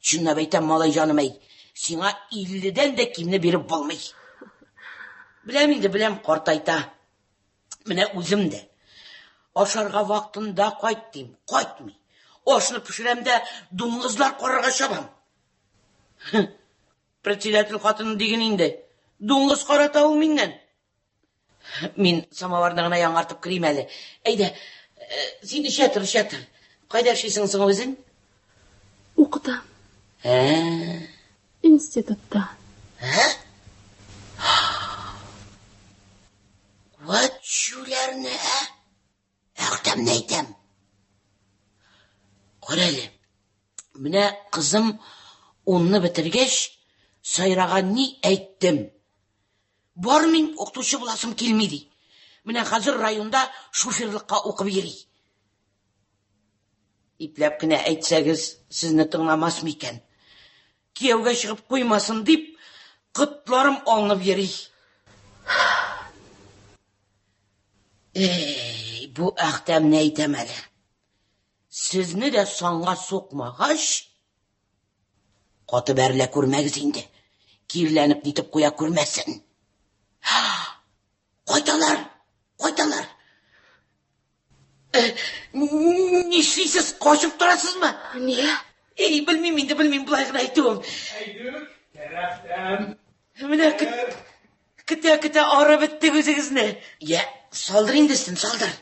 Şuna beyten malay canım ey. Sana 50'den de kimle biri bulmay. Bilem kortayta. Mine üzüm de. Aşarga vaktinde kaytmay. Oşunu pişirem de dumuzlar korarga şabam. Председатель katının digininde. Dumuz karata ol minnen. Min samavarlarına yanartıp kırayım eli. Eyde, sen işetir. Kayda şeysin sana özün? Okudum. İnstitutta. Vatçular ne? Aktam neydim? Koreli, mine kızım onu bitirgeç, sayrağa ni ettim. Barmin okutuşu bulasım kelmedi. Mine hazır rayonda şoförlükka okup yeri. İplep kine etseniz sizni tınlamaz mı iken? Kiyevge çıkıp koymasın deyip kıtlarım alınıp yeri. Bu Ahtem ne demeli? Sizni de sana sokmağaş, katı berle kurmek indi. Kirlenip nitip koya kurmesin. Koydalar. Не істейсіз, қошып тұрасыз ма? Не? Білмеймін енді, білмеймін, бұлай ғына айтуым. Әйдік, кәрәқтәм. Міне, кіті ары бітті көзіңізіне. Салдыр енді істін, салдыр.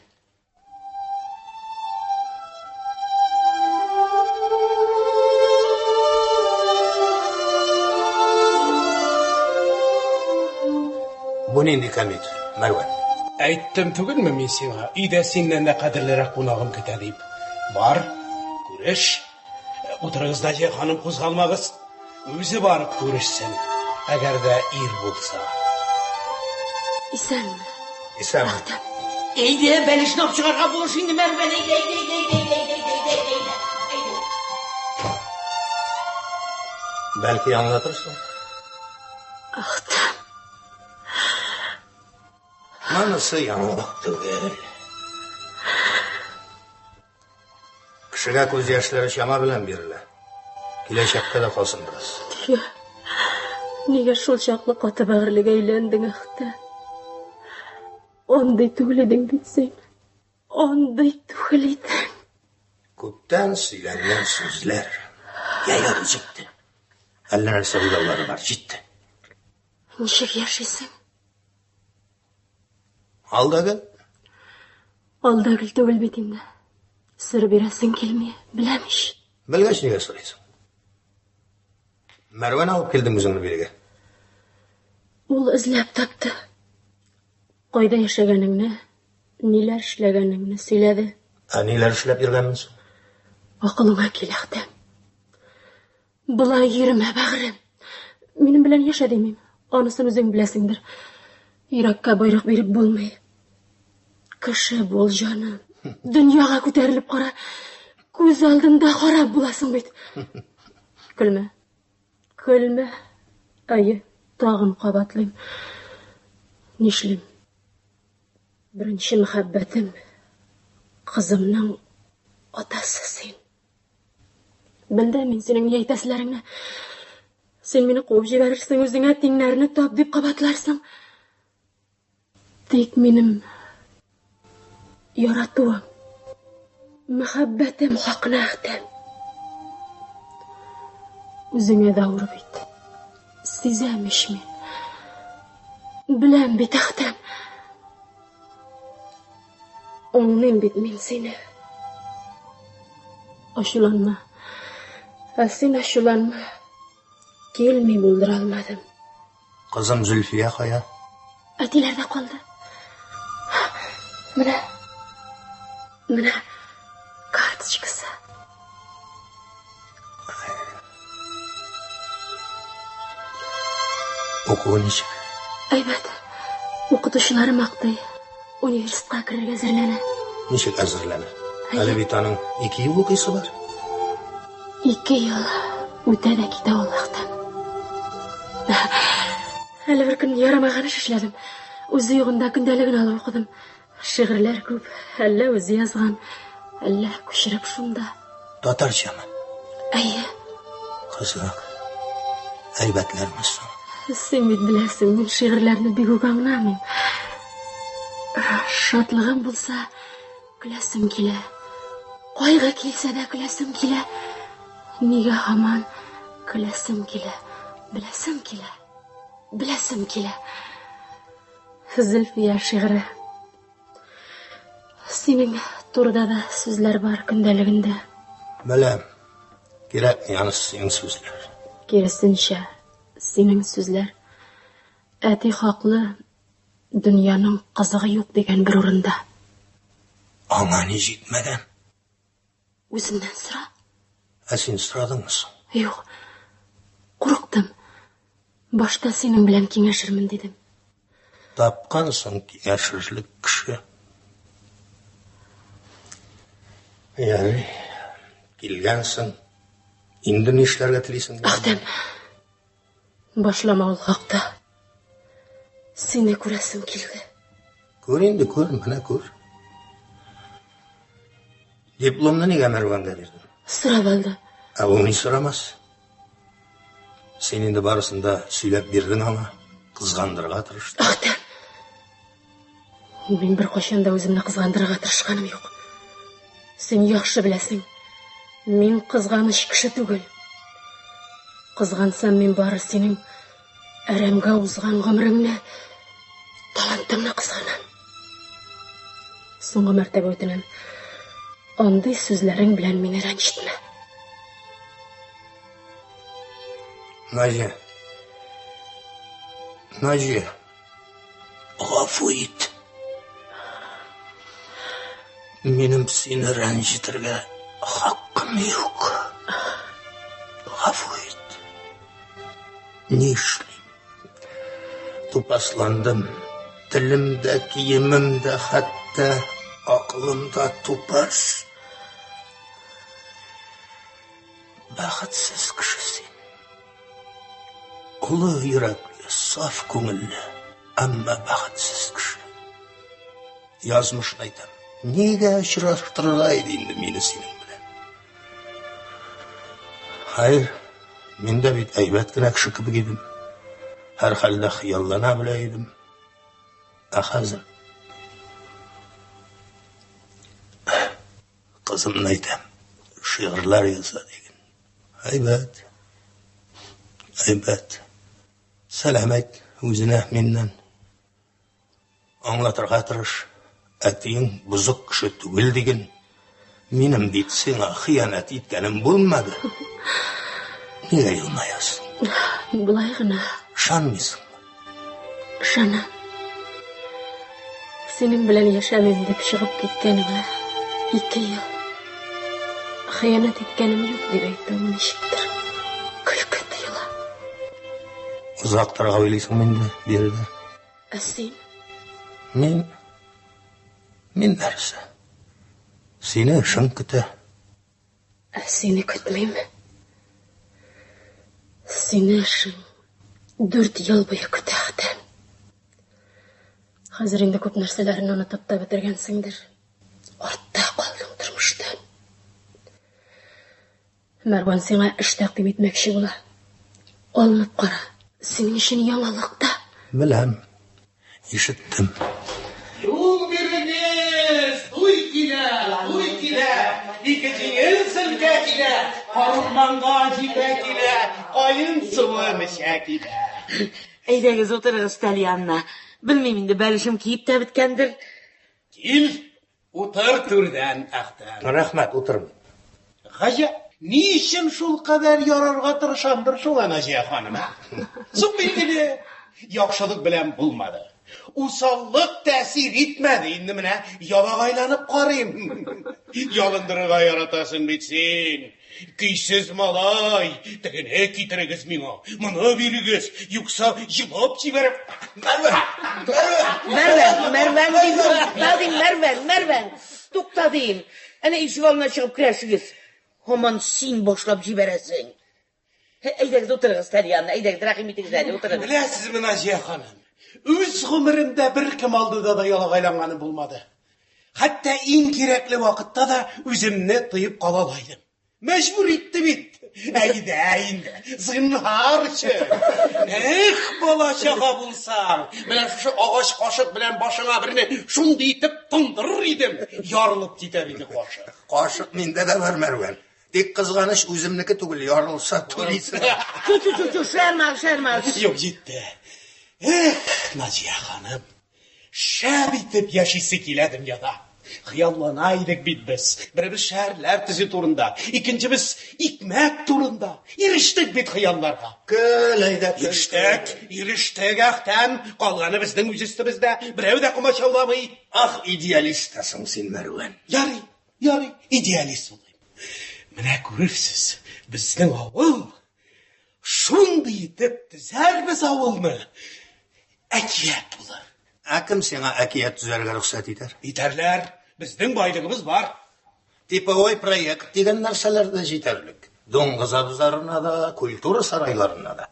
Bu neydi Kamil, Mervan? Әйттім түгілмі мен сеңа, үйде сеннен де қадірлірек қонағым кете дейіп. Бар, көріш. Отырыңызда же ханым қозғалмағыз. Өзі барып көрішсін, әгер де ир болса. İsen mi? İsem. Eyde, bəlişini op çıxarğa bulur şimdi Mervan. Eyde. Belki anlatırsın. Ahtam. Manısı yanılık değil. Kişiga ko'z yoshlari shama bilan beriladi. Kelajakda da qolsin biroz. Nega şol şaqlı qatı bağırlığa eylendin ahtam? Onday tug'leding bitsen. Onday tug'leding. Ko'pdan suylangan so'zlar yayadi jitdi. Alla narsa uylari bor jitdi. Nishig yashaysan? Aldagil. Aldagil tug'il betingda. Sir berasin kelmay, bilamish. Bilgach nega so'raysan? Marvan olib keldim o'zingni bu yerga. Ul izlab topdi. Qayda yashaganingni, nelar ishlaganingni so'yladi. Nelar ishlab yurganmisan? Aqlingga kelaqdi. Bular yurma bag'rim. Mening bilan yasha demayman. Onisini o'zing bilasingdir. Yurakka bayroq berib bo'lmaydi. Kishi bo'l jonim. Dunyoga ko'tarilib qara. Ko'z oldimda xarob bo'lasan bit. Kulma. Kulma. Ayi, tag'in qabatlayim. Nishlim. Birinchi muhabbatim qizimning otasi sen. Bildim sening yeytaslaringni. Sen meni quvib jibarirsan, o'zing atinglarni top deb qabatlarsan. Tek menim yaratuvim, muhabbatim haqni ahtam. O'zingga davr bit. Sezamishmi? Bilan bit ahtam. Onun bit men seni. Ashulanma. Sen ashulanma. Kelmay bo'ldira olmadim. Qizim Zulfiya qo'ya. Atilarda qoldi. Mana kartochkasi. O'quvnish. Aybat. O'qituvchilari maqtay. Universitetga kirishga hazırlana. Nishik hazırlana? Hali bitaning 2 yil o'qiysi bor. 2 yil. O'tada keta Allohdan. Hali bir kun yaramag'ini ishladim. O'zi yo'g'inda kundaligini olib o'qidim. Shi'rlar ko'p. Alla o'zi yozgan. Alla ko'chirib shunda. Tatarchami? Ayy. Qiziq. Aybatlarmisan. Sen bilasan, men shi'rlarni bego'ga anglamayman. Shodlig'im bo'lsa, kulasam kela. Qo'yga kelsa-da kulasam kela. Nega hamon kulasam kela. Bilasam kela. Zulfiya shi'ri. Sening turda da so'zlar bor kundaligingda. Bilam. Kerak yana sening so'zlar. Kerasincha sening so'zlar. Ati haqli dunyoning qizig'i yo'q degan bir o'rinda. Amani yetmagan. O'zimdan so'ra. Sen so'radingmi? Yo'q. Qo'rqdim. Boshda sening bilan kengashirman dedim. Tapqansan kengashirlik kishi. Yani kelgansan. Endi ne ishlarga tilaysan? Ahtam. Boshlama ul haqda. Seni ko'rasim keldi. Ko'r endi, ko'r, mana ko'r. Diplomni nega Marvanga berding? So'rab oldi. Uni so'ramas. Sen endi barisida suylab berding ama qizg'andirga tirishding. Ahtam. Men bir qo'shanda o'zimni qizg'andirga tirishganim yo'q. Сен яхшы беләсең, мин кызганыч кеше түгел. Кызгансам мин бары синең әрәмгә узган гомреңне, талантыңны кызганам. Соңгы мәртәбә үтенәм, андый сүзләрең белән мине рәнҗетмә. Наҗия, гафу ит. Минем сине рәнҗетергә хаккым юк. Гафу ит. Ни эшлим? Тупасландым. Телемдә, киемемдә, хәтта акылымда тупас. Бәхетсез кеше син. Улы йөрәкле, саф күңелле, әмма бәхетсез кеше. Язмышын әйтәм. Нигә очраштырырга иде инде мине синең белән? Хайр, мин дә бит әйбәт кенә кеше кебек идем. Һәр хәлдә хыяллана белә идем. Ә хәзер кызымны әйтәм, шигырьләр яза диген. Әйбәт. Әйбәт. Сәламәт үзенә миннән. Аңлатырга тырыш. Әтиң бузык кеше түгел диген. Минем бит сиңа хыянат иткәнем булмады. Нигә елмаясың? Булай гына. Ышанмыйсыңмы? Ышанам. Синең белән яшәмим дип чыгып киткәнемә 2 ел. Хыянат иткәнем юк дип әйтәм ничектер. Көлке тыела. Узак торга уйлыйсың инде биредә. Ә син? Мин нәрсә? Сине эшең көтә. Ә сине көтмим. Сине эшең 4 ел буе көтә хәтән. Хәзер инде күп нәрсәләрне онытып та бетергәнсеңдер. Артта калдың тормыштан. Мәрван сиңа эш тәкъдим итмәкче була. Алынып кара. Синең өчен яңалык та. Беләм. Ишеттем. Юл бирегез, туй килә, икенче селкә килә, карманга җибә килә, кайын суы мешә килә. Әйдәгез утырыгыз Талианна. Белмим инде, бәлешем киеп тә биткәндер. Кил, утыр түрдән Әхтәм. Рәхмәт, утырмый. Гаҗәп, ни өчен шул кадәр ярарга тырышамдыр шул Наҗия ханым? Соң билгеле, яхшылык белән булмады. Усаллык тәсир итмәде инде менә ябагайланып карыйм. Ялындырырга яратасың бит син. Көйсез малай, тегене китерегез миңа. Моны бирегез, юкса җылап җибәреп. Мәрвән. Тукта дим. Әнә ишек алдына чыгып керәсегез. Һаман син башлап җибәрәсең. Әйдәгез утырыгыз Талианна, әйдәгез рәхим итегез әле утырыгыз. Беләсезме Наҗия ханым? Үз гомеремдә беркем алдыда да ялагайланганым булмады. Хәтта иң кирәкле вакытта да үземне тыеп кала алайдым. Мәҗбүр итте бит. Әйдә инде, зинһарчы. Балачага булсаң, менә шушы агач кашык белән башыңа берне шундый итеп тындырыр идем. Ярылып китәр иде кашык. Кашык миндә дә бар, Мәрвән. Тик кызганыч үземнеке түгел, ярылса түлисең. Шәрмәл. Юк, җитте. Наҗия ханым, шәп итеп яшисе килә дөньяда. Хыяллана идек бит без. Беребез шәһәрләр төзү турында, икенчебез икмәк турында. Ирештек бит хыялларга. Ирештек Әхтәм, калганы безнең үз өстебездә. Берәү дә комачауламый. Ах, идеалистасың син, Мәрвән. Ярый, идеалист булыйм. Менә күрерсез, безнең авыл шундый итеп төзәрбез авылны. Әкият булыр. Кем сиңа әкият төзәргә рөхсәт итәр? Итәрләр, безнең байлыгыбыз бар. Типовой проект дигән нәрсәләр дә җитәрлек. Доңгыз абзарына да, культура сарайларына да.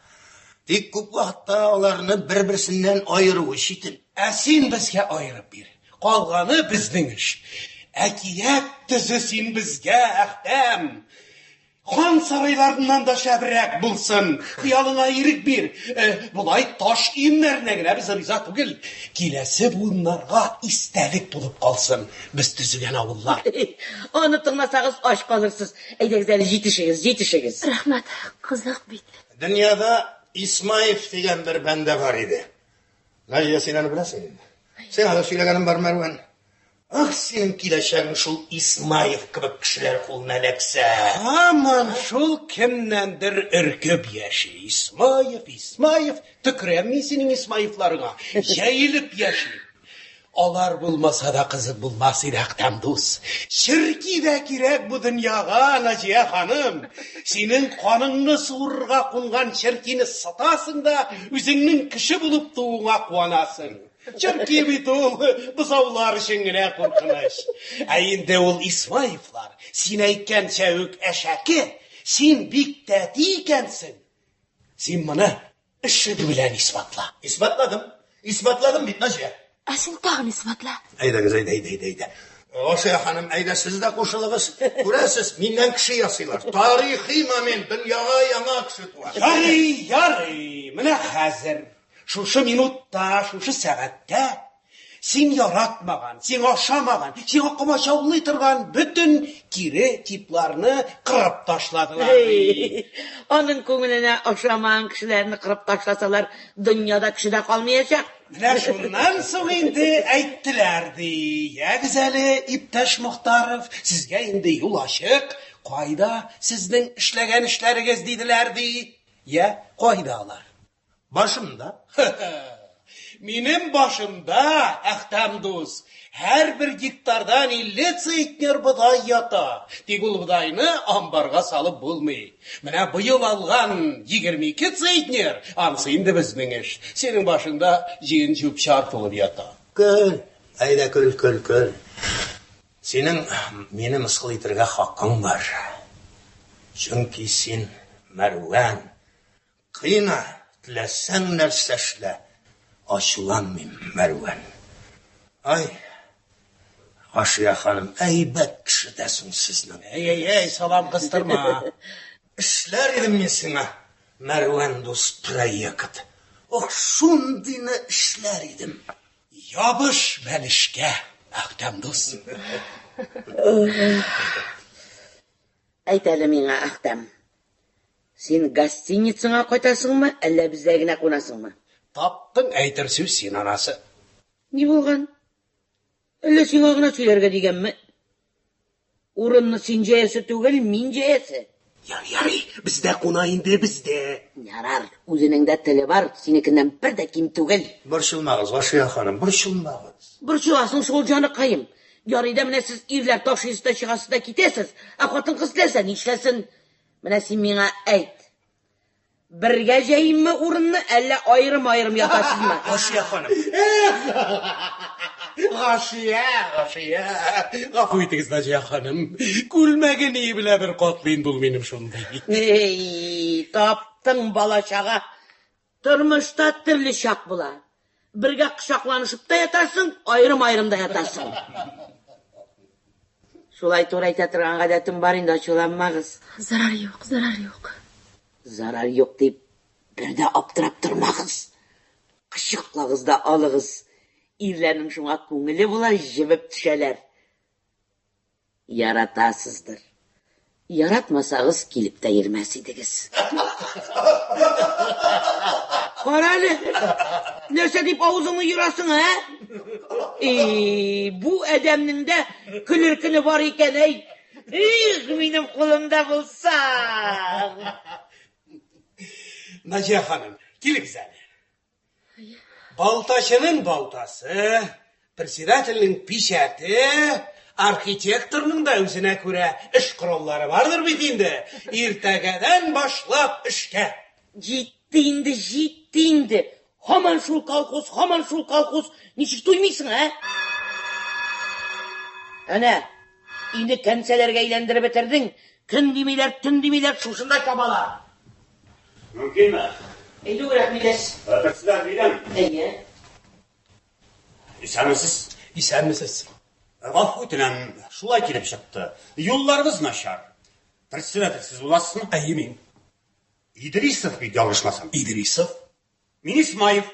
Тик күп вакытта аларны бер-берсеннән айыру читен. Ә син безгә айырып бир. Калганы безнең эш. Әкият төзү син безгә, Әхтәм. Хан сарайларынан да шәбірәк булсын. Хыялыңа ирек бир. Булай таш иемнәренә генә без риза түгел. Киләсе буыннарга истәлек булып калсын. Без төзегән авыллар. Аны тыңласагыз аш калырсыз. Әйдәгез әле җитешегез. Рәхмәт, кызык бит. Dünyada İsmail degen bir bende var idi. Naciye sen onu bilesin. Sen adı söylegenin var Mervan. Ah senin kileşen şul İsmail gibi kişiler kuluna lekse. Aman şul kimnendir ürküp yaşı. İsmail. Tüküremi senin İsmail'larına. Yayılıp yaşı. Olar bulmasa da kızı bulmaz iraktan dost. Şirki de kirek bu dünyaga Naciye hanım. Senin kanını suğurga kungan şirkini satasın da üzünün kişi bulup doğuna kuanasın. Şirki bit ol, buzavlar şingine korkыныş. Ayinde ol İsmail'lar, sen eyken çevük eşeki, sen bik tetikensin. Sen bana ışıdı bilen ispatla. İspatladım bit Naciye. Sen tağın ismatla. Eyde kız eyde. Oşaya hanım eyde siz de koşulunuz. Burasız minden kişi yasıylar. Tarihi moment dünyaya yana kişi var. Yarı. Mine hazır. Şuşu minutta, şuşu saatte. Sen yaratmagan, sen aşamagan, sen okumaşavlı turgan bütün kiri tiplarını kırıp taşladılar. Onun konuline aşamagan kişilerini kırıp taşlasalar dünyada kişi de kalmayacak. Mine şundan soň indi ayttılardı. Ya güzeli İptaş Muhtarov, sizge indi yol açık. Qayda sizning işlegen işlerigiz dedilerdi. Ya qaydalar? Başımda. Benim başımda Ahtam dost. Her bir gittardan 50 центнер buday yata. Teg ul budayını ambarga salıp bulmay. Mine bıyıl algan 22 центнер. Ansı indi bizning iş. Senin başında jiyin çöp şart olup yata. Kül. Ayda kül. Senin meni misqil etirga haqqing var. Çünkü sen Mervan. Qiyna tilesen nersa işle. Aşılanmayayım Mervan. Ay. Aşıya hanım, eybet kişi desin sizden. Ey, salam kıstırma. İşler edim ben sana, Mervan dost proyekt. Şundine işler edim. Yapış belişke, Ahtam dost. Ayt mine Ahtam. Sen gostinitsına koytasın mı, elle bizdegine konasın mı? Taptın aytır söz sen anası. Ne bolgan? Elle sen ağına söylerge degen mi? Urunni sen jeyesi tugel, min jeyesi. Yarı, bizde kona indi bizde. Yarar, özünün de tili var, senikinden bir de kim tugel. Burşulmağız, Aşıya hanım, burşulmağız. Burşulasın sol canı kayım. Yarıyda mine siz irler taşıyısı da çıkası da kitesiz. Akvatın kız desen, işlesin. Mine sen mine ayt. Birge jeyim mi urunni, elle ayrım yatasız mı? Aşıya hanım. Aşıya. Gafı itigiz Naciye hanım. Gülmegen iyi bile bir kotlayın bul benim şunday. Taptın balaşağa. Tırmışta türlü şak bula. Birge kışaklanışıp da yatarsın, ayrım da yatarsın. Şolay torayta tırgan gadetim var indi açılanmağız. Zarar yok. Zarar yok deyip bir de aptırap durmağız. Kışıklağız da alığız. İrlerin şuna köngülü bula jibip düşeler. Yaratasızdır. Yaratmasağız kilip de yirmesidigiz. Karali, nerse deyip ağzını yırasın ha? Bu edemnin de külürkünü var iken ey. Benim kolumda bulsam. Naciye hanım, gel güzel. Baltaşının baltası, председателinin pişeti, arxitektorunun da özüne göre iş kuralları vardır bitinde. İrtegeden başlap işke. Ciddi. Haman şul kalkoz. Niçik duymuyorsun ha? Ana, indi kenselerge eğlendirip bitirdin. Kün demiler, şuşunda çabalar. Mümkün mü? Eydi uğrak mides. Ötürsüler bilem. Eye. İsen misiniz? Gaf ötünem şulay kirip çıktı. Yollarımız naşar. Председатель сіз боласызмы? Әйе, мен. Идрисов бит ялгышмасам. Идрисов. Мен Исмаев.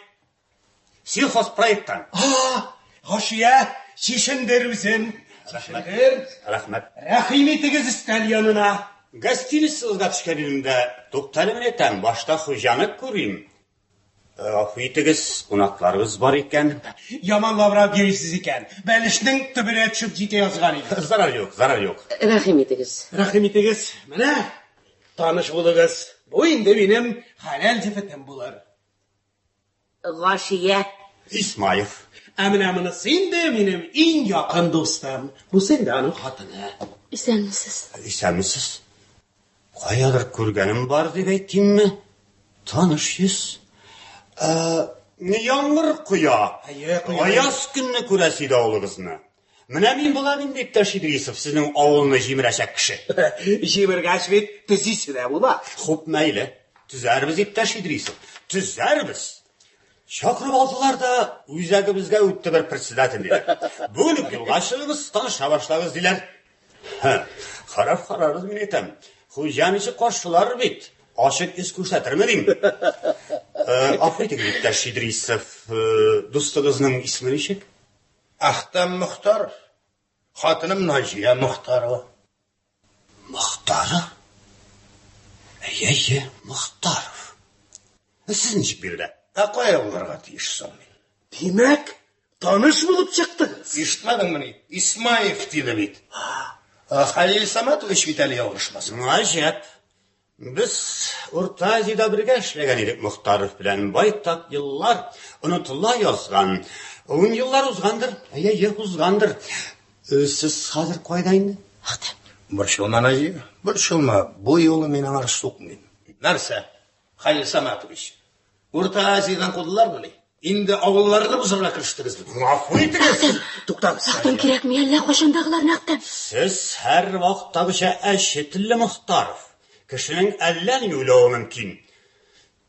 Сельхоз проекттан. Гашия, шишендер үзен. Рахмет. Рәхим итегез өстәл янына. Гостиницаңызға түшкенімде тоқталып етем, башта хуҗаны күрейм. Афу итегез, кунакларыбыз бар икән. Яманлабрак йөрисез икән. Бәлешнең төбенә төшеп җитә язган иде. Зарар юк, зарар юк. Рәхим итегез. Рәхим итегез. Менә таныш булыгыз. Бу инде минем хәләл җефетем булыр. Гашия. Исмаев. Ә менә монысы инде минем иң якын дустым. Бу инде аның хатыны. Исәнмесез? Исәнмесез? Каядыр күргәнем бар дип әйтимме? Таныш йөз. Яңгыр куя. Аяз көнне күрәсе иде авылыгызны. Менә мин булам инде иптәш Идрисов, сезнең авылны җимерәчәк кеше. Җимергәч бит төзисе дә була. Хуп, мәйле. Төзәрбез, иптәш Идрисов. Төзәрбез. Чакырып алдылар да үзәгебезгә үтте бер председатель диләр. Бүген юлга чыгыгыз, таныша башлагыз диләр. Карап карарыз, мин әйтәм. Хуҗа ничек каршылар бит? Ачык эз күрсәтерме дим. Афу итегез, иптәш Идрисов, дустыгызның исме ничек? Ахтам Мөхтаров. Хатыным Наҗия Мөхтарова. Мөхтаров? Әйе, Мөхтаров. Сез ничек бирде? Кая булырга тиеш соң мин? Димәк, таныш булып чыктыгыз. Ишетмәдеңме ни? Исмаев диде бит. Хәлил Саматович бит әле ялгышмасын. Гаҗәп. Без Урта Азиядә бергә эшләгән идек Мөхтаров белән. Байтак еллар онытыла язган. 10 еллар узгандыр. Әйе, узгандыр. Сез хәзер кайда инде? Борчылма, Наҗия. Борчылма. Бу юлы мин аңар сукмыйм. Нәрсә? Хәлил Саматович. Урта Азиядан кудылармы ни? Инде авылларны бузырга кириштегез бит. Гафу итегез. Туктагыз. Ахтам кирәкми әллә кашандагыларны Ахтам? Сез һәр вакыттагыча әшетелле Мөхтаров. Кешенең әллә ни уйлавы мөмкин.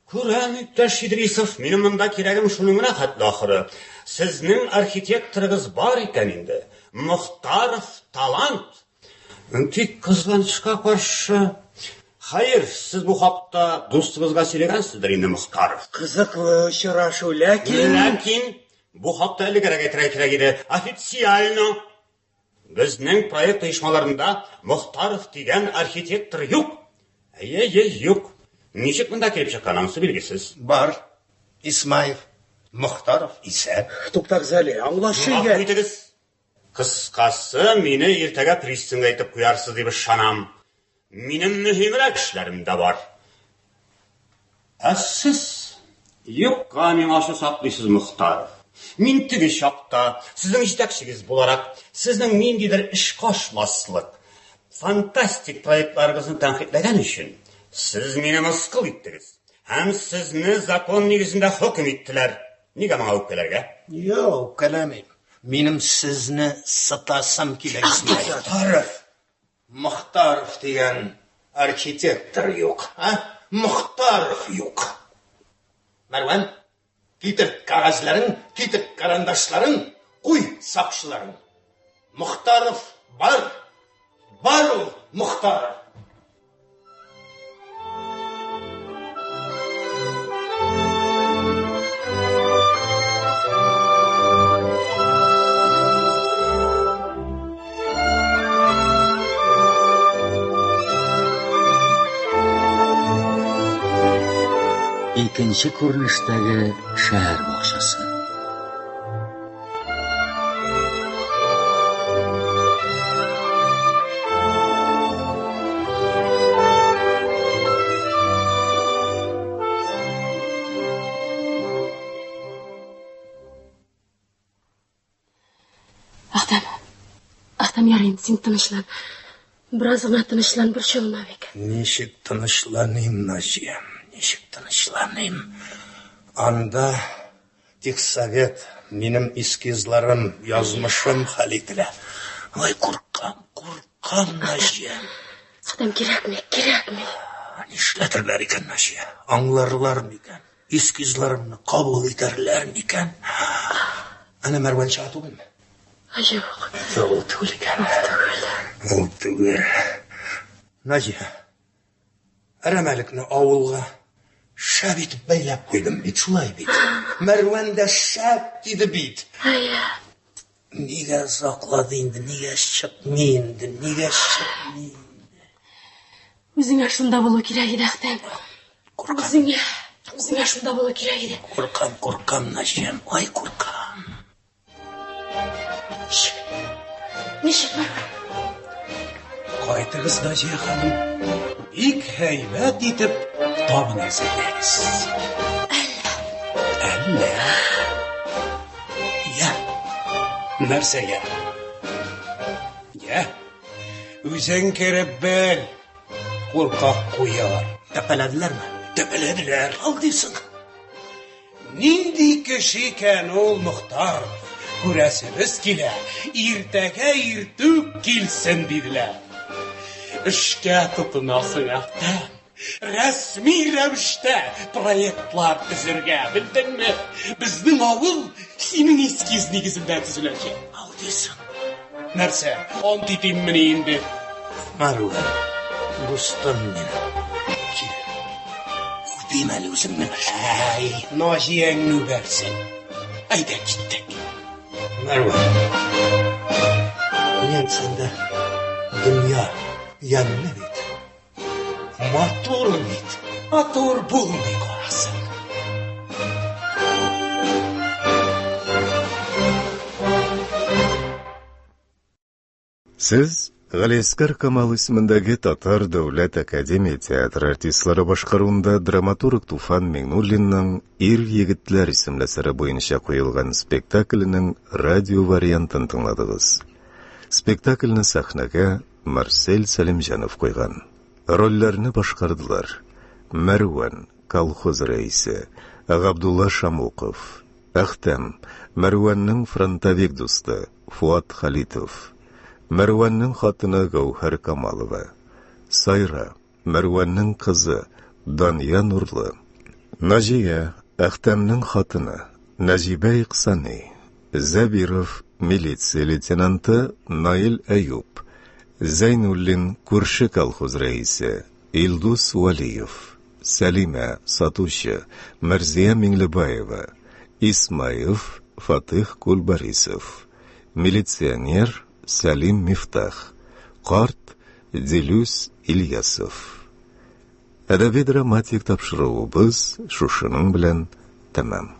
Күрәм, иптәш Идрисов, минем монда кирәгем шуның гына хәтле ахыры. Сезнең архитекторыгыз бар икән инде. Мөхтаров талант. Тик кызганычка каршы. Хәер, сез бу хакта дустыгызга сөйләгәнсездер инде, Мөхтаров. Кызыклы очрашу, ләкин бу хакта элегрәк әйтергә кирәк иде. Официально безнең проект оешмаларында Мөхтаров дигән архитектор юк. Әйе, юк. Ничек монда килеп чыкканыңсы билгесез. Бар. Исмаев, Мөхтаров исә. туктагыз әле, аңлашыйга. Итегез. Кыскасы, мине иртәгә пристаньга әйтеп куярсыз дип ышанам. Минем мөһимрәк эшләрем дә бар. Сез юкка мин ашы саклыйсыз, Мөхтаров. Мин теге чакта сезнең җитәкчегез буларак, сезнең ниндидер эш кашмаслык, фантастик проектларыгызны тәнкыйтьләгән өчен сез мине мыскыл иттегез. Һәм сезне закон нигезендә хөкем иттеләр. Нигә моңа үпкәләргә? Юк, кәләмим. Минем сезне сатасам килә, Исмаев. Мөхтаров дигән архитектор юк. Мөхтаров юк. Мәрвән, китер кагазларын, китер карандашларын, куй сакчыларын. Мөхтаров бар. Бар ул Мөхтаров. Икенче күренештәге шәһәр бакчасы. Ахтам ярыйм, син тынычлан. Бераз гына тынычлан, борчылма бик. Ничек тынычланыйм, Наҗия? Ничек тынычланыйм? Анда тик совет, минем эскизларым, язмышым хәл ителә. Ой, куркам, Наҗия. Ахтам кирәкми. Нишләтерләр икән, Наҗия? Аңларлар микән? Эскизларымны кабул итәрләр микән? Ана Мәрвән чыга түгелме? Юк. Ул түгел икән. Ул түгел. Наҗия, әрәмәлекне авылға шәп итеп бәйләп куйдым бит, шулай бит. Мәрвән дә шәп диде бит. Нигә саклады инде, нигә чыкмый инде, нигә чыкмый? Үзеңә шунда булу кирәк иде, Әхтәм. Үзеңә шунда булу кирәк иде. Куркам, Наҗиям, ай куркам. Ничек бар? Кайтыгыз, Наҗия ханым. Бик һәйбәт итеп табын әзерләгез. Әллә. Я. Нәрсәгә? Я. Үзең кереп бел. Куркак куялар. Тәпәләделәрме? Тәпәләделәр, алдыйсың. Нинди кеше икән ул Мохтар? Күрәсебез килә. Иртәгә иртүк килсен диделәр. Эшкә тотынасың, Әхтәм. Рәсми рәвештә проектлар төзергә, белдеңме? Безнең авыл синең эскиз нигезендә төзеләчәк. Алдыйсың. Нәрсә? Ант итимме инде? Мәрвә, дустым минем. Кил. Үпим әле үземне. Әй, Наҗияңне үбәрсең. Әйдә киттек. Мәрвә, мен сәндә дөнья янны бит. Матур бит. Матур булмый карасың. Сез Галиәскәр Камал исемендәге Татар Дәүләт Академия театры артистлары башкаруында драматург Туфан Миңнуллинның «Ир егетләр» исемле әсәре буенча куелган спектакленең радио вариантын тыңладыгыз. Спектакльне сәхнәгә Марсель Сәлимҗанов куйган. Рольләрне башкардылар: Мәрвән, колхоз рәисе, Габдулла Шамуков; Әхтәм, Мәрвәннең фронтовик дусты, Фуат Халитов; Мәрвәннең хатыны Гәүһәр Камалова; Сайра, Мәрвәннең кызы, Дания Нурлы; Наҗия, Әхтәмнең хатыны, Нәҗибә Ихсани; Зәбиров, милиция лейтенанты, Наил Әюб; Зәйнуллин, күрше колхоз рәисе, Илдус Валиев; Сәлимә, сатучы, Мәрзия Миңлебаева; Исмаев, Фатих Кулбарисов; милиционер, Сәлим Мифтах; карт, Дилүс Ильясов. Әдәби драматик тапшыруыбыз шушының белән тәмам.